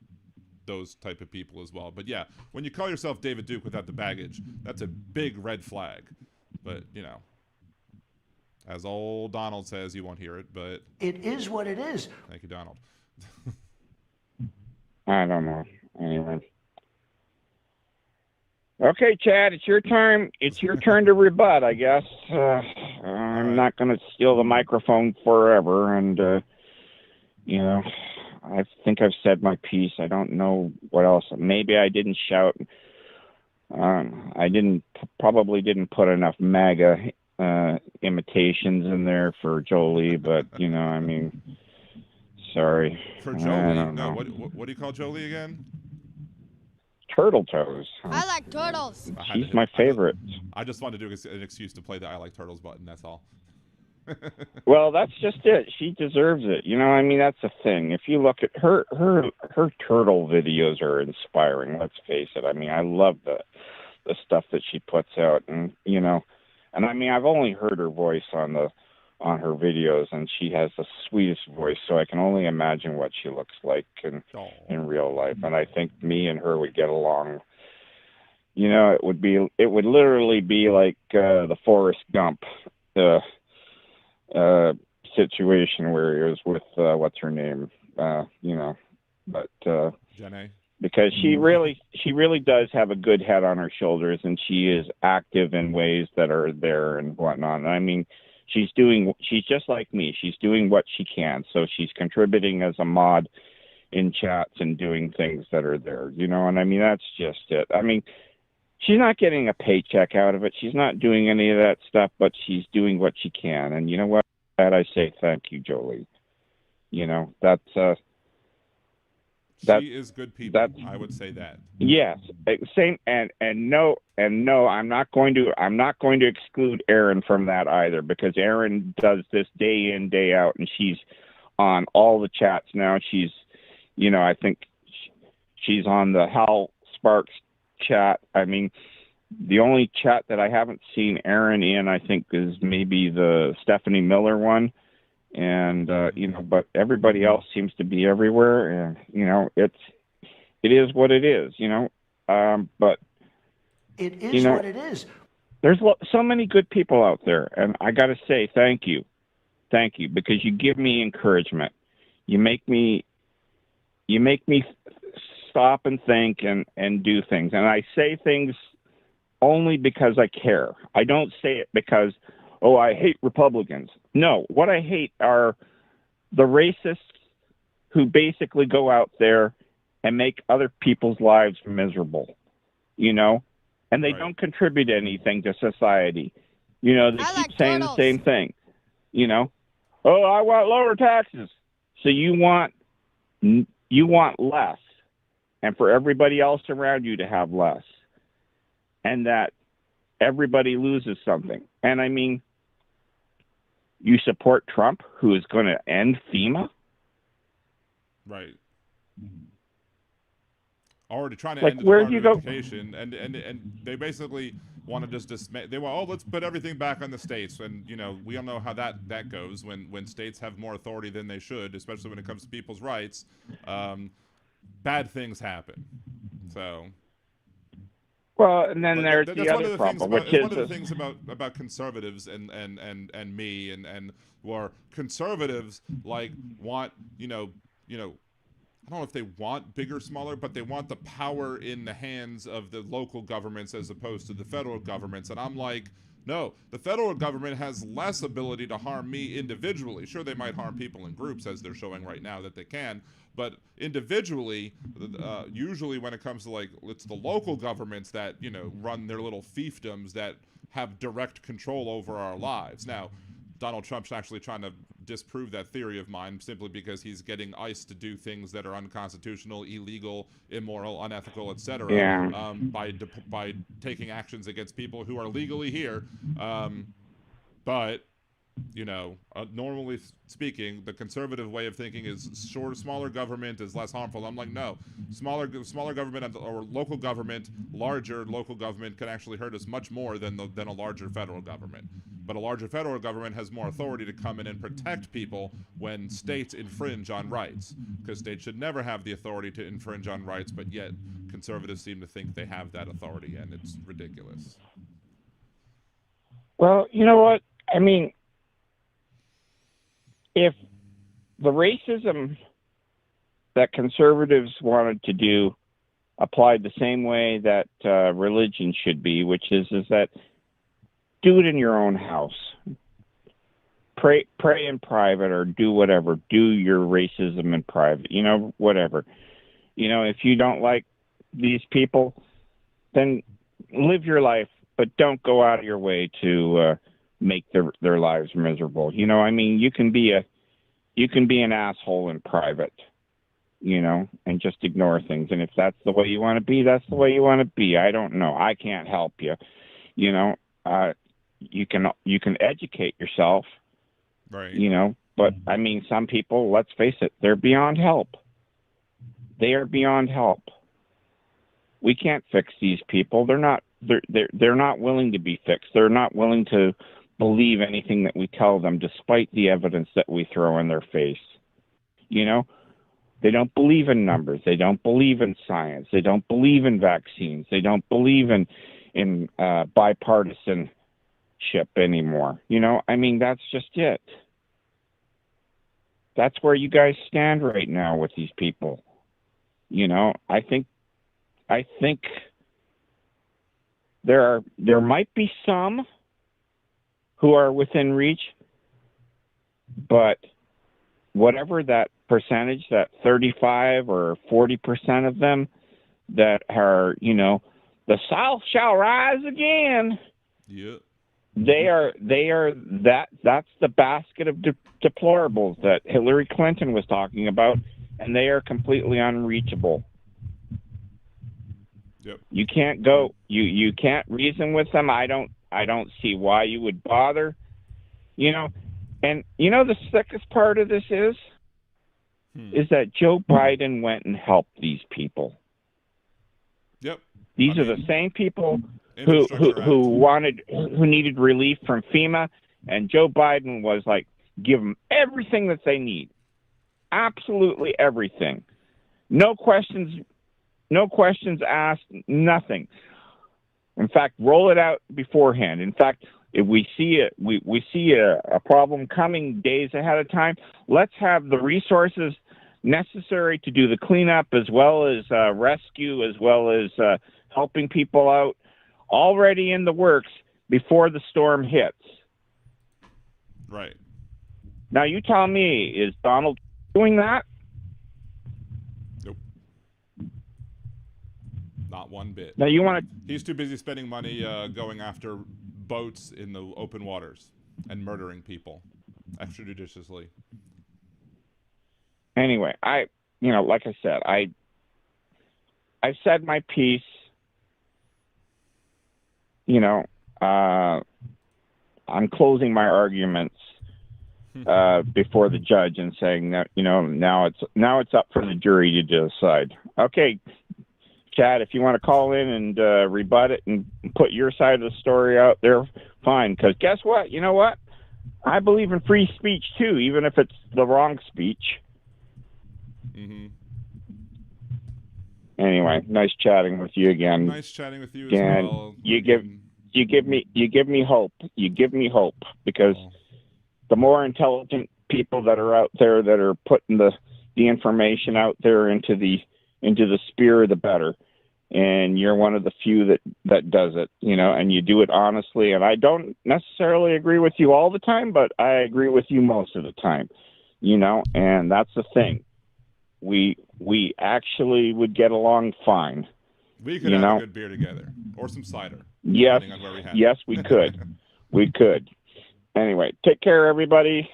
those type of people as well. But yeah, when you call yourself David Duke without the baggage, that's a big red flag. But, you know, as old Donald says, you won't hear it, but... It is what it is. Thank you, Donald. I don't know. Anyway. Okay, Chad, it's your turn. It's your turn to rebut, I guess. I'm not going to steal the microphone forever, and, you know, I think I've said my piece. I don't know what else. Maybe I didn't shout... I probably didn't put enough MAGA imitations in there for Jolie, but you know, I mean, sorry. For Jolie, no. What do you call Jolie again? Turtle Toes. I like turtles. She's my favorite. I just wanted to do an excuse to play the I like turtles button. That's all. Well, that's just it. She deserves it. You know, I mean, that's the thing. If you look at her turtle videos are inspiring. Let's face it. I mean, I love the stuff that she puts out, and you know, and I mean, I've only heard her voice on her videos, and she has the sweetest voice. So I can only imagine what she looks like in real life. And I think me and her would get along. You know, it would literally be like the Forrest Gump. Situation where he was with what's her name, you know, but Jenny. because she really does have a good head on her shoulders, and she is active in ways that are there and whatnot. I mean, she's just like me. She's doing what she can. So she's contributing as a mod in chats and doing things that are there, and I mean, that's just it. I mean, she's not getting a paycheck out of it. She's not doing any of that stuff, but she's doing what she can. And you know what? That I say thank you, Jolie. She is good people. I would say that. Yes, same. And no, I'm not going to exclude Erin from that either, because Erin does this day in, day out, and she's on all the chats now. She's, I think she's on the Hal Sparks chat. I mean, the only chat that I haven't seen Erin in, I think, is maybe the Stephanie Miller one. And, but everybody else seems to be everywhere. And, it is what it is, but it is what it is. There's so many good people out there. And I got to say, thank you, because you give me encouragement. You make me stop and think and do things. And I say things only because I care. I don't say it because, I hate Republicans. No, what I hate are the racists who basically go out there and make other people's lives miserable, and they don't contribute anything to society. They keep saying the same thing, I want lower taxes. So you want less, and for everybody else around you to have less, and that everybody loses something. And I mean, you support Trump, who is going to end FEMA? Right. Already trying to like, end the where do you go? education, and they basically want to just dismiss. They want, let's put everything back on the states, and we all know how that goes when states have more authority than they should, especially when it comes to people's rights. Bad things happen. So. Well, and then there's the other problem, which is one of the things about conservatives and me and where conservatives want I don't know if they want bigger, smaller, but they want the power in the hands of the local governments as opposed to the federal governments. And I'm like, no, the federal government has less ability to harm me individually. Sure, they might harm people in groups, as they're showing right now that they can. But individually, usually when it comes to it's the local governments that, run their little fiefdoms that have direct control over our lives. Now, Donald Trump's actually trying to disprove that theory of mine simply because he's getting ICE to do things that are unconstitutional, illegal, immoral, unethical, etc. Yeah. By taking actions against people who are legally here. But normally speaking, the conservative way of thinking is smaller government is less harmful. I'm like, no, smaller government or local government, larger local government can actually hurt us much more than a larger federal government. But a larger federal government has more authority to come in and protect people when states infringe on rights, because states should never have the authority to infringe on rights, but yet conservatives seem to think they have that authority, and it's ridiculous. Well, you know what? I mean, if the racism that conservatives wanted to do applied the same way that religion should be, which is that do it in your own house. Pray in private, or do whatever. Do your racism in private, whatever. If you don't like these people, then live your life, but don't go out of your way to make their lives miserable. I mean, you can be an asshole in private, and just ignore things. And if that's the way you want to be, that's the way you want to be. I don't know. I can't help you. You can educate yourself, right? But I mean, some people, let's face it, they're beyond help. They are beyond help. We can't fix these people. They're not willing to be fixed. They're not willing to believe anything that we tell them, despite the evidence that we throw in their face. They don't believe in numbers. They don't believe in science. They don't believe in vaccines. They don't believe in bipartisanship anymore. I mean, that's just it. That's where you guys stand right now with these people. You know, I think there might be some who are within reach, but whatever that percentage, that 35 or 40% of them that are, you know, the South shall rise again. Yep. That's the basket of deplorables that Hillary Clinton was talking about, and they are completely unreachable. Yep. You can't go. You can't reason with them. I don't see why you would bother. You know, and you know the sickest part of this is that Joe Biden went and helped these people. Yep. These are the same people who needed relief from FEMA, and Joe Biden was like, give them everything that they need, absolutely everything, no questions asked, nothing. In fact, roll it out beforehand. In fact, if we see a problem coming days ahead of time, let's have the resources necessary to do the cleanup, as well as rescue, as well as helping people out, already in the works before the storm hits. Right. Now, you tell me, is Donald doing that? Nope. Not one bit. Now, you want to... He's too busy spending money going after boats in the open waters and murdering people extrajudiciously. Anyway, like I said, I've said my piece. You know, I'm closing my arguments before the judge and saying that, you know, now it's up for the jury to decide. Okay, Chad, if you want to call in and rebut it and put your side of the story out there, fine. Because guess what? You know what? I believe in free speech too, even if it's the wrong speech. Mm-hmm. Anyway, nice chatting with you again. Nice chatting with you as well. You give me hope. You give me hope, because the more intelligent people that are out there that are putting the information out there into the sphere, the better. And you're one of the few that does it, you know, and you do it honestly. And I don't necessarily agree with you all the time, but I agree with you most of the time, you know, and that's the thing. We actually would get along fine. We could have a good beer together, or some cider. Yes, depending on where we have yes, we could. We could. Anyway, take care, everybody.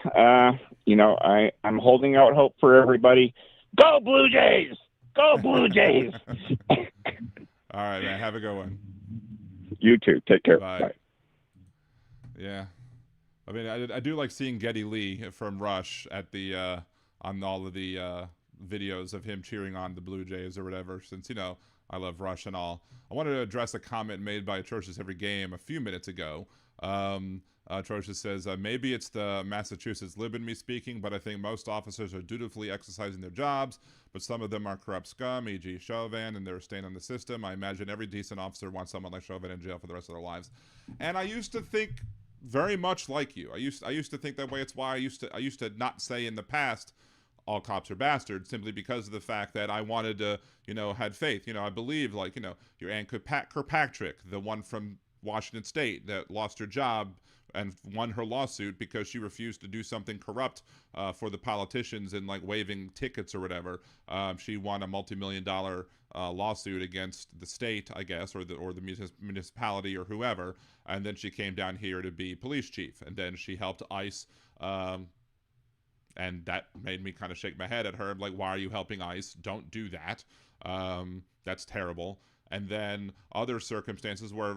You know, I'm holding out hope for everybody. Go Blue Jays! Go Blue Jays! All right, man. Have a good one. You too. Take care. Bye. Bye. Yeah. I mean, I do like seeing Geddy Lee from Rush at the on all of the videos of him cheering on the Blue Jays or whatever, since, you know, I love Rush and all. I wanted to address a comment made by Atrocious Every Game a few minutes ago. Atrocious says, maybe it's the Massachusetts lib in me speaking, but I think most officers are dutifully exercising their jobs, but some of them are corrupt scum, e.g. Chauvin, and they're staying on the system. I imagine every decent officer wants someone like Chauvin in jail for the rest of their lives. And I used to think very much like you. I used to think that way. It's why I used to not say in the past all cops are bastards, simply because of the fact that I wanted to, you know, had faith. You know, I believed, like, you know, your Ann Kirkpatrick, the one from Washington State that lost her job and won her lawsuit because she refused to do something corrupt for the politicians and, like, waving tickets or whatever. She won a multi-million-dollar lawsuit against the state, I guess, or the municipality or whoever, and then she came down here to be police chief, and then she helped ICE. And that made me kind of shake my head at her. I'm like, why are you helping ICE? Don't do that. That's terrible. And then other circumstances where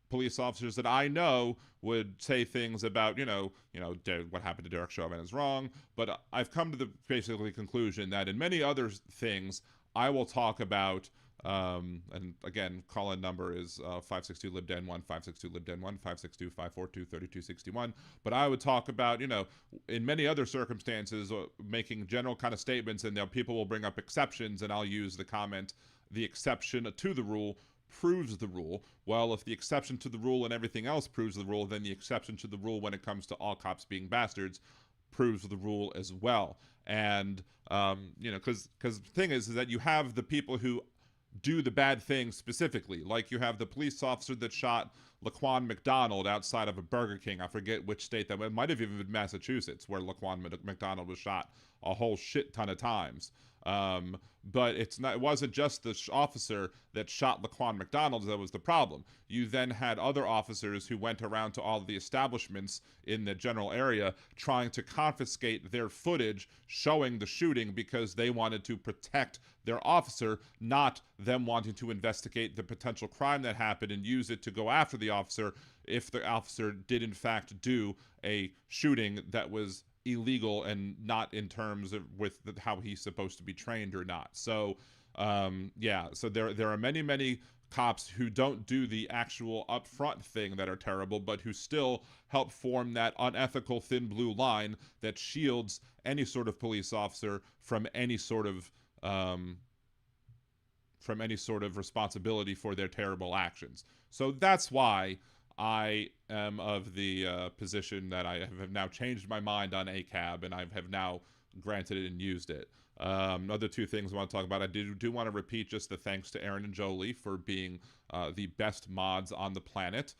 police officers that I know would say things about, you know, what happened to Derek Chauvin is wrong. But I've come to the basically conclusion that in many other things, I will talk about, and again, call-in number is 562-LIBDEN1, 562-LIBDEN1, 562-542-3261. But I would talk about, you know, in many other circumstances, making general kind of statements, and people will bring up exceptions, and I'll use the comment, the exception to the rule proves the rule. Well, if the exception to the rule and everything else proves the rule, then the exception to the rule when it comes to all cops being bastards proves the rule as well. And because the thing is that you have the people who do the bad thing specifically. Like you have the police officer that shot Laquan McDonald outside of a Burger King. I forget which state that, it might have even been Massachusetts, where Laquan McDonald was shot a whole shit ton of times. But it wasn't just the officer that shot Laquan McDonald that was the problem. You then had other officers who went around to all of the establishments in the general area trying to confiscate their footage showing the shooting because they wanted to protect their officer, not them wanting to investigate the potential crime that happened and use it to go after the officer if the officer did in fact do a shooting that was illegal and not in terms of with how he's supposed to be trained or not. So so there are many cops who don't do the actual upfront thing that are terrible, but who still help form that unethical thin blue line that shields any sort of police officer from any sort of responsibility for their terrible actions. So that's why I am of the position that I have now changed my mind on ACAB, and I have now granted it and used it. Other two things I want to talk about. I do want to repeat just the thanks to Aaron and Jolie for being the best mods on the planet.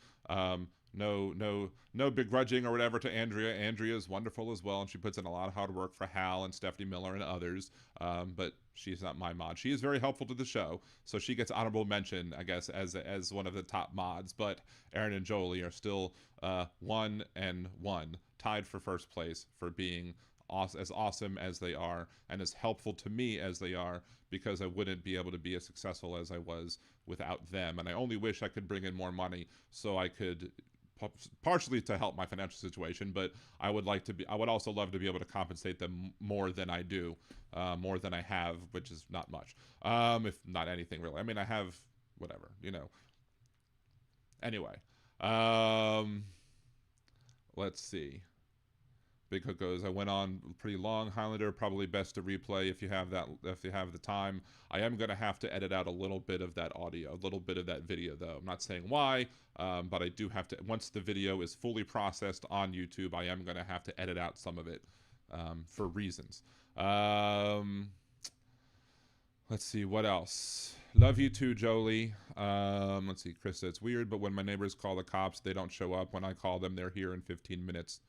No begrudging or whatever to Andrea. Andrea is wonderful as well, and she puts in a lot of hard work for Hal and Stephanie Miller and others. But she's not my mod. She is very helpful to the show, so she gets honorable mention, I guess, as one of the top mods. But Aaron and Jolie are still 1 and 1, tied for first place for being as awesome as they are and as helpful to me as they are, because I wouldn't be able to be as successful as I was without them. And I only wish I could bring in more money so I could, partially to help my financial situation, but I would also love to be able to compensate them more than I do, more than I have, which is not much, if not anything really. I mean, I have whatever, Anyway, let's see. Big Hook goes, I went on pretty long. Highlander, probably best to replay if you have the time. I am going to have to edit out a little bit of that audio, a little bit of that video, though. I'm not saying why, but I do have to, once the video is fully processed on YouTube, I am going to have to edit out some of it for reasons. Let's see, what else? Love you too, Jolie. Let's see, Chris says, it's weird, but when my neighbors call the cops, they don't show up. When I call them, they're here in 15 minutes.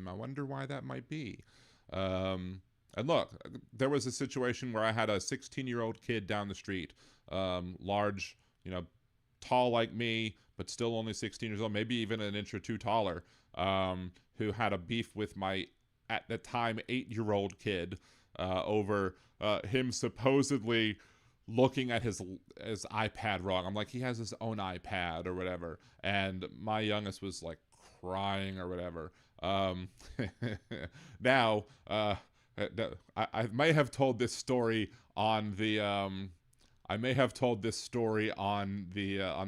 I wonder why that might be. And look, there was a situation where I had a 16-year-old kid down the street, large, tall like me, but still only 16 years old, maybe even an inch or two taller, who had a beef with my, at the time, 8-year-old kid over him supposedly looking at his iPad wrong. I'm like, he has his own iPad or whatever. And my youngest was like crying or whatever. Now, I may have told this story on the on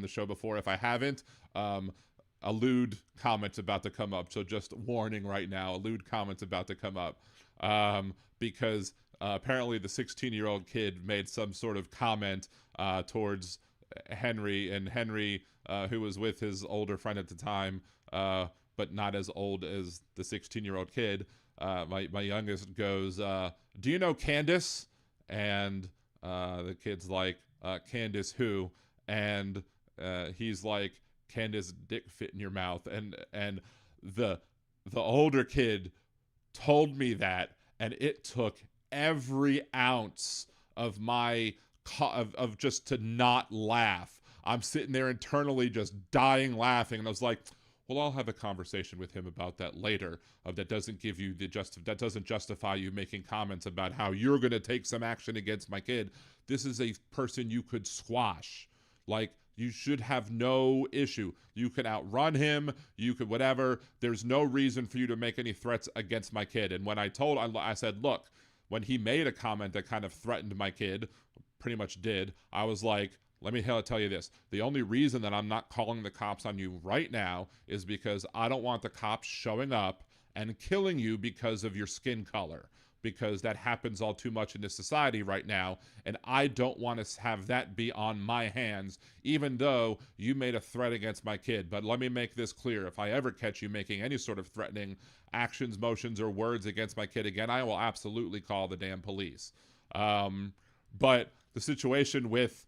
the show before. If I haven't, a lewd comment's about to come up. So just warning right now, a lewd comment's about to come up, because apparently the 16-year-old kid made some sort of comment towards Henry, and Henry, who was with his older friend at the time, but not as old as the 16-year-old kid. My youngest goes, do you know Candace? And the kid's like, Candace who? And he's like, Candace dick fit in your mouth. And the older kid told me that, and it took every ounce of my of just to not laugh. I'm sitting there internally just dying laughing, and I was like, well, I'll have a conversation with him about that later. That doesn't give you that doesn't justify you making comments about how you're going to take some action against my kid. This is a person you could squash. Like, you should have no issue. You could outrun him. You could whatever. There's no reason for you to make any threats against my kid. And when I said, look, when he made a comment that kind of threatened my kid, pretty much did, I was like, let me tell you this. The only reason that I'm not calling the cops on you right now is because I don't want the cops showing up and killing you because of your skin color. because that happens all too much in this society right now, and I don't want to have that be on my hands, even though you made a threat against my kid. But let me make this clear. If I ever catch you making any sort of threatening actions, motions, or words against my kid again, I will absolutely call the damn police. But the situation with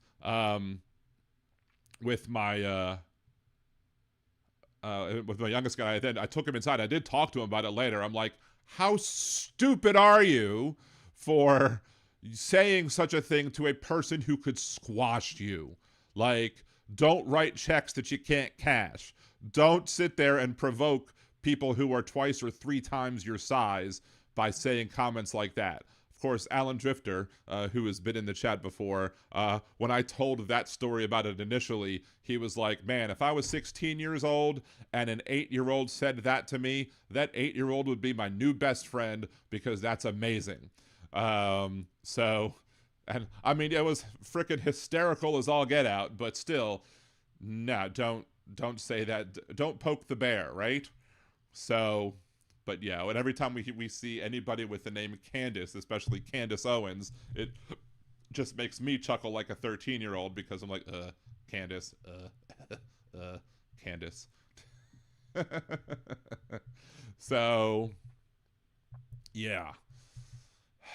my youngest guy, then I took him inside. I did talk to him about it later. I'm like, how stupid are you for saying such a thing to a person who could squash you? Like, don't write checks that you can't cash. Don't sit there and provoke people who are twice or three times your size by saying comments like that. Of course, Alan Drifter, who has been in the chat before, when I told that story about it initially, he was like, man, if I was 16 years old and an 8-year-old said that to me, that 8-year-old would be my new best friend because that's amazing. So, and I mean, it was freaking hysterical as all get out, but still, no, don't say that. Don't poke the bear, right? So... But yeah, and every time we see anybody with the name Candace, especially Candace Owens, it just makes me chuckle like a 13-year-old because I'm like, Candace, Candace. So, yeah.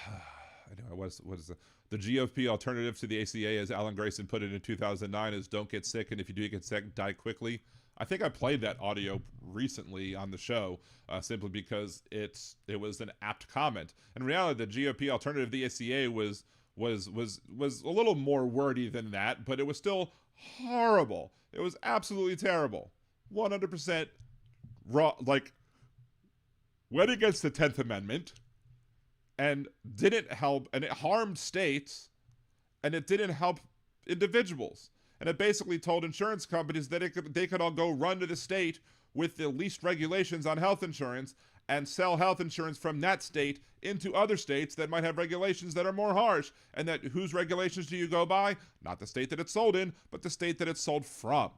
I know what is the GOP alternative to the ACA, as Alan Grayson put it in 2009, is don't get sick, and if you do get sick, die quickly. I think I played that audio recently on the show, simply because it was an apt comment. In reality, the GOP alternative to the ACA was a little more wordy than that, but it was still horrible. It was absolutely terrible. 100% raw, like, went against the 10th Amendment and didn't help, and it harmed states, and it didn't help individuals. And it basically told insurance companies that they could all go run to the state with the least regulations on health insurance and sell health insurance from that state into other states that might have regulations that are more harsh. And that whose regulations do you go by? Not the state that it's sold in, but the state that it's sold from.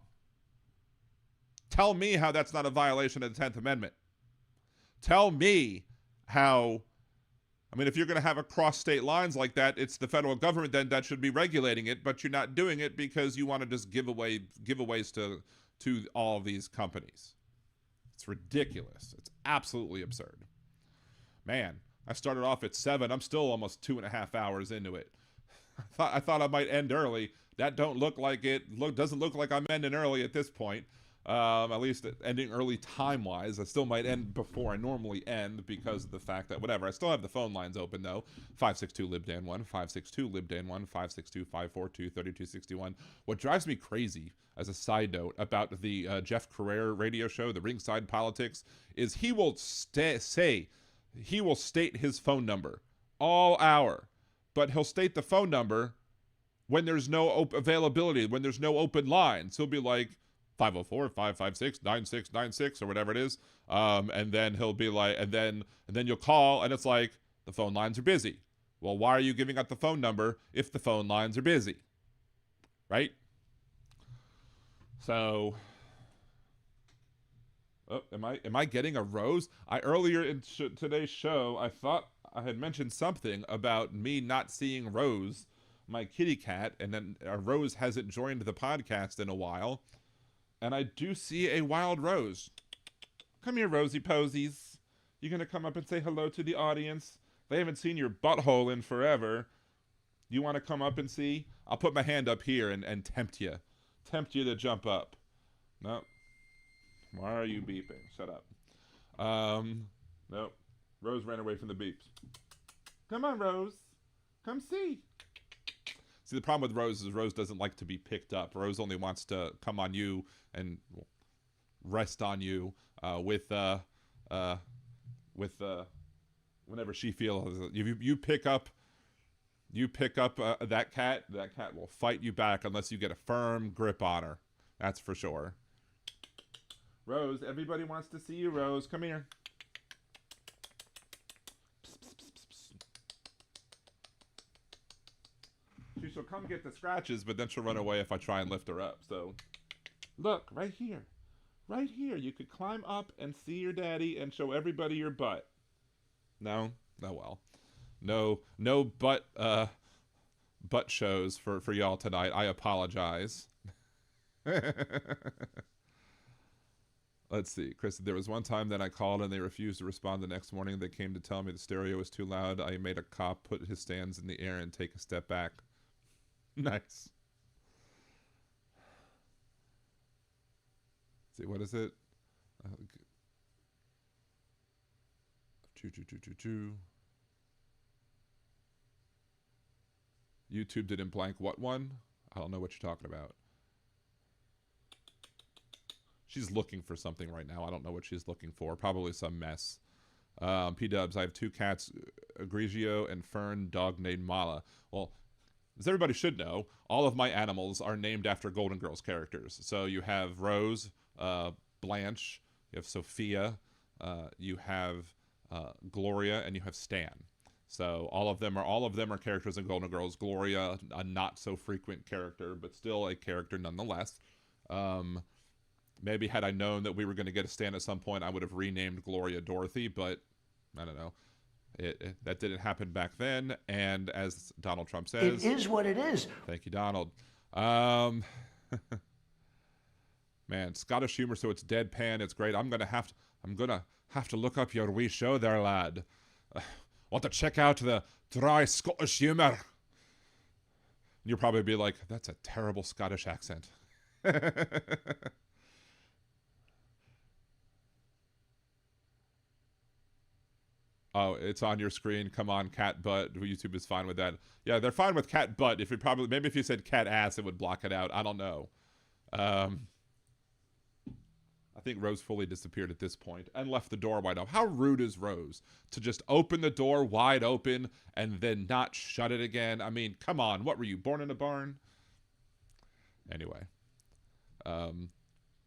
Tell me how that's not a violation of the 10th Amendment. Tell me how... I mean, if you're going to have a cross state lines like that, it's the federal government then that should be regulating it, but you're not doing it because you want to just give giveaways to all of these companies. It's ridiculous. It's absolutely absurd. Man, I started off at 7. I'm still almost 2.5 hours into it. I thought I might end early. That don't look like it. Doesn't look like I'm ending early at this point. At least ending early time-wise. I still might end before I normally end because of the fact that, whatever, I still have the phone lines open, though. 562-LIBDAN1, 562-LIBDAN1, 562-542-3261. What drives me crazy, as a side note, about the Jeff Carrere radio show, the Ringside Politics, is he will state his phone number all hour, but he'll state the phone number when there's no availability, when there's no open lines. He'll be like, 504-556-9696 or whatever it is. And then he'll be like, and then you'll call and it's like, the phone lines are busy. Well, why are you giving out the phone number if the phone lines are busy? Right? So, am I getting a rose? Earlier in today's show, I thought I had mentioned something about me not seeing Rose, my kitty cat, and then Rose hasn't joined the podcast in a while. And I do see a wild rose. Come here, Rosie Posies. You gonna come up and say hello to the audience? They haven't seen your butthole in forever. You want to come up and see? I'll put my hand up here and tempt you. Tempt you to jump up. No. Why are you beeping? Shut up. Nope. Rose ran away from the beeps. Come on, Rose. Come see. See, the problem with Rose is Rose doesn't like to be picked up. Rose only wants to come on you and rest on you whenever she feels. If you pick up that cat will fight you back unless you get a firm grip on her. That's for sure. Rose, everybody wants to see you, Rose. Come here. She'll come get the scratches, but then she'll run away if I try and lift her up. So, look, right here. Right here. You could climb up and see your daddy and show everybody your butt. No? Oh, well. no butt shows for y'all tonight. I apologize. Let's see, Chris. There was one time that I called and they refused to respond the next morning. They came to tell me the stereo was too loud. I made a cop put his stands in the air and take a step back. Nice. Let's see, what is it? YouTube didn't blank what one? I don't know what you're talking about. She's looking for something right now. I don't know what she's looking for. Probably some mess. P-dubs, I have 2 cats, Grigio and Fern, dog named Mala. Well, as everybody should know, all of my animals are named after Golden Girls characters. So you have Rose, Blanche, you have Sophia, you have Gloria, and you have Stan. So all of them are characters in Golden Girls. Gloria, a not so frequent character, but still a character nonetheless. Maybe had I known that we were going to get a Stan at some point, I would have renamed Gloria Dorothy, but I don't know. That didn't happen back then, and as Donald Trump says... It is what it is. Thank you, Donald. Man, Scottish humor, so it's deadpan, it's great. I'm gonna have to look up your wee show there, lad. Want to check out the dry Scottish humor? You'll probably be like, that's a terrible Scottish accent. Oh, it's on your screen. Come on, cat butt. YouTube is fine with that. Yeah, they're fine with cat butt. Maybe if you said cat ass, it would block it out. I don't know. I think Rose fully disappeared at this point and left the door wide open. How rude is Rose to just open the door wide open and then not shut it again? I mean, come on. What were you, born in a barn? Anyway.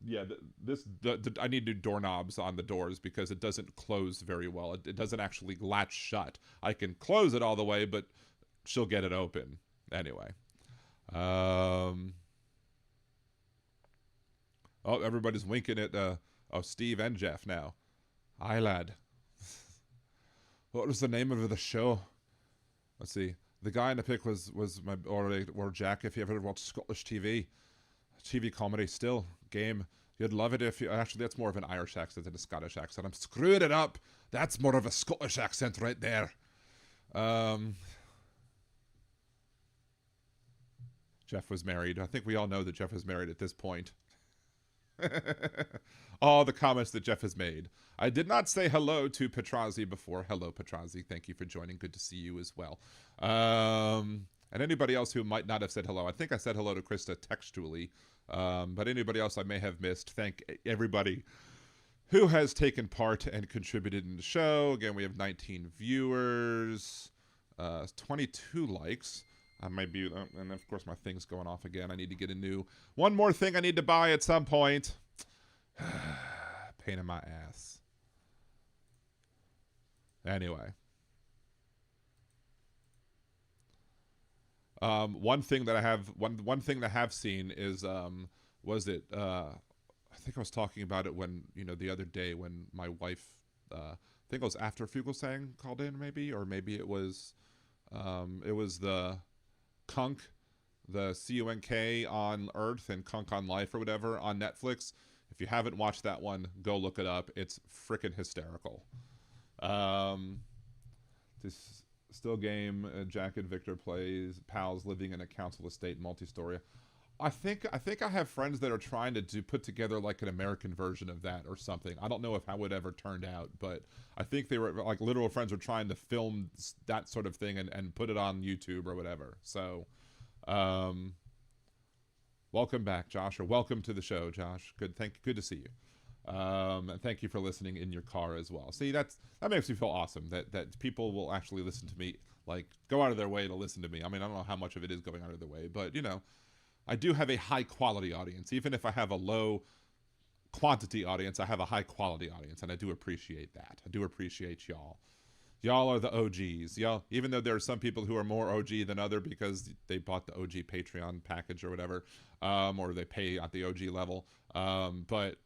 Yeah, I need new doorknobs on the doors because it doesn't close very well. It doesn't actually latch shut. I can close it all the way, but she'll get it open. Anyway. Oh, everybody's winking at Steve and Jeff now. Aye, lad. What was the name of the show? Let's see. The guy in the pic was my or Jack. If you ever watched Scottish TV comedy, still game. You'd love it if you actually. That's more of an Irish accent than a Scottish accent. I'm screwing it up. That's more of a Scottish accent right there. Jeff was married. I think we all know that Jeff was married at this point. All the comments that Jeff has made. I did not say hello to Petrazi before. Hello, Petrazi. Thank you for joining. Good to see you as well. And anybody else who might not have said hello. I think I said hello to Krista textually. But anybody else I may have missed, thank everybody who has taken part and contributed in the show. Again, we have 19 viewers, 22 likes. I might be, and of course my thing's going off again. I need to get one more thing I need to buy at some point. Pain in my ass. Anyway. One thing that I have seen is was it I think I was talking about it when the other day when my wife I think it was after Fugelsang called in maybe, or maybe it was the Kunk, the CUNK on Earth and Kunk on Life or whatever on Netflix. If you haven't watched that one, go look it up. It's freaking hysterical. This still game, Jack and Victor plays pals living in a council estate multi-story. I think I have friends that are trying to put together like an American version of that or something. I don't know if how it ever turned out, but I think they were like literal friends were trying to film that sort of thing and put it on YouTube or whatever. So, welcome back, Josh, or welcome to the show, Josh. Good to see you. And thank you for listening in your car as well. See, that makes me feel awesome that people will actually listen to me, like go out of their way to listen to me. I mean, I don't know how much of it is going out of their way, but I do have a high quality audience. Even if I have a low quantity audience, I have a high quality audience, and I do appreciate that. I do appreciate y'all. Y'all are the OGs. Y'all, even though there are some people who are more OG than other because they bought the OG Patreon package or whatever, or they pay at the OG level. But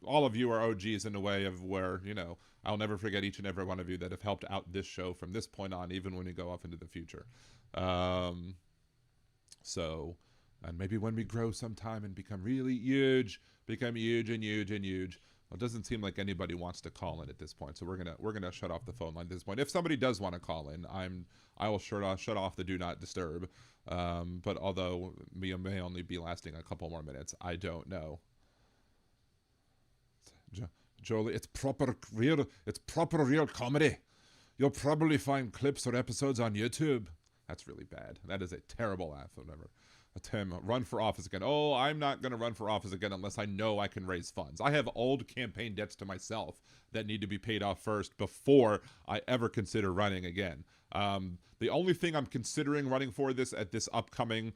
all of you are OGs in a way of where, you know, I'll never forget each and every one of you that have helped out this show from this point on, even when we go off into the future. So, and maybe when we grow sometime and become really huge, become huge and huge and huge. Well, it doesn't seem like anybody wants to call in at this point, so we're gonna shut off the phone line at this point. If somebody does want to call in, I will shut off the do not disturb. But although we may only be lasting a couple more minutes, I don't know. Jolie, it's proper real comedy. You'll probably find clips or episodes on YouTube. That's really bad. That is a terrible laugh. Whatever. Tim, run for office again. Oh, I'm not going to run for office again unless I know I can raise funds. I have old campaign debts to myself that need to be paid off first before I ever consider running again. The only thing I'm considering running for at this upcoming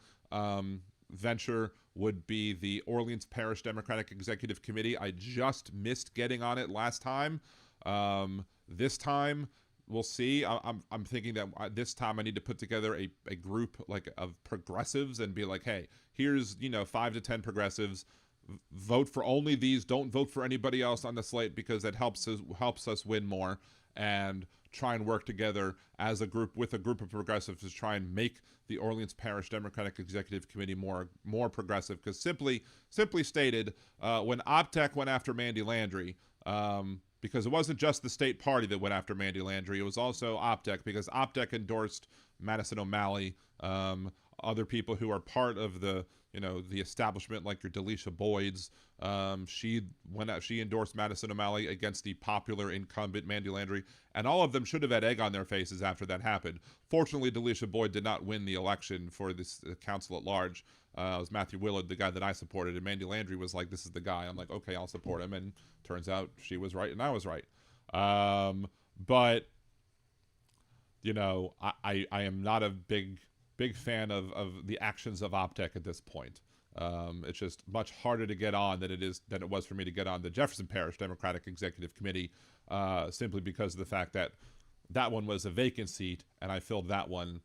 venture would be the Orleans Parish Democratic Executive Committee. I just missed getting on it last time. This time, we'll see. I'm thinking that this time I need to put together a group like of progressives and be like, hey, here's 5 to 10 progressives. Vote for only these. Don't vote for anybody else on the slate because that helps us win more. And try and work together as a group with a group of progressives to try and make the Orleans Parish Democratic Executive Committee more progressive. Because simply stated, when Optech went after Mandy Landry. Because it wasn't just the state party that went after Mandy Landry. It was also Optech, because Optech endorsed Madison O'Malley, other people who are part of the establishment, like your Delisha Boyds. She endorsed Madison O'Malley against the popular incumbent Mandy Landry, and all of them should have had egg on their faces after that happened. Fortunately, Delisha Boyd did not win the election for this council at large. It was Matthew Willard, the guy that I supported, and Mandy Landry was like, this is the guy. I'm like, okay, I'll support him. And turns out she was right and I was right. But, I am not a big fan of the actions of Optech at this point. It's just much harder to get on than it was for me to get on the Jefferson Parish Democratic Executive Committee, simply because of the fact that one was a vacant seat, and I filled that one,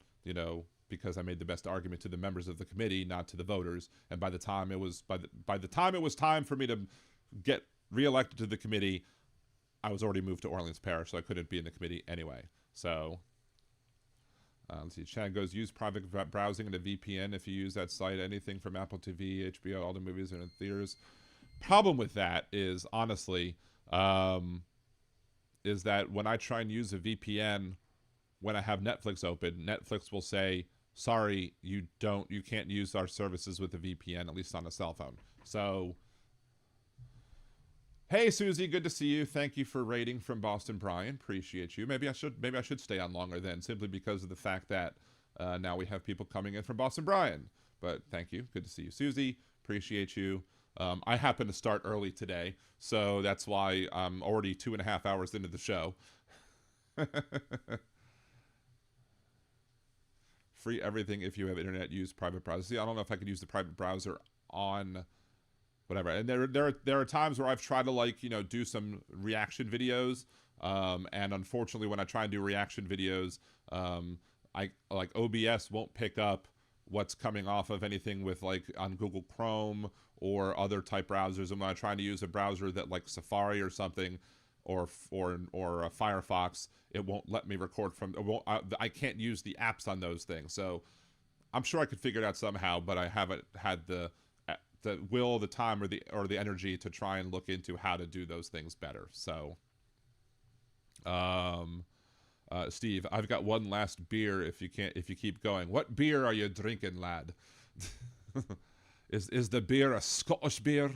because I made the best argument to the members of the committee, not to the voters. And by the time it was time for me to get reelected to the committee, I was already moved to Orleans Parish, so I couldn't be in the committee anyway. So let's see. Chad goes, use private browsing and a VPN if you use that site. Anything from Apple TV, HBO, all the movies are in theaters. Problem with that is, honestly, is that when I try and use a VPN, when I have Netflix open, Netflix will say, sorry, you can't use our services with a VPN, at least on a cell phone. So, hey, Susie, good to see you. Thank you for rating from Boston Brian. Appreciate you. Maybe I should stay on longer then, simply because of the fact that now we have people coming in from Boston Brian. But thank you. Good to see you, Susie. Appreciate you. I happen to start early today, so that's why I'm already 2.5 hours into the show. Free everything if you have internet. Use private browser. See, I don't know if I could use the private browser on whatever. And there are times where I've tried to do some reaction videos, and unfortunately, when I try and do reaction videos, OBS won't pick up what's coming off of anything with on Google Chrome or other type browsers. And when I'm trying to use a browser that like Safari or something, or Firefox, it won't let me record from. I can't use the apps on those things. So I'm sure I could figure it out somehow, but I haven't had the will, the time, or the energy to try and look into how to do those things better. So, Steve, I've got one last beer. If you keep going, what beer are you drinking, lad? Is the beer a Scottish beer?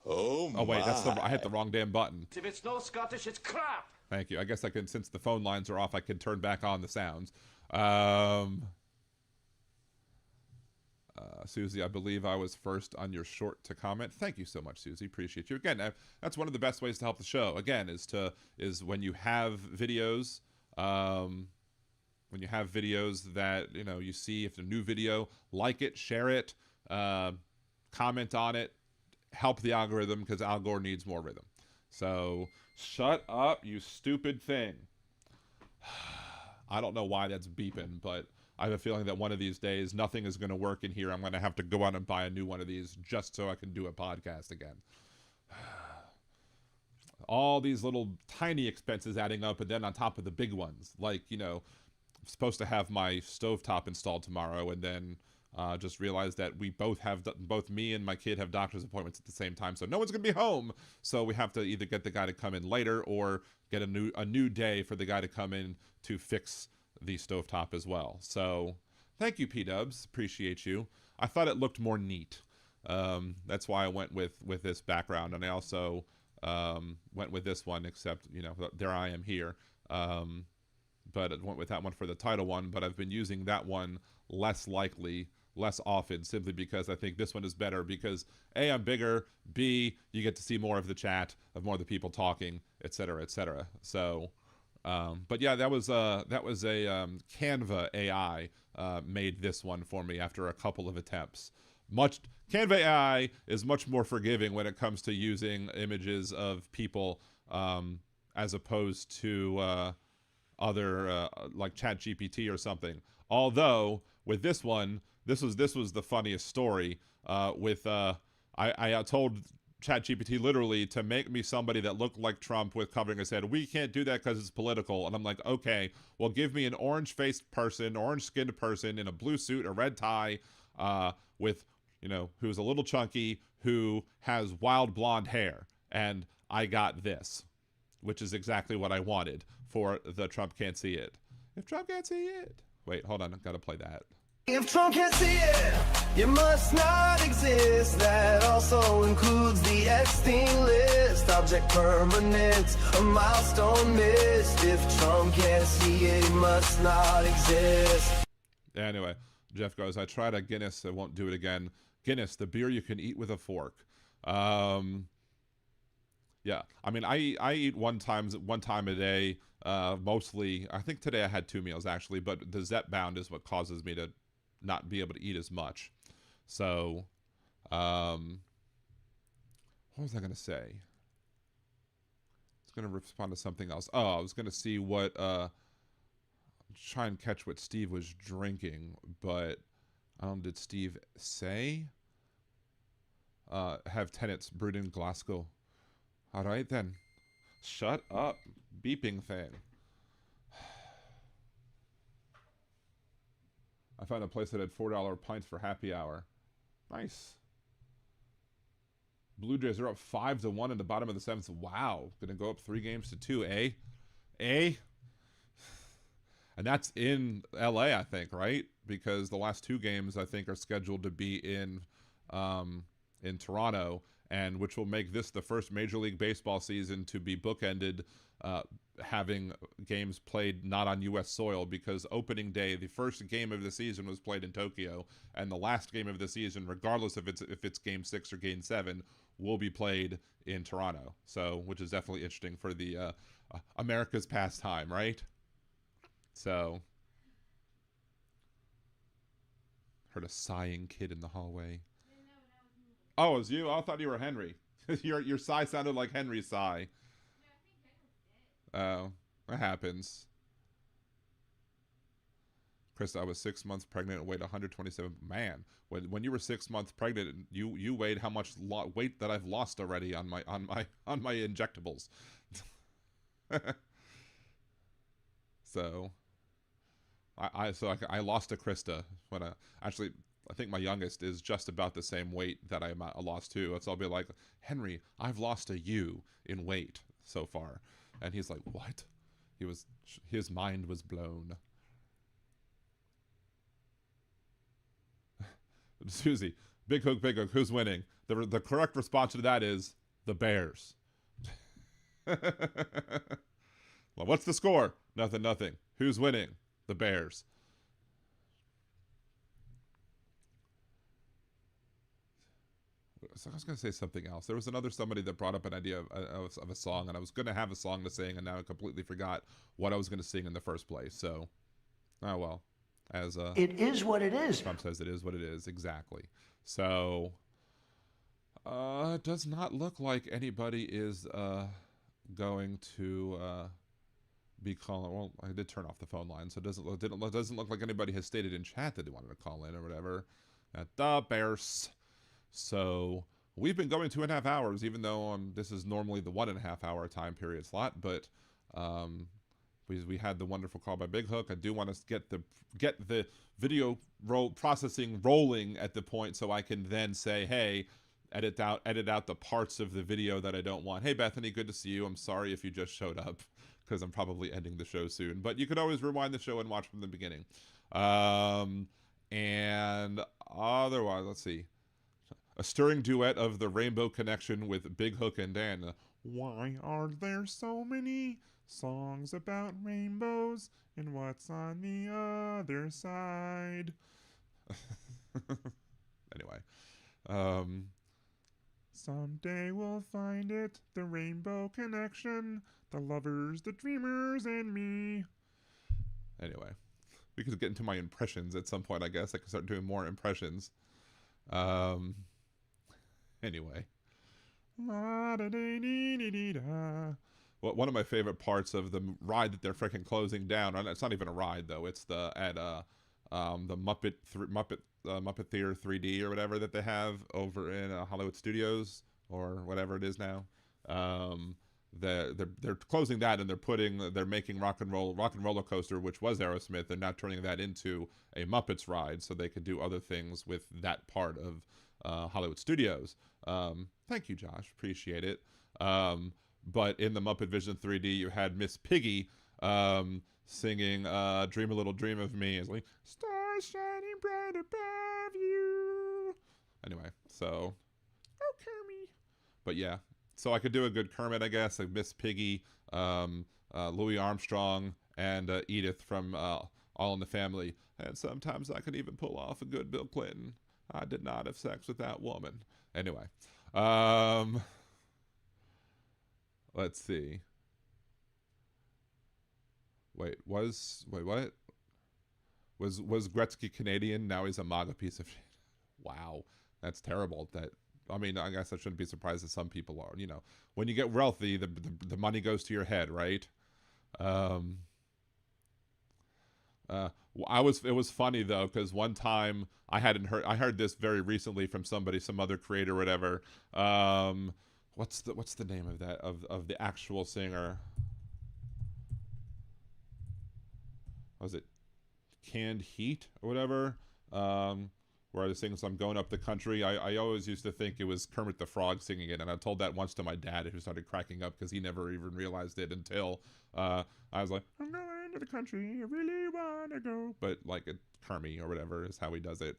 Oh wait, I hit the wrong damn button. If it's no Scottish, it's crap. Thank you. I guess I can, since the phone lines are off, I can turn back on the sounds. Susie, I believe I was first on your short to comment. Thank you so much, Susie. Appreciate you. Again, that's one of the best ways to help the show. Again, is when you have videos, that you see, if a new video, like it, share it, comment on it. Help the algorithm, because Al Gore needs more rhythm. So shut up, you stupid thing. I don't know why that's beeping, but I have a feeling that one of these days nothing is going to work in here. I'm going to have to go out and buy a new one of these just so I can do a podcast again. all these little tiny expenses adding up, and then on top of the big ones, like, you know, I'm supposed to have my stovetop installed tomorrow, and then just realized that we both me and my kid have doctor's appointments at the same time, so no one's gonna be home. So we have to either get the guy to come in later or get a new day for the guy to come in to fix the stovetop as well. So thank you, P-Dubs, appreciate you. I thought it looked more neat. That's why I went with this background, and I also went with this one, except, you know, there I am here. But I went with that one for the title one, but I've been using that one less often, simply because I think this one is better because A, I'm bigger, B, you get to see more of the chat, of more of the people talking, etc., etc. So, but yeah, that was a Canva AI made this one for me after a couple of attempts. Canva AI is much more forgiving when it comes to using images of people, as opposed to other like ChatGPT or something. Although with this one, this was the funniest story. I told ChatGPT literally to make me somebody that looked like Trump with covering his head. We can't do that because it's political. And I'm like, okay, well, give me an orange-faced person, orange-skinned person in a blue suit, a red tie, with, you know, who's a little chunky, who has wild blonde hair. And I got this, which is exactly what I wanted for the Trump Can't See It. If Trump can't see it. Wait, hold on, I've got to play that. If Trump can't see it, you must not exist. That also includes the extinct list. Object permanent, a milestone missed. If Trump can't see it, he must not exist. Anyway, Jeff goes, I tried a Guinness, I won't do it again. Guinness, the beer you can eat with a fork. Yeah, I mean, I eat one time a day, mostly. I think today I had 2 meals actually, but the Zep bound is what causes me to not be able to eat as much. So, what was I gonna say? I was gonna respond to something else. Oh, I was gonna see what try and catch what Steve was drinking, but did Steve say have tenants brewed in Glasgow? All right, then. Shut up, beeping thing. I found a place that had $4 pints for happy hour. Nice. Blue Jays are up 5-1 in the bottom of the 7th. Wow. Gonna go up 3 games to 2, eh? Eh? And that's in LA, I think, right? Because the last 2 games, I think, are scheduled to be in Toronto, and which will make this the first Major League Baseball season to be bookended, having games played not on U.S. soil, because opening day, the first game of the season was played in Tokyo, and the last game of the season, regardless if it's Game 6 or Game 7, will be played in Toronto. So, which is definitely interesting for the America's pastime, right? So, heard a sighing kid in the hallway. Oh, it was you? I thought you were Henry. Your sigh sounded like Henry's sigh. Oh, that happens. Chris, I was 6 months pregnant and weighed 127. Man, when you were 6 months pregnant, you weighed how much weight that I've lost already on my injectables. So, I lost to Krista when I think my youngest is just about the same weight that I lost to. So I'll be like, Henry, I've lost a you in weight so far. And he's like, what? His mind was blown. Susie, big hook, who's winning? The correct response to that is the Bears. Well, what's the score? Nothing. Who's winning? The Bears. So I was going to say something else. There was somebody that brought up an idea of a song, and I was going to have a song to sing, and now I completely forgot what I was going to sing in the first place. So, oh well. As it is what it is. Trump says it is what it is. Exactly. So, it does not look like anybody is going to be calling. Well, I did turn off the phone line, so it doesn't look like anybody has stated in chat that they wanted to call in or whatever. At the Bears. So we've been going 2.5 hours, even though this is normally the 1.5 hour time period slot. But we had the wonderful call by Big Hook. I do want to get the video processing rolling at the point so I can then say, hey, edit out the parts of the video that I don't want. Hey Bethany, good to see you. I'm sorry if you just showed up, because I'm probably ending the show soon. But you could always rewind the show and watch from the beginning. And otherwise, let's see. A stirring duet of the Rainbow Connection with Big Hook and Dan. Why are there so many songs about rainbows and what's on the other side? Anyway. Someday we'll find it, the Rainbow Connection, the lovers, the dreamers, and me. Anyway, we could get into my impressions at some point, I guess. I could start doing more impressions. Anyway. Well, one of my favorite parts of the ride that they're freaking closing down, it's not even a ride though, it's the Muppet Theater 3D or whatever that they have over in Hollywood Studios or whatever it is now. They're closing that, and they're making Rock and Roller Coaster, which was Aerosmith, and now turning that into a Muppets ride so they could do other things with that part of Hollywood Studios. Thank you, Josh, appreciate it. But in the Muppet Vision 3D, you had Miss Piggy singing "Dream a Little Dream of Me." It's like stars shining bright above you. Anyway, so Kermit. But yeah, so I could do a good Kermit, I guess, like Miss Piggy, Louis Armstrong, and Edith from All in the Family. And sometimes I could even pull off a good Bill Clinton. I did not have sex with that woman. Anyway, let's see. Wait, what? Was Gretzky Canadian? Now he's a MAGA piece of shit. Wow, that's terrible. I mean, I guess I shouldn't be surprised that some people are. You know, when you get wealthy, the money goes to your head, right? It was funny though, because one time I heard this very recently from somebody, some other creator, or whatever. What's the name of that of the actual singer? Was it Canned Heat or whatever? Where I sing "I'm Going Up the Country." I always used to think it was Kermit the Frog singing it, and I told that once to my dad, who started cracking up because he never even realized it until I was like, "I'm going to the country, I really wanna go," but like Kermit or whatever is how he does it.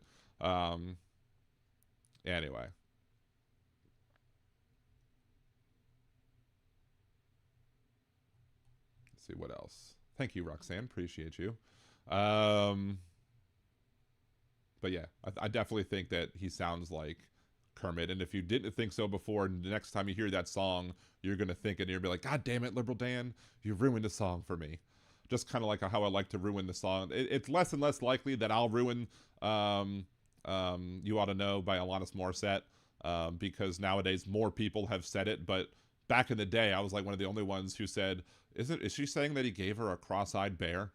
Anyway. Let's see what else. Thank you, Roxanne. Appreciate you. But yeah, I definitely think that he sounds like Kermit. And if you didn't think so before, the next time you hear that song, you're going to think it and you'll be like, God damn it, Liberal Dan, you ruined the song for me. Just kind of like how I like to ruin the song. It's less and less likely that I'll ruin You Ought to Know by Alanis Morissette, because nowadays more people have said it. But back in the day, I was like one of the only ones who said, is she saying that he gave her a cross-eyed bear?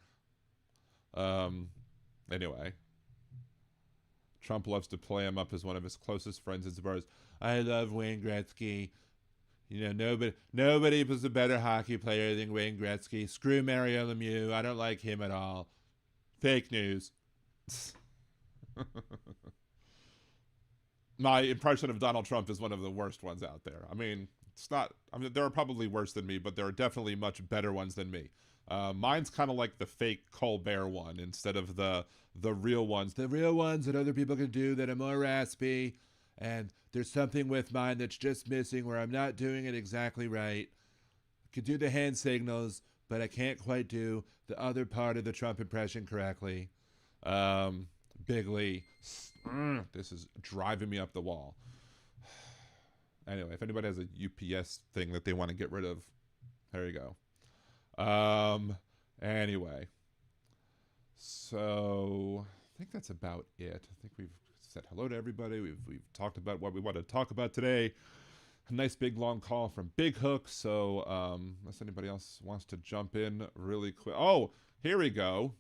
Anyway. Trump loves to play him up as one of his closest friends as far as, I love Wayne Gretzky. You know, nobody was a better hockey player than Wayne Gretzky. Screw Mario Lemieux. I don't like him at all. Fake news. My impression of Donald Trump is one of the worst ones out there. I mean, there are probably worse than me, but there are definitely much better ones than me. Mine's kind of like the fake Colbert one instead of the real ones. The real ones that other people can do that are more raspy. And there's something with mine that's just missing where I'm not doing it exactly right. I could do the hand signals, but I can't quite do the other part of the Trump impression correctly. Big Lee. This is driving me up the wall. Anyway, if anybody has a UPS thing that they want to get rid of, there you go. Anyway, so I think that's about it. I think we've said hello to everybody. We've talked about what we want to talk about today. A nice big long call from Big Hook. So, unless anybody else wants to jump in really quick. Oh, here we go.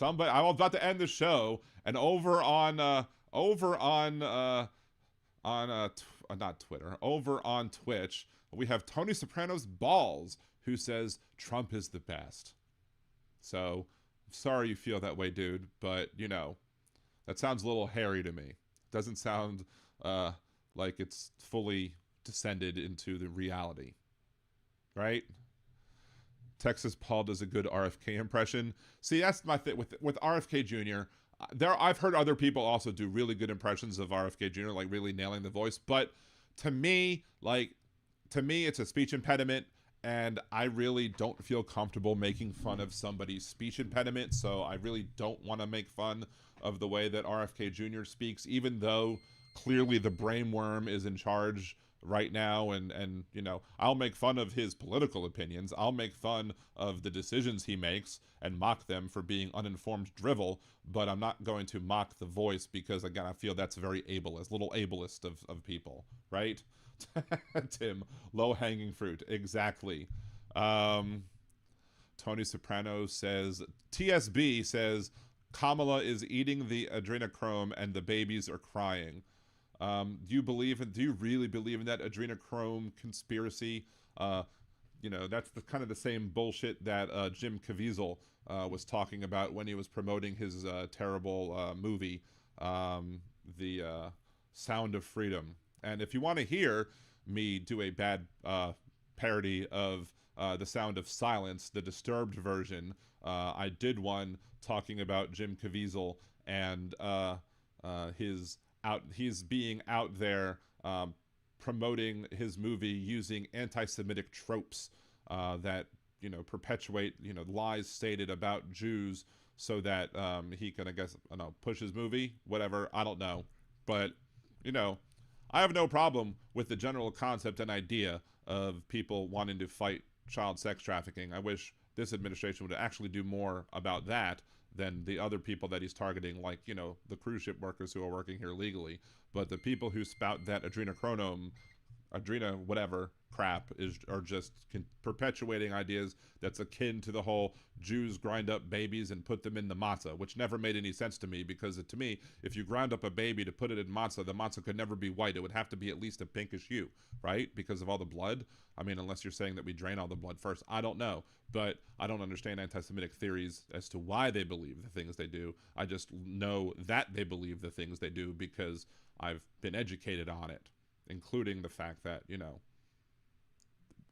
I'm about to end the show, and over on on not Twitter, over on Twitch, we have Tony Soprano's Balls, who says Trump is the best. So, sorry you feel that way, dude, but, you know, that sounds a little hairy to me. Doesn't sound like it's fully descended into the reality. Right? Texas Paul does a good RFK impression. See, that's my thing with RFK Jr. I've heard other people also do really good impressions of RFK Jr., like really nailing the voice. But to me, it's a speech impediment, and I really don't feel comfortable making fun of somebody's speech impediment. So I really don't want to make fun of the way that RFK Jr. speaks, even though clearly the brainworm is in charge right now, and you know, I'll make fun of his political opinions. I'll make fun of the decisions he makes and mock them for being uninformed drivel, but I'm not going to mock the voice because, again, I feel that's very ableist, little ableist of people, right? Tim, low-hanging fruit, exactly. Tony Soprano says, TSB says, Kamala is eating the adrenochrome and the babies are crying. Do you really believe in that adrenochrome conspiracy? You know, that's kind of the same bullshit that Jim Caviezel was talking about when he was promoting his terrible movie, The Sound of Freedom. And if you want to hear me do a bad parody of The Sound of Silence, the Disturbed version, I did one talking about Jim Caviezel and he's being out there promoting his movie using anti-Semitic tropes that, you know, perpetuate, you know, lies stated about Jews so that he can, I guess, I don't know, push his movie, whatever, I don't know. But, you know, I have no problem with the general concept and idea of people wanting to fight child sex trafficking. I wish this administration would actually do more about that than the other people that he's targeting, like, you know, the cruise ship workers who are working here legally. But the people who spout that whatever crap are just perpetuating ideas that's akin to the whole Jews grind up babies and put them in the matzah, which never made any sense to me, because to me, if you grind up a baby to put it in matzah, the matzah could never be white. It would have to be at least a pinkish hue, right? Because of all the blood. I mean, unless you're saying that we drain all the blood first. I don't know, but I don't understand anti-Semitic theories as to why they believe the things they do. I just know that they believe the things they do because I've been educated on it, including the fact that, you know,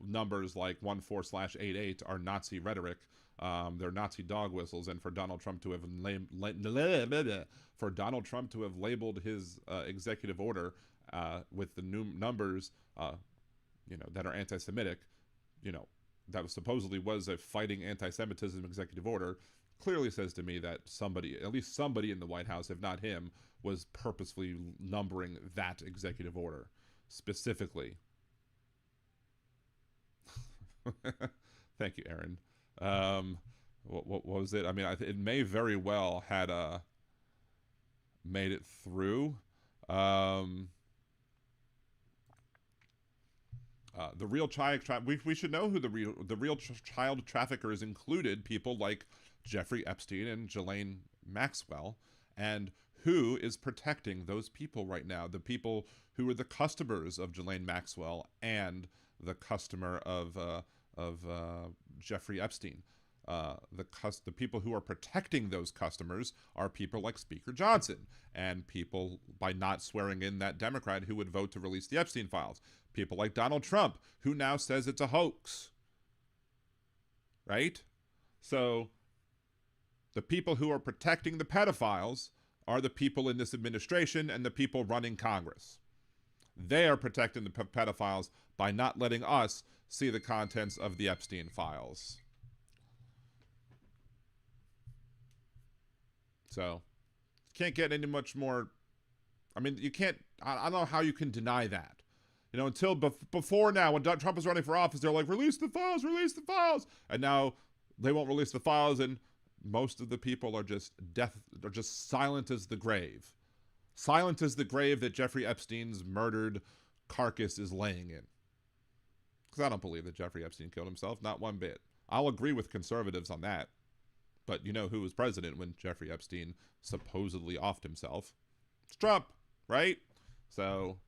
numbers like 14/88 are Nazi rhetoric. They're Nazi dog whistles, and for Donald Trump to have labeled his executive order with the new numbers, you know, that are anti-Semitic, you know, that supposedly was a fighting anti-Semitism executive order, clearly says to me that somebody, at least somebody in the White House, if not him, was purposefully numbering that executive order specifically. Thank you, Aaron. What was it? I mean, it may very well had made it through. The real child we should know who the real child traffickers included, people like Jeffrey Epstein and Ghislaine Maxwell, and who is protecting those people right now? The people who are the customers of Ghislaine Maxwell and the customer of Jeffrey Epstein. The people who are protecting those customers are people like Speaker Johnson, and people, by not swearing in that Democrat who would vote to release the Epstein files, people like Donald Trump, who now says it's a hoax. Right? So the people who are protecting the pedophiles are the people in this administration and the people running Congress. They are protecting the pedophiles by not letting us see the contents of the Epstein files. So, can't get any much more. I mean, you can't. I don't know how you can deny that. You know, until before now, when Trump was running for office, they're like, release the files, and now they won't release the files, and most of the people are just silent as the grave. Silent as the grave that Jeffrey Epstein's murdered carcass is laying in. Because I don't believe that Jeffrey Epstein killed himself, not one bit. I'll agree with conservatives on that. But you know who was president when Jeffrey Epstein supposedly offed himself? It's Trump, right? So,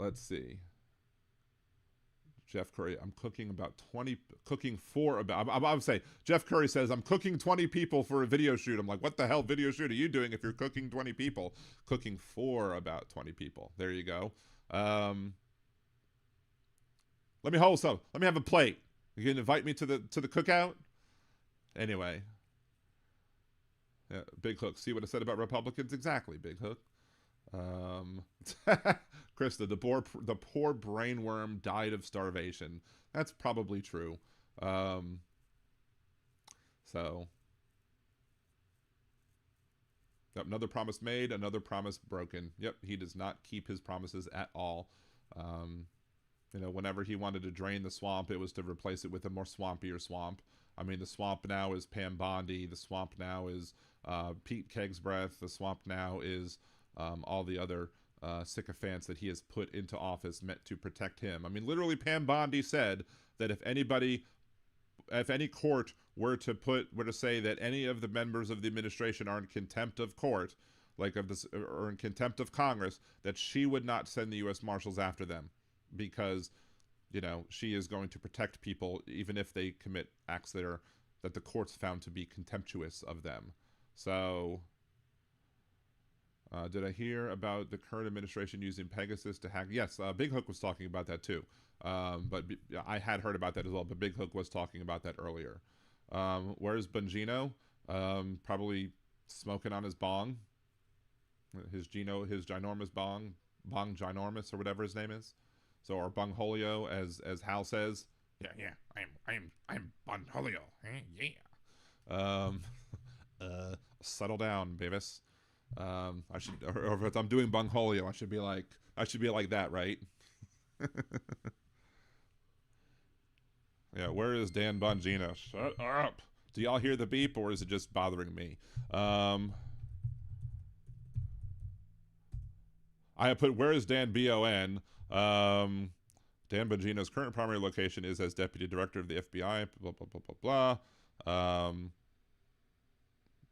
Let's see. Jeff Curry, I'm cooking I would say, Jeff Curry says, I'm cooking 20 people for a video shoot. I'm like, what the hell video shoot are you doing if you're cooking 20 people? Cooking for about 20 people. There you go. Let me hold some. Let me have a plate. You can invite me to the cookout? Anyway. Yeah, Big Hook. See what I said about Republicans? Exactly, Big Hook. Krista, the poor brainworm died of starvation. That's probably true. So, yep, another promise made, another promise broken. Yep, he does not keep his promises at all. Whenever he wanted to drain the swamp, it was to replace it with a more swampier swamp. I mean, the swamp now is Pam Bondi. The swamp now is Pete Kegsbreath. The swamp now is all the other sycophants that he has put into office meant to protect him. I mean, literally, Pam Bondi said that if any court were to say that any of the members of the administration are in contempt of court, or in contempt of Congress, that she would not send the U.S. Marshals after them because, she is going to protect people even if they commit acts that the courts found to be contemptuous of them. So, did I hear about the current administration using Pegasus to hack? Yes, Big Hook was talking about that too. But I had heard about that as well, but Big Hook was talking about that earlier. Where's Bongino? Probably smoking on his bong. His ginormous bong ginormous, or whatever his name is. So, or Bongholio, as Hal says. Yeah, I'm Bongholio. Yeah. Settle down, Beavis. I should, or if I'm doing Bungholio, I should be like that, right? Yeah, where is Dan Bongino? Shut up. Do y'all hear the beep, or is it just bothering me? I have put, where is Dan B-O-N? Dan Bongino's current primary location is as Deputy Director of the FBI, blah, blah, blah, blah, blah.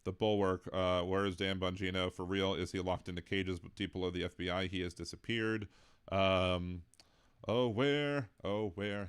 The Bulwark, where is Dan Bongino? For real, is he locked into cages deep below the FBI? He has disappeared. Oh, where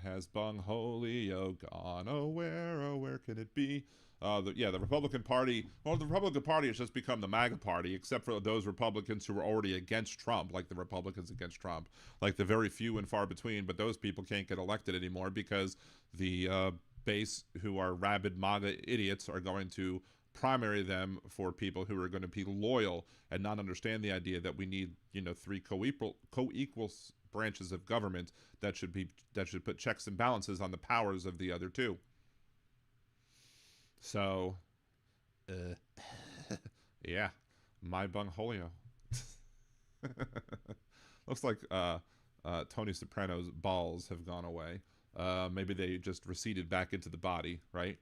has Bungholio gone? Oh, where can it be? The Republican Party, the Republican Party has just become the MAGA Party, except for those Republicans who were already against Trump, like the Republicans against Trump, like the very few and far between, but those people can't get elected anymore because the base, who are rabid MAGA idiots, are going to primary them for people who are going to be loyal and not understand the idea that we need, three co-equal branches of government that should put checks and balances on the powers of the other two. So, yeah, my Bungholio. Looks like Tony Soprano's balls have gone away. Maybe they just receded back into the body, right?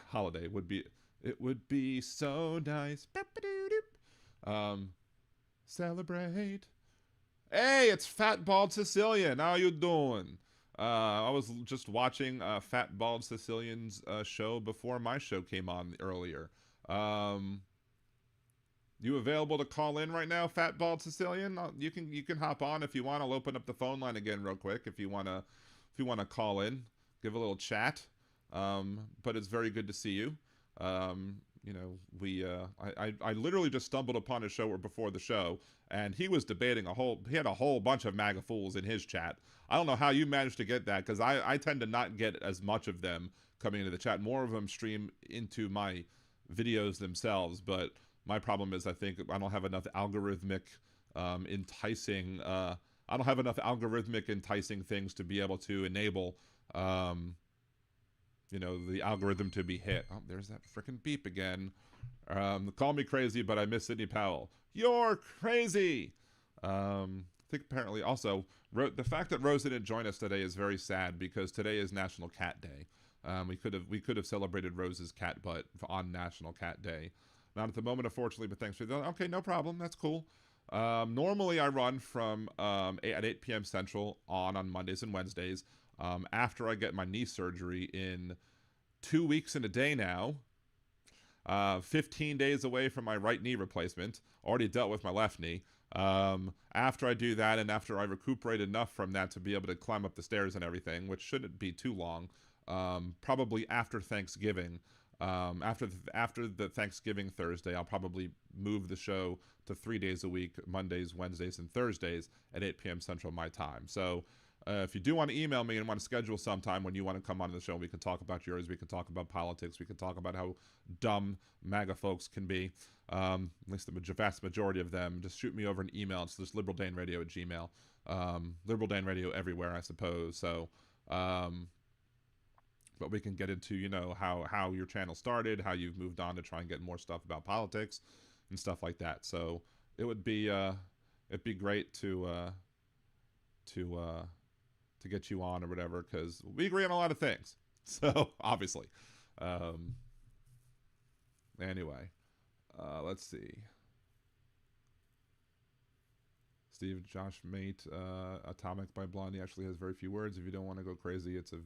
Holiday would be so nice. Celebrate. Hey, it's Fat Bald Sicilian. How you doing? I was just watching Fat Bald Sicilian's show before my show came on earlier. You available to call in right now, Fat Bald Sicilian? You can hop on if you want. I'll open up the phone line again real quick if you wanna call in, give a little chat. But it's very good to see you. I literally just stumbled upon his show before the show, and he was debating he had a whole bunch of MAGA fools in his chat. I don't know how you managed to get that, because I tend to not get as much of them coming into the chat. More of them stream into my videos themselves, but my problem is I think I don't have enough algorithmic enticing things to be able to enable the algorithm to be hit. Oh, there's that freaking beep again. Call me crazy, but I miss Sidney Powell. You're crazy! I think apparently also, the fact that Rose didn't join us today is very sad, because today is National Cat Day. We could have celebrated Rose's cat butt on National Cat Day. Not at the moment, unfortunately, but thanks for that. Okay, no problem. That's cool. Normally, I run from at 8 p.m. Central on Mondays and Wednesdays. After I get my knee surgery in 2 weeks and a day now, 15 days away from my right knee replacement. Already dealt with my left knee. After I do that, and after I recuperate enough from that to be able to climb up the stairs and everything, which shouldn't be too long, probably after Thanksgiving, after the Thanksgiving Thursday, I'll probably move the show to 3 days a week, Mondays, Wednesdays, and Thursdays at 8 p.m. Central my time. So if you do want to email me and want to schedule sometime when you want to come on the show, we can talk about yours. We can talk about politics. We can talk about how dumb MAGA folks can be. At least the vast majority of them. Just shoot me over an email. It's just liberaldaneradio@gmail. Liberal Dan Radio everywhere, I suppose. So, but we can get into, you know, how your channel started, how you've moved on to try and get more stuff about politics and stuff like that. So it would be it'd be great to get you on or whatever, because we agree on a lot of things. So obviously, anyway, let's see. Steve, Josh Mate, Atomic by Blondie actually has very few words. If you don't want to go crazy, it's a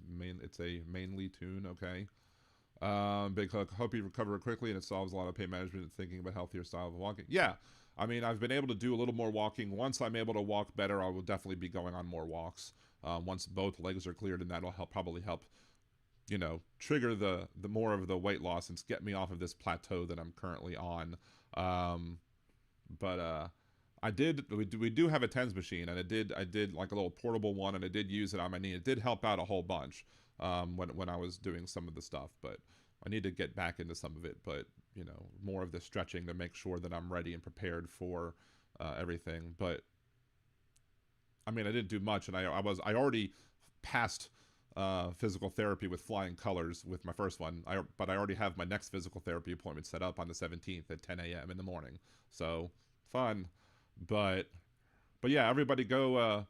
mainly tune, okay? Big Hook, hope you recover quickly and it solves a lot of pain management and thinking about healthier style of walking. Yeah, I mean, I've been able to do a little more walking. Once I'm able to walk better, I will definitely be going on more walks. Once both legs are cleared, and that'll probably help, you know, trigger the more of the weight loss and get me off of this plateau that I'm currently on. We do have a TENS machine, and I did like a little portable one, and I did use it on my knee. It did help out a whole bunch when I was doing some of the stuff, but I need to get back into some of it. But, you know, more of the stretching to make sure that I'm ready and prepared for everything. But I mean, I didn't do much, and I already passed physical therapy with flying colors with my first one. But I already have my next physical therapy appointment set up on the 17th at 10 a.m. in the morning. So fun. But yeah, everybody go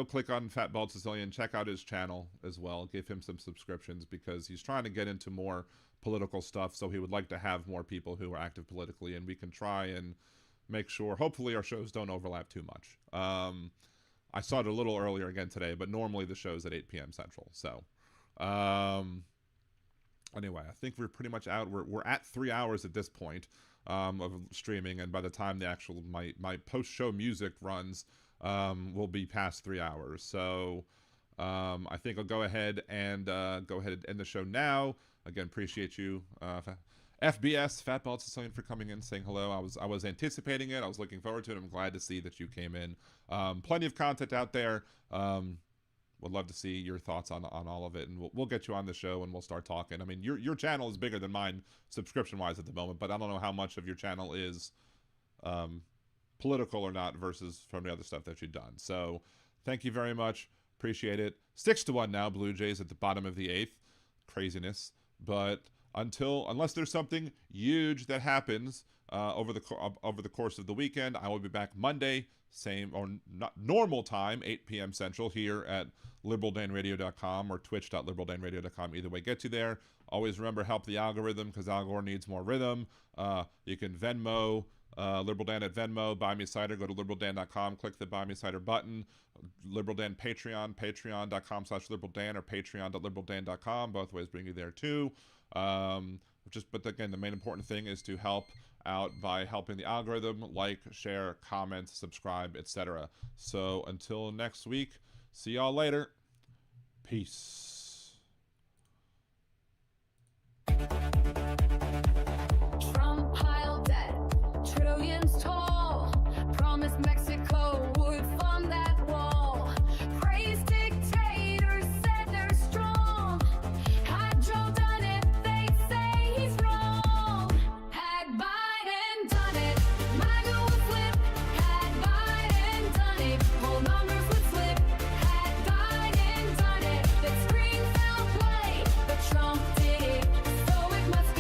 click on Fat Bald Sicilian, check out his channel as well, give him some subscriptions, because he's trying to get into more political stuff, so he would like to have more people who are active politically, and we can try and make sure, hopefully our shows don't overlap too much. I started a little earlier again today, but normally the show's at 8 p.m. Central. So anyway, I think we're pretty much out. We're at 3 hours at this point of streaming, and by the time the actual my post-show music runs, we'll be past 3 hours. So I think I'll go ahead and end the show now. Again, appreciate you, FBS, Fat Bald Sicilian, for coming in, saying hello. I was anticipating it. I was looking forward to it. I'm glad to see that you came in. Plenty of content out there. Would love to see your thoughts on all of it, and we'll get you on the show and we'll start talking. I mean, your channel is bigger than mine subscription-wise at the moment, but I don't know how much of your channel is political or not versus from the other stuff that you've done. So thank you very much. Appreciate it. 6-1 now, Blue Jays at the bottom of the 8th. Craziness. But unless there's something huge that happens over the course of the weekend, I will be back Monday, same or not normal time, 8 p.m. Central, here at liberaldanradio.com or twitch.liberaldanradio.com. Either way, get you there. Always remember, help the algorithm, because Algor needs more rhythm. You can Venmo, Liberal Dan at Venmo, buy me cider, go to liberaldan.com, click the buy me cider button. Liberal Dan Patreon, patreon.com/liberaldan or patreon.liberaldan.com. Both ways bring you there too. But again, the main important thing is to help out by helping the algorithm, like, share, comment, subscribe, etc. So until next week, see y'all later. Peace. Trump piled debt, trillions tall. Promised Mexico would fund that wall. Praised dictators, said they're strong. Had Joe done it, they'd say he's wrong. Had Biden done it, MAGA would flip. Had Biden done it, whole numbers would slip. Had Biden done it, they'd scream foul play. But Trump did it, so it must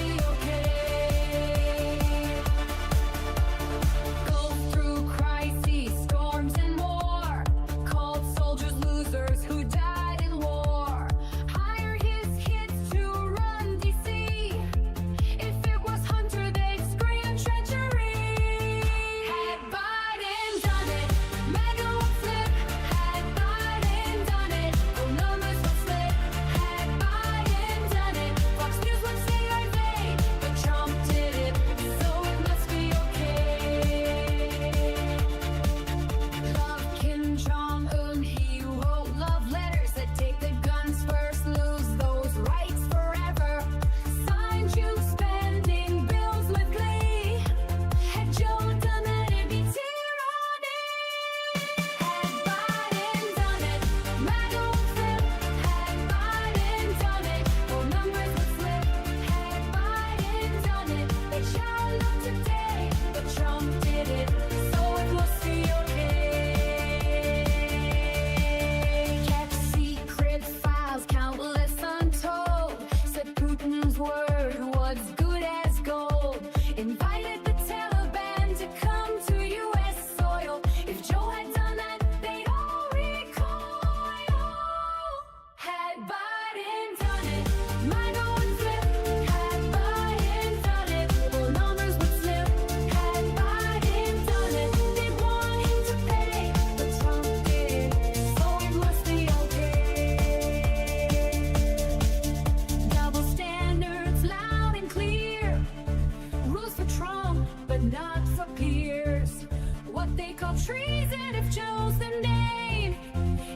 but not for peers. What they call treason, if chosen name,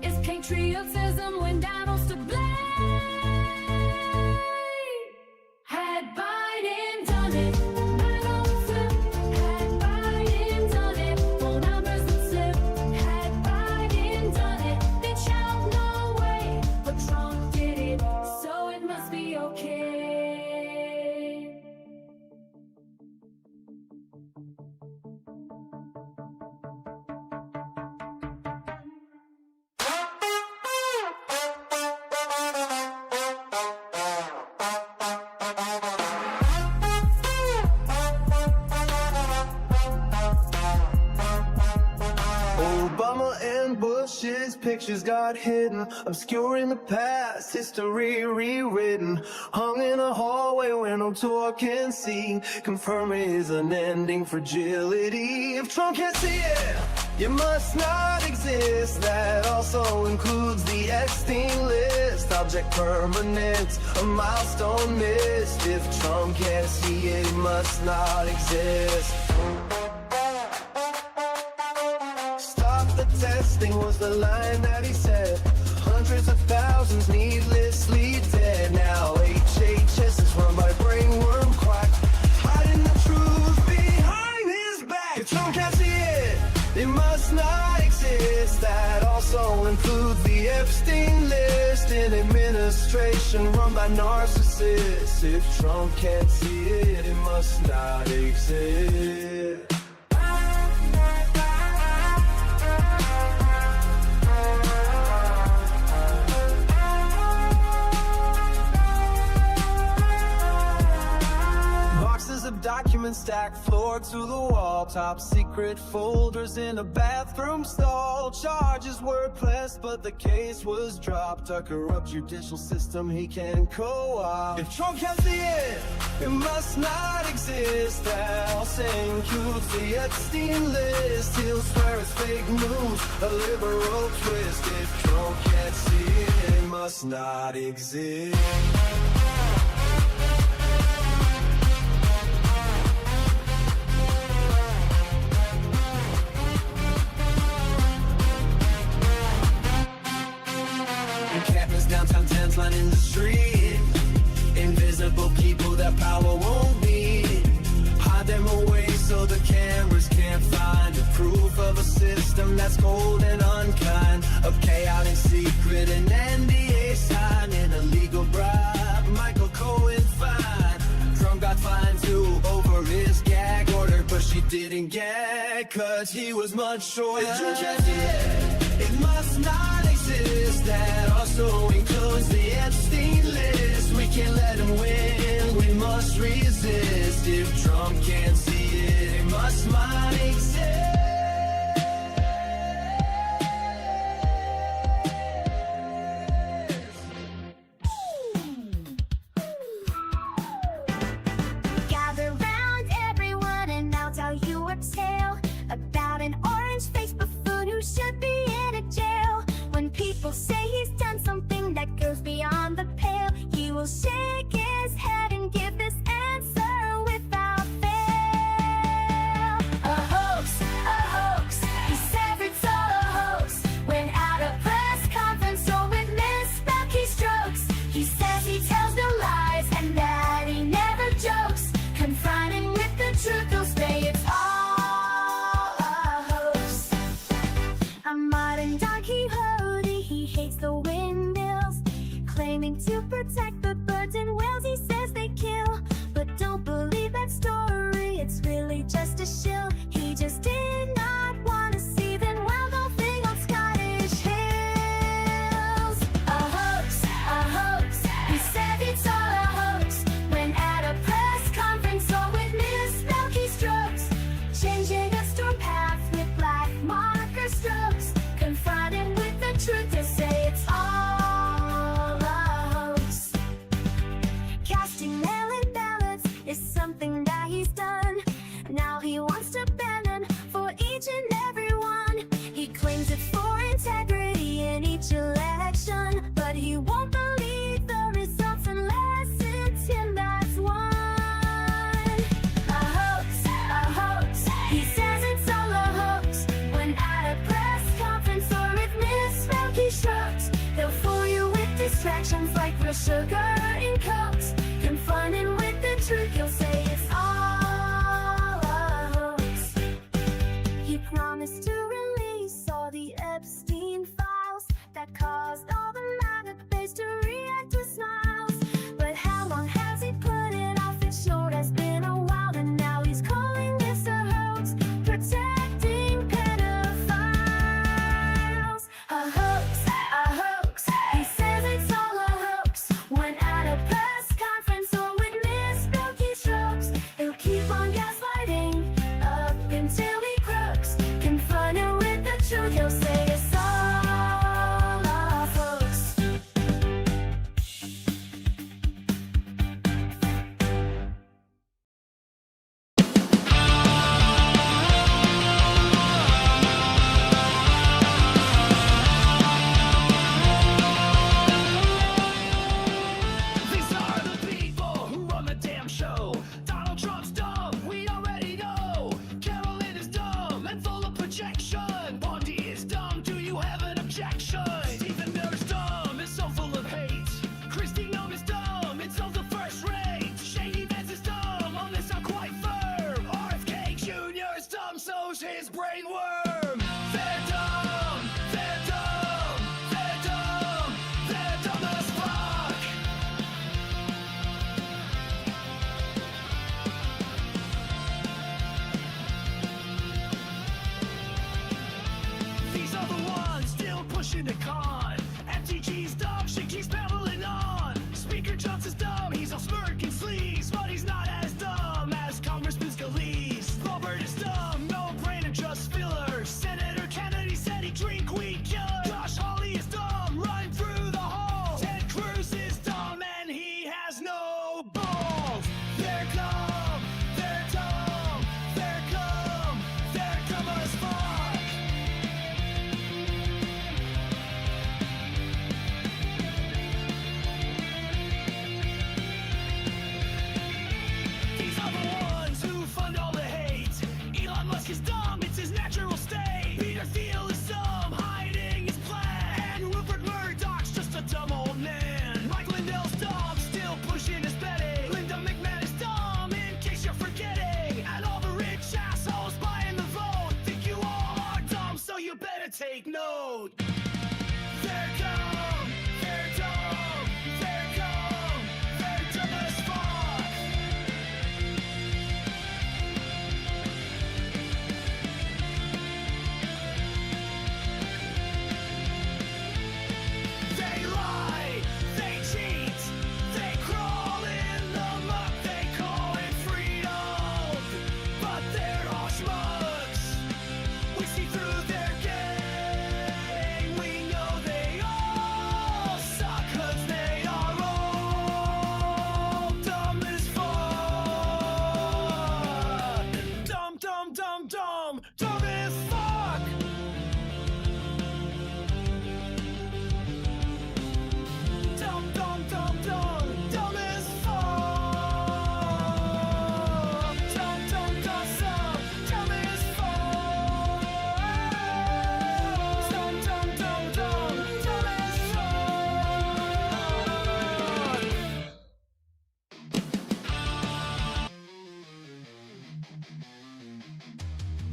is patriotism when Donald's to blame. Had Biden done it, MAGA would flip. Had Biden done it, more numbers would slip. Had Biden done it, they'd shout no way. But Trump did it, so it must be okay. Obama and Bush's pictures got hidden, obscuring the past, history rewritten. Hung in a hallway where no tour can see, confirming his unending fragility. If Trump can't see it, you must not exist. That also includes the Epstein list. Object permanent, a milestone missed. If Trump can't see it, he must not exist. The testing was the line that he said. Hundreds of thousands needlessly dead. Now HHS is run by brainworm quack, hiding the truth behind his back. If Trump can't see it, it must not exist. That also includes the Epstein list. An administration run by narcissists. If Trump can't see it, it must not exist. Of documents stacked floor to the wall, top secret folders in a bathroom stall. Charges were pressed but the case was dropped. A corrupt judicial system he can co-opt. If Trump can't see it, it must not exist. That includes the Epstein list. He'll swear it's fake news, a liberal twist. If Trump can't see it, it must not exist. Encampments downtown, tents lining the street. Invisible people that power won't beat. Hide them away so the cameras can't find the proof of a system that's cold and unkind. Of chaotic secret and NDA sign, an illegal bribe. Michael Cohen fine. Trump got fined too over his gag order, but she didn't gag 'cause he was much shorter. It must not exist. That also includes the Epstein list. We can't let him win, we must resist. If Trump can't see it, it must not exist. Gather round everyone and I'll tell you a tale about an orange-faced buffoon who should be in a jail. When people say he's done something that goes beyond the pale, he will shake his head and give this answer without fail. A hoax, he said it's all a hoax. When at a press conference or with misspelled keystrokes, he says he tells no lies and that he never jokes. Confronting with the truth, he'll say it's all a hoax. A modern Don Quixote, he hates the windmills, claiming to protect the birds and whales he says they kill. But don't believe that story, it's really just a shill. He just did not want to see them wild golfing on Scottish hills. A hoax, he said it's all a hoax. When at a press conference or with misspelled keystrokes, changing a storm path with black marker strokes. Confronted with the truth, they say it's all a hoax. Casting mail-in ballots is something that he's done. Now he wants real sugar in coats. Confronted with the truth, he'll say it's all a hoax. He promised to release all the Epstein files that caused all the MAGA base to react with smiles. But how long has he put it off? It sure has been a while, and now he's calling this a hoax, protecting pedophiles. A hoax, a hoax. He says it's all a hoax. When at a press conference or witness broken strokes, he'll keep on gaslighting up until he crooks. Confronted with the truth, he'll say it's all a hoax. These are the people who run the damn show. Donald Trump's dumb, we already know. Carolyn is dumb and full of projection. Bundy is dumb, do you have an objection? Stephen Miller's dumb, is so full of hate. Christy Noem is dumb, it's all the first rate. Shady Vance is dumb, on this I'm quite firm. RFK Jr. is dumb, so's his brain worm. They're dumb, they're dumb, they're dumb, they're dumb as fuck. These are the ones still pushing the con. MTG's dumb, she keeps babbling on. Speaker Johnson's dumb, he's all smirk and sleaze, but he's not as dumb as Congressman Scalise. Robert is dumb, no brain and just filler. Senator Kennedy said he'd drink weed killer. Josh Hawley is dumb, run through the halls. Ted Cruz is dumb and he has no balls. They're dumb, they're dumb, they're dumb, they're dumb as fuck. These are the ones who fund all the hate. Elon Musk is dumb, it's his natural state. Peter Thiel is dumb, hiding his plan. And Rupert Murdoch's just a dumb old man. Mike Lindell's dumb, still pushing his betting. Linda McMahon is dumb, in case you're forgetting. And all the rich assholes buying the vote think you all are dumb, so you better take note. They're dumb, they're dumb, they're dumb, they're dumb as fuck. They lie, they cheat, they crawl in the muck, they call it freedom, but they're all schmucks. We see through their game, we know they all suck, 'cause they are all dumb as fuck. Dumb, dumb, dumb, dumb, dumb as fuck. Dumb, dumb, dumb, dumb, dumb as fuck. Dumb, dumb, dumb, dumb, dumb as fuck. Dumb, dumb, dumb, dumb, dumb as fuck.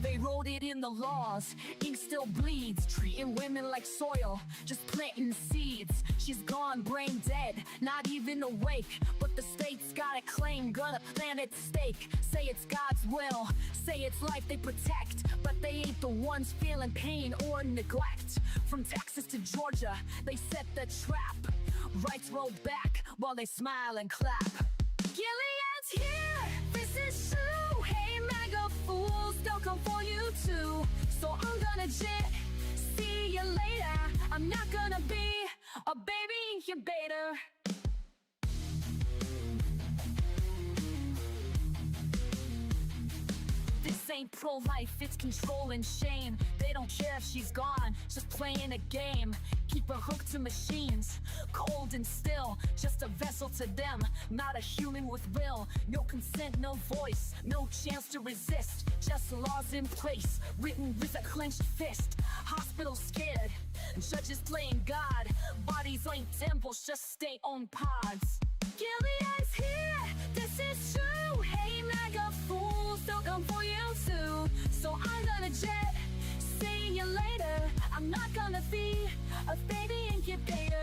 They wrote it in the laws, ink still bleeds. Treating women like soil, just planting seeds. She's gone, brain dead, not even awake. But the state's got a claim, gonna plant its stake. Say it's God's will, say it's life they protect. But they ain't the ones feeling pain or neglect. From Texas to Georgia, they set the trap. Rights roll back while they smile and clap. Gilead's here, this is true. Hey, MAGA fools, they'll come for you too. So I'm gonna see you later. I'm not gonna be a baby incubator. This ain't ain't pro-life, it's control and shame. They don't care if she's gone, just playing a game. Keep her hooked to machines, cold and still, just a vessel to them, not a human with will. No consent, no voice, no chance to resist. Just laws in place, written with a clenched fist. Hospitals scared, judges playing God. Bodies ain't temples, just stay on pods. Gilead's here, this is true. Hey, MAGA fools, they'll come for you too. So I'm gonna jet, see you later. I'm not gonna be a baby incubator.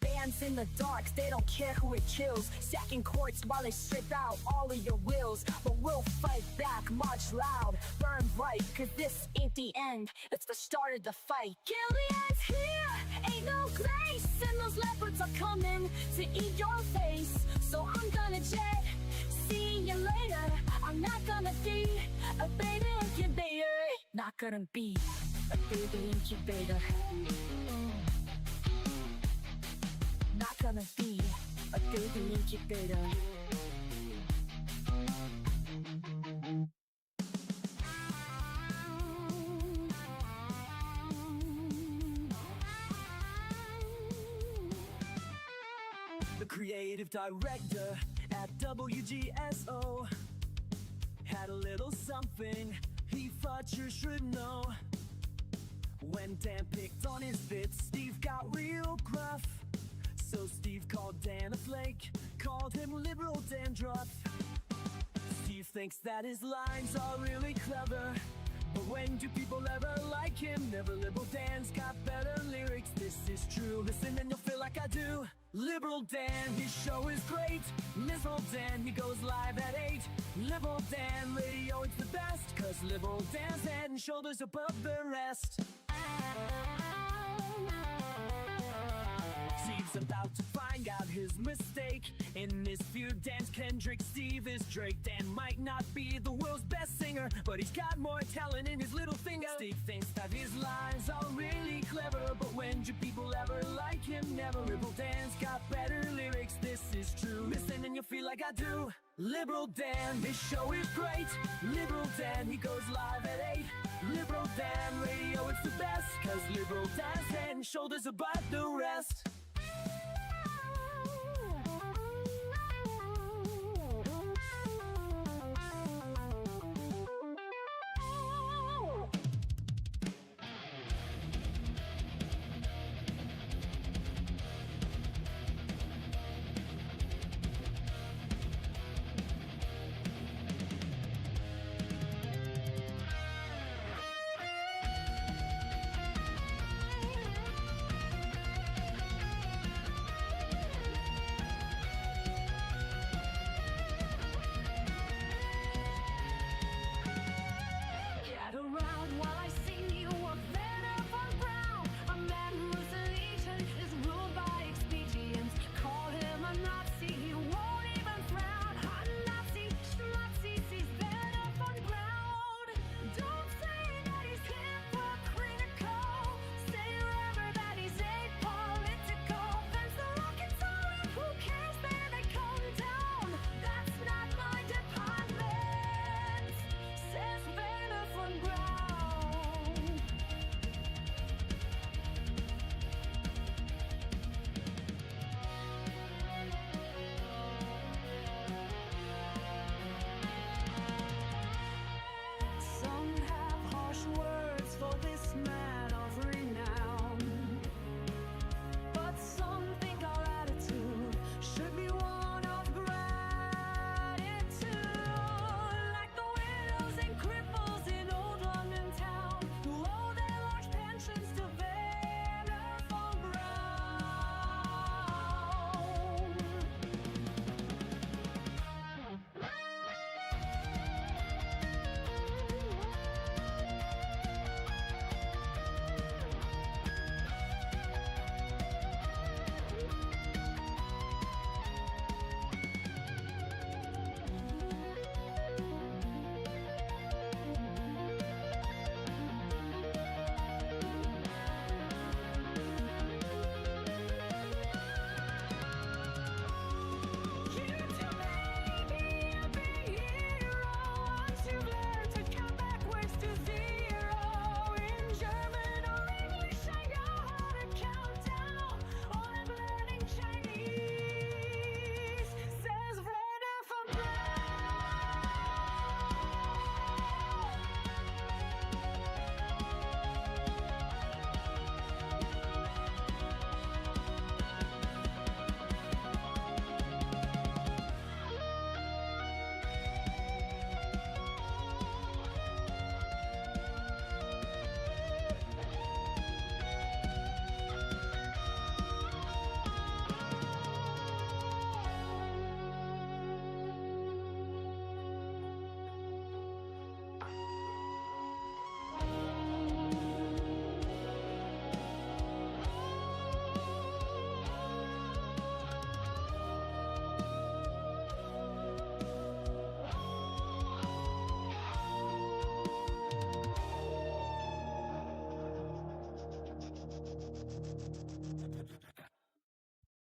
Bands in the dark, they don't care who it kills. Sacking courts while they strip out all of your wills. But we'll fight back, march loud, burn bright. Cause this ain't the end, it's the start of the fight. Gilead's here, ain't no grace. And those leopards are coming to eat your face. So I'm gonna jet, see you later. I'm not gonna be a baby incubator. Not gonna be a baby incubator. Not gonna be a baby incubator. The creative director at WGSO had a little something he thought you should know. When Dan picked on his bits, Steve got real gruff. So Steve called Dan a flake, called him liberal dandruff. Steve thinks that his lines are really clever, but when do people ever like him? Never. Liberal Dan's got better lyrics, this is true. Listen and you'll feel like I do. Liberal Dan, his show is great. Liberal Dan, he goes live at 8. Liberal Dan radio, it's the best, cause Liberal Dan's head and shoulders above the rest. Steve's about to find out his mistake. In this feud, Dan's Kendrick, Steve is Drake. Dan might not be the world's best singer, but he's got more talent in his little finger. Steve thinks that his lines are really clever, but when do people ever like him? Never. Liberal Dan's got better lyrics, this is true. Listen and you'll feel like I do. Liberal Dan, his show is great. Liberal Dan, he goes live at 8. Liberal Dan radio, it's the best, cause Liberal Dan's head and shoulders above the rest.